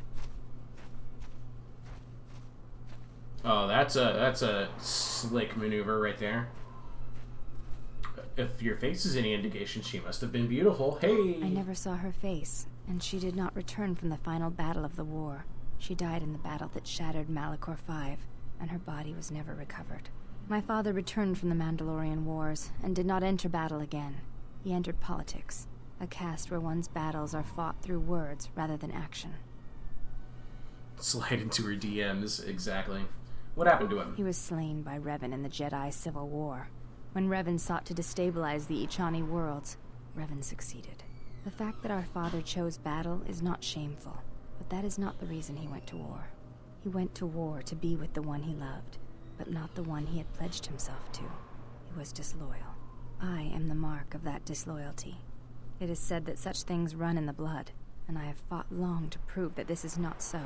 Oh, that's a slick maneuver right there. If your face is any indication, she must have been beautiful. Hey! I never saw her face, and she did not return from the final battle of the war. She died in the battle that shattered Malachor 5, and her body was never recovered. My father returned from the Mandalorian Wars, and did not enter battle again. He entered politics, a caste where one's battles are fought through words rather than action. Slide into her DMs, exactly. What happened to him? He was slain by Revan in the Jedi Civil War. When Revan sought to destabilize the Ichani worlds, Revan succeeded. The fact that our father chose battle is not shameful, but that is not the reason he went to war. He went to war to be with the one he loved, but not the one he had pledged himself to. He was disloyal. I am the mark of that disloyalty. It is said that such things run in the blood, and I have fought long to prove that this is not so.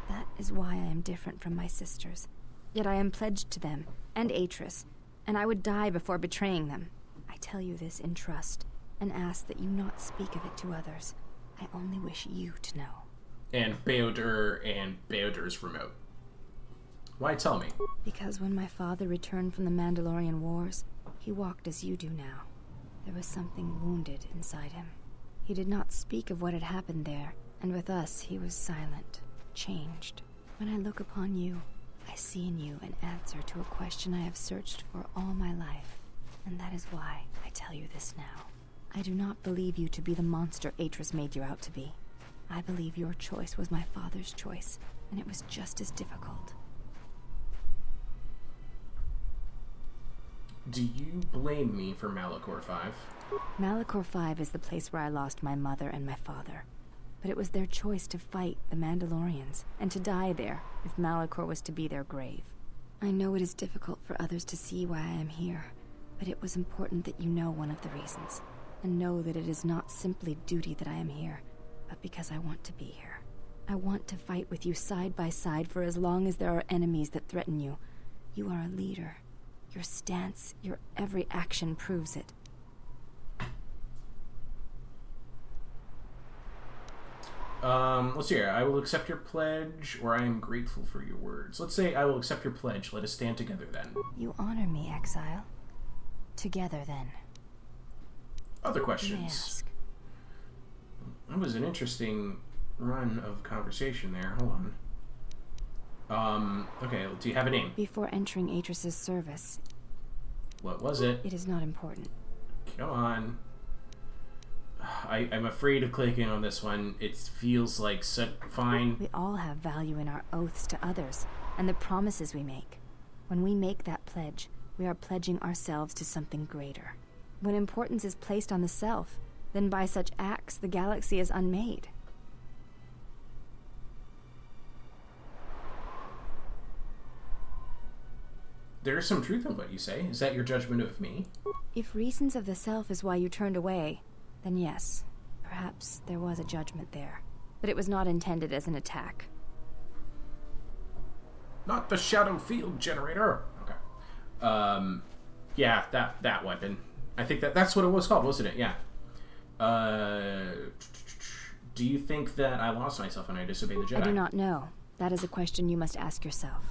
That is why I am different from my sisters. Yet I am pledged to them, and Atris, and I would die before betraying them. I tell you this in trust, and ask that you not speak of it to others. I only wish you to know. And Beodur's remote. Why tell me? Because when my father returned from the Mandalorian Wars, he walked as you do now. There was something wounded inside him. He did not speak of what had happened there, and with us he was silent, changed. When I look upon you, I see in you an answer to a question I have searched for all my life, and that is why I tell you this now. I do not believe you to be the monster Atris made you out to be. I believe your choice was my father's choice, and it was just as difficult. Do you blame me for Malachor 5? Malachor 5 is the place where I lost my mother and my father. But it was their choice to fight the Mandalorians, and to die there, if Malachor was to be their grave. I know it is difficult for others to see why I am here, but it was important that you know one of the reasons, and know that it is not simply duty that I am here, but because I want to be here. I want to fight with you side by side for as long as there are enemies that threaten you. You are a leader. Your stance, your every action proves it. Let's see here. I will accept your pledge, or I am grateful for your words. Let's say I will accept your pledge. Let us stand together then. You honor me, exile. Together then. Other You may questions? ask. That was an interesting run of conversation there. Hold on. Okay, do you have a name? Before entering Atris's service, What was it? it is not important. Come on. I'm afraid of clicking on this one. It feels like fine. We all have value in our oaths to others, and the promises we make. When we make that pledge, we are pledging ourselves to something greater. When importance is placed on the self, then by such acts the galaxy is unmade. There is some truth in what you say. Is that your judgment of me? If reasons of the self is why you turned away, then yes, perhaps there was a judgment there. But it was not intended as an attack. Not the shadow field generator. Okay. Yeah, that weapon. I think that's what it was called, wasn't it? Yeah. Do you think that I lost myself when I disobeyed the Jedi? I do not know. That is a question you must ask yourself.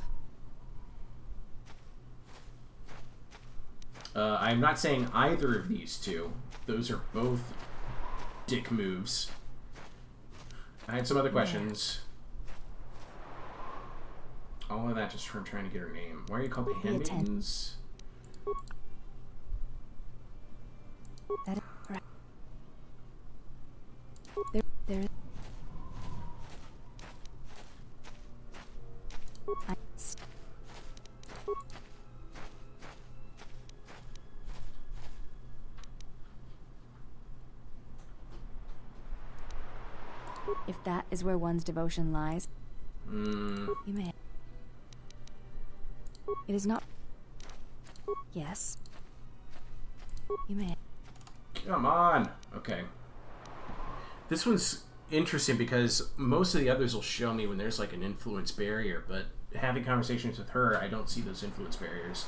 I'm not saying either of these two. Those are both dick moves. I had some other questions. All of that just from trying to get her name. Why are you called the Handmaidens? That is right. There If that is where one's devotion lies, you may. It is not. Yes. You may. Come on. Okay. This one's interesting because most of the others will show me when there's like an influence barrier, but having conversations with her, I don't see those influence barriers.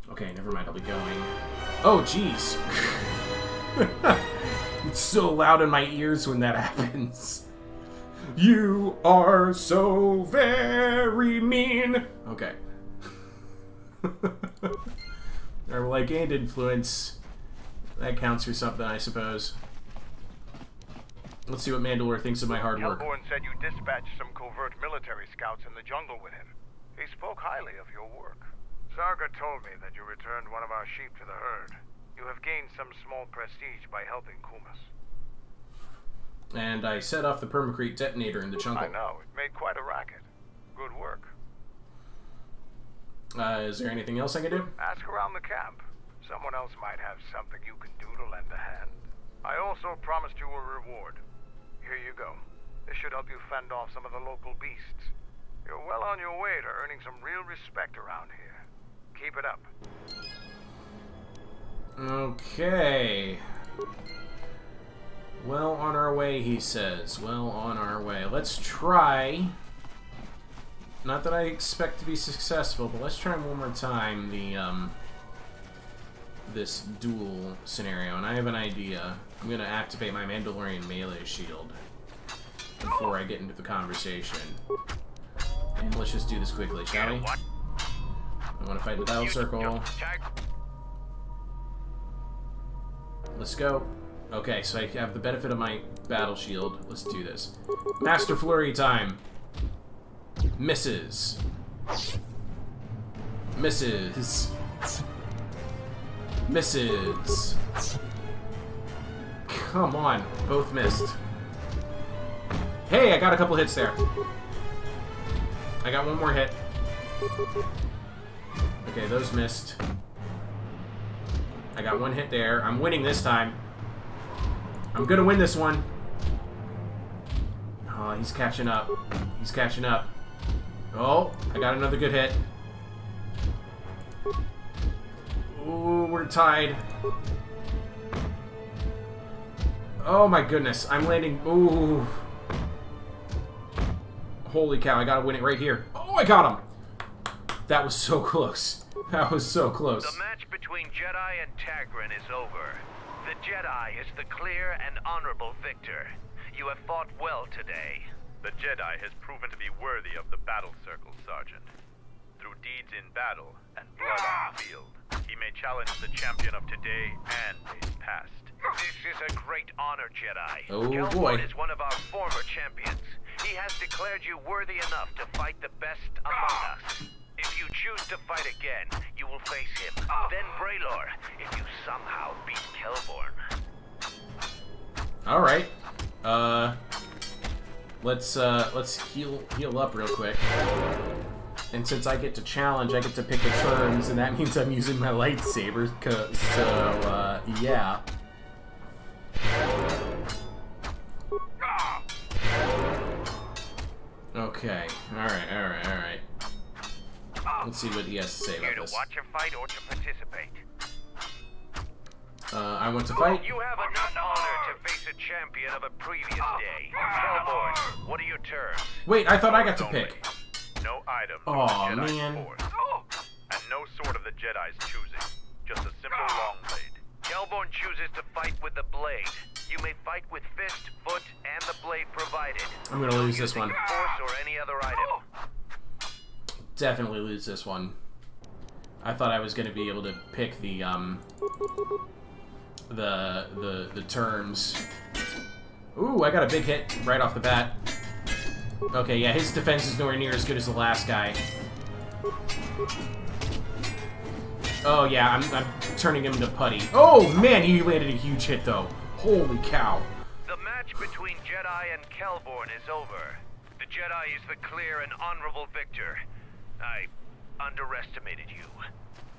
Okay, never mind. I'll be going. Oh, jeez. It's so loud in my ears when that happens. You are so very mean. Okay. Or well, I gained influence. That counts for something, I suppose. Let's see what Mandalore thinks of my hard work. Hellborn said you dispatched some covert military scouts in the jungle with him. He spoke highly of your work. Sarga told me that you returned one of our sheep to the herd. You have gained some small prestige by helping Kumas. And I set off the permacrete detonator in the jungle. I know. It made quite a racket. Good work. Is there anything else I can do? Ask around the camp. Someone else might have something you can do to lend a hand. I also promised you a reward. Here you go. This should help you fend off some of the local beasts. You're well on your way to earning some real respect around here. Keep it up. Okay. Well on our way, he says. Well on our way. Let's try... Not that I expect to be successful, but let's try one more time the, this duel scenario. And I have an idea. I'm going to activate my Mandalorian melee shield before I get into the conversation. And let's just do this quickly, shall we? I want to fight the battle circle. Let's go. Okay, so I have the benefit of my battle shield. Let's do this. Master Flurry time. Misses. Misses. Misses. Come on. Both missed. Hey, I got a couple hits there. I got one more hit. Okay, those missed. I got one hit there. I'm winning this time. I'm gonna win this one. Oh, he's catching up. He's catching up. Oh, I got another good hit. Ooh, we're tied. Oh my goodness, I'm landing. Ooh. Holy cow, I gotta win it right here. Oh, I got him. That was so close. That was so close. The match between Jedi and Tagrin is over. The Jedi is the clear and honorable victor. You have fought well today. The Jedi has proven to be worthy of the battle circle, Sergeant. Through deeds in battle and blood on the field, he may challenge the champion of today and his past. This is a great honor, Jedi. Oh, Kelborn boy. is one of our former champions. He has declared you worthy enough to fight the best among us. If you choose to fight again, you will face him. Then Braylor, if you somehow beat Kelborn. All right. Let's heal up real quick. And since I get to challenge, I get to pick the terms, and that means I'm using my lightsaber. So yeah. Okay. All right. Let's see what he has to say about Here this. to watch a fight or to participate? I want to fight. You have enough honor to face a champion of a previous day. Kelborn, what are your terms? Wait, I thought I got to pick. No item Aw, of the Jedi's man. force. And no sword of the Jedi's choosing. Just a simple long blade. Kelborn chooses to fight with the blade. You may fight with fist, foot, and the blade provided. I'm gonna lose this one. Force or any other item. Definitely lose this one. I thought I was gonna be able to pick the terms. Ooh, I got a big hit right off the bat. Okay, yeah, his defense is nowhere near as good as the last guy. Oh yeah, I'm turning him to putty. Oh man, he landed a huge hit though. Holy cow. The match between Jedi and Kelborn is over. The Jedi is the clear and honorable victor. I underestimated you.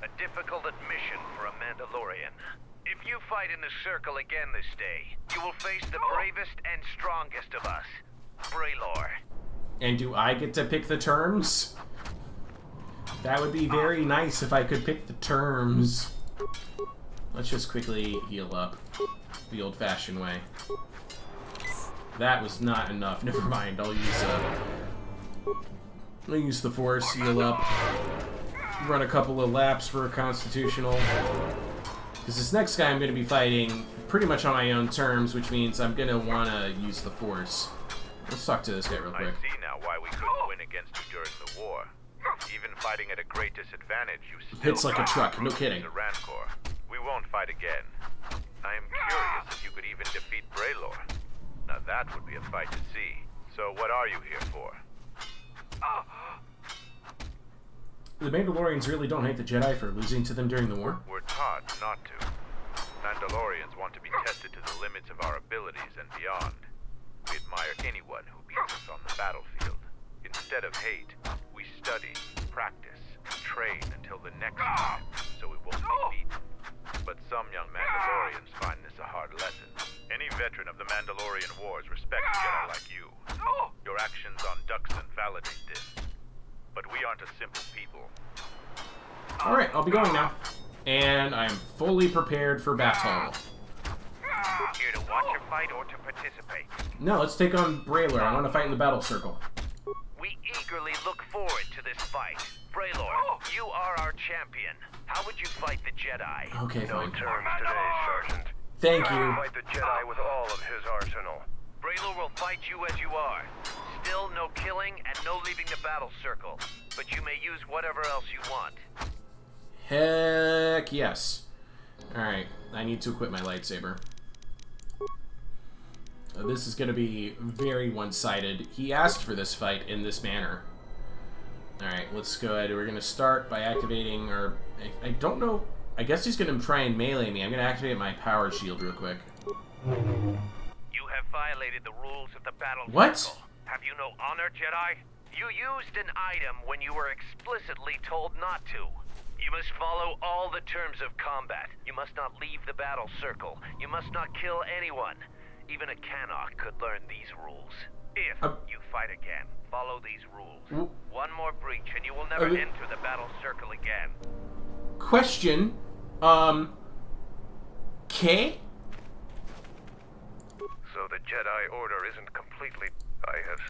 A difficult admission for a Mandalorian. If you fight in the circle again this day, you will face the bravest and strongest of us, Braylor. And do I get to pick the terms? That would be very nice if I could pick the terms. Let's just quickly heal up the old-fashioned way. That was not enough. Never mind. I'll use the Force, heal up, run a couple of laps for a constitutional. Because this next guy I'm going to be fighting pretty much on my own terms, which means I'm going to want to use the Force. Let's talk to this guy real I quick. see now why we couldn't win against you during the war. Even fighting at a great disadvantage, you still Hits like a truck, no kidding. The Rancor. We won't fight again. I am curious if you could even defeat Braylor. Now that would be a fight to see. So what are you here for? The Mandalorians really don't hate the Jedi for losing to them during the war? We're taught not to. Mandalorians want to be tested to the limits of our abilities and beyond. We admire anyone who beats us on the battlefield. Instead of hate, we study, practice, and train until the next time, so we won't be beaten. But some young Mandalorians find this a hard lesson. Any veteran of the Mandalorian Wars respects Jedi like you. Your actions on Duxon validate this. But we aren't a simple people. Alright, I'll be going now. And I am fully prepared for battle. Here to watch a fight or to participate? No, let's take on Braylor. I want to fight in the battle circle. We eagerly look forward to this fight. Braylor, you are our champion. How would you fight the Jedi? Okay, fine. No terms today, Sergeant. Thank I you. will fight the Jedi with all of his arsenal. Braylor will fight you as you are. Still no killing and no leaving the battle circle. But you may use whatever else you want. Heck yes. Alright, I need to equip my lightsaber. This is going to be very one-sided. He asked for this fight in this manner. Alright, let's go ahead. We're going to start by activating our... I don't know... I guess he's going to try and melee me. I'm going to activate my power shield real quick. You have violated the rules of the battle What? circle. Have you no honor, Jedi? You used an item when you were explicitly told not to. You must follow all the terms of combat. You must not leave the battle circle. You must not kill anyone. Even a Canuck could learn these rules. If you fight again, follow these rules. One more breach and you will never enter the battle circle again. Question. K? So the Jedi Order isn't completely... I have...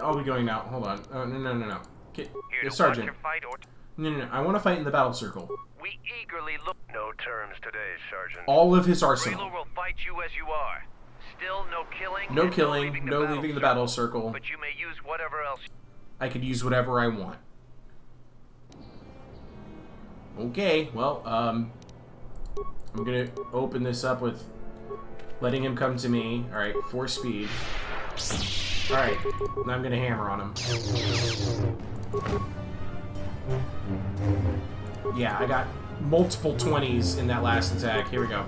I'll be going now. Hold on. No. Okay. Here to Sergeant. watch a fight or No. I want to fight in the battle circle. we eagerly look. No terms today, Sergeant. All of his arsenal. Braylor will fight you as you are. Still no killing. No and killing, no leaving the battle circle. But you may use whatever else. I could use whatever I want. Okay, well, I'm gonna open this up with letting him come to me. Alright, 4 speed. Alright, now I'm gonna hammer on him. Yeah, I got multiple 20s in that last attack. Here we go.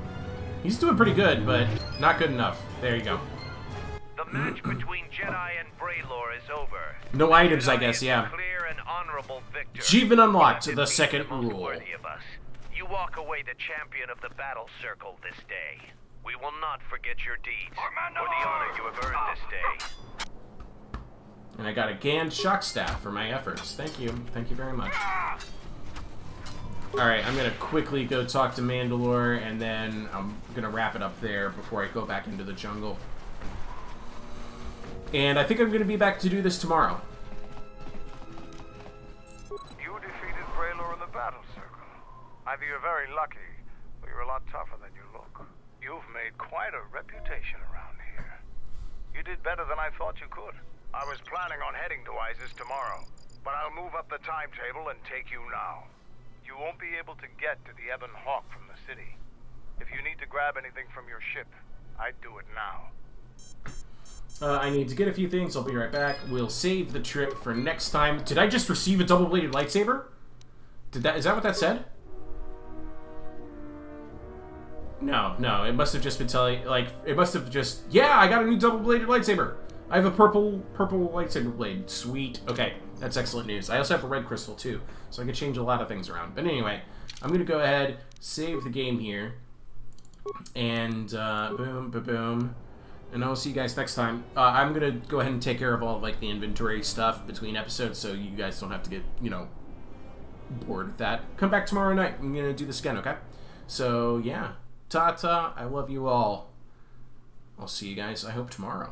He's doing pretty good, but not good enough. There you go. The match between Jedi and Braylor is over. No items, I guess, yeah. Clear and honorable victor. Jeevan unlocked the second rule. Worthy of us. You walk away the champion of the battle circle this day. We will not forget your deeds or the honor you have earned this day. And I got a Gand shock staff for my efforts. Thank you. Thank you very much. Alright, I'm gonna quickly go talk to Mandalore, and then I'm gonna wrap it up there before I go back into the jungle. And I think I'm gonna be back to do this tomorrow. You defeated Braylor in the battle circle. Either you're very lucky, or you're a lot tougher than you look. You've made quite a reputation around here. You did better than I thought you could. I was planning on heading to Isis tomorrow, but I'll move up the timetable and take you now. You won't be able to get to the Ebon Hawk from the city. If you need to grab anything from your ship, I'd do it now. I need to get a few things. I'll be right back. We'll save the trip for next time. Did I just receive a double-bladed lightsaber? Is that what that said? No. It must have just been telling, like, it must have just, yeah, I got a new double-bladed lightsaber. I have a purple lightsaber blade. Sweet. Okay, that's excellent news. I also have a red crystal, too, so I can change a lot of things around. But anyway, I'm going to go ahead, save the game here, and boom. And I'll see you guys next time. I'm going to go ahead and take care of all, like, the inventory stuff between episodes, so you guys don't have to get, bored with that. Come back tomorrow night. I'm going to do this again, okay? So, yeah. Ta-ta. I love you all. I'll see you guys, I hope, tomorrow.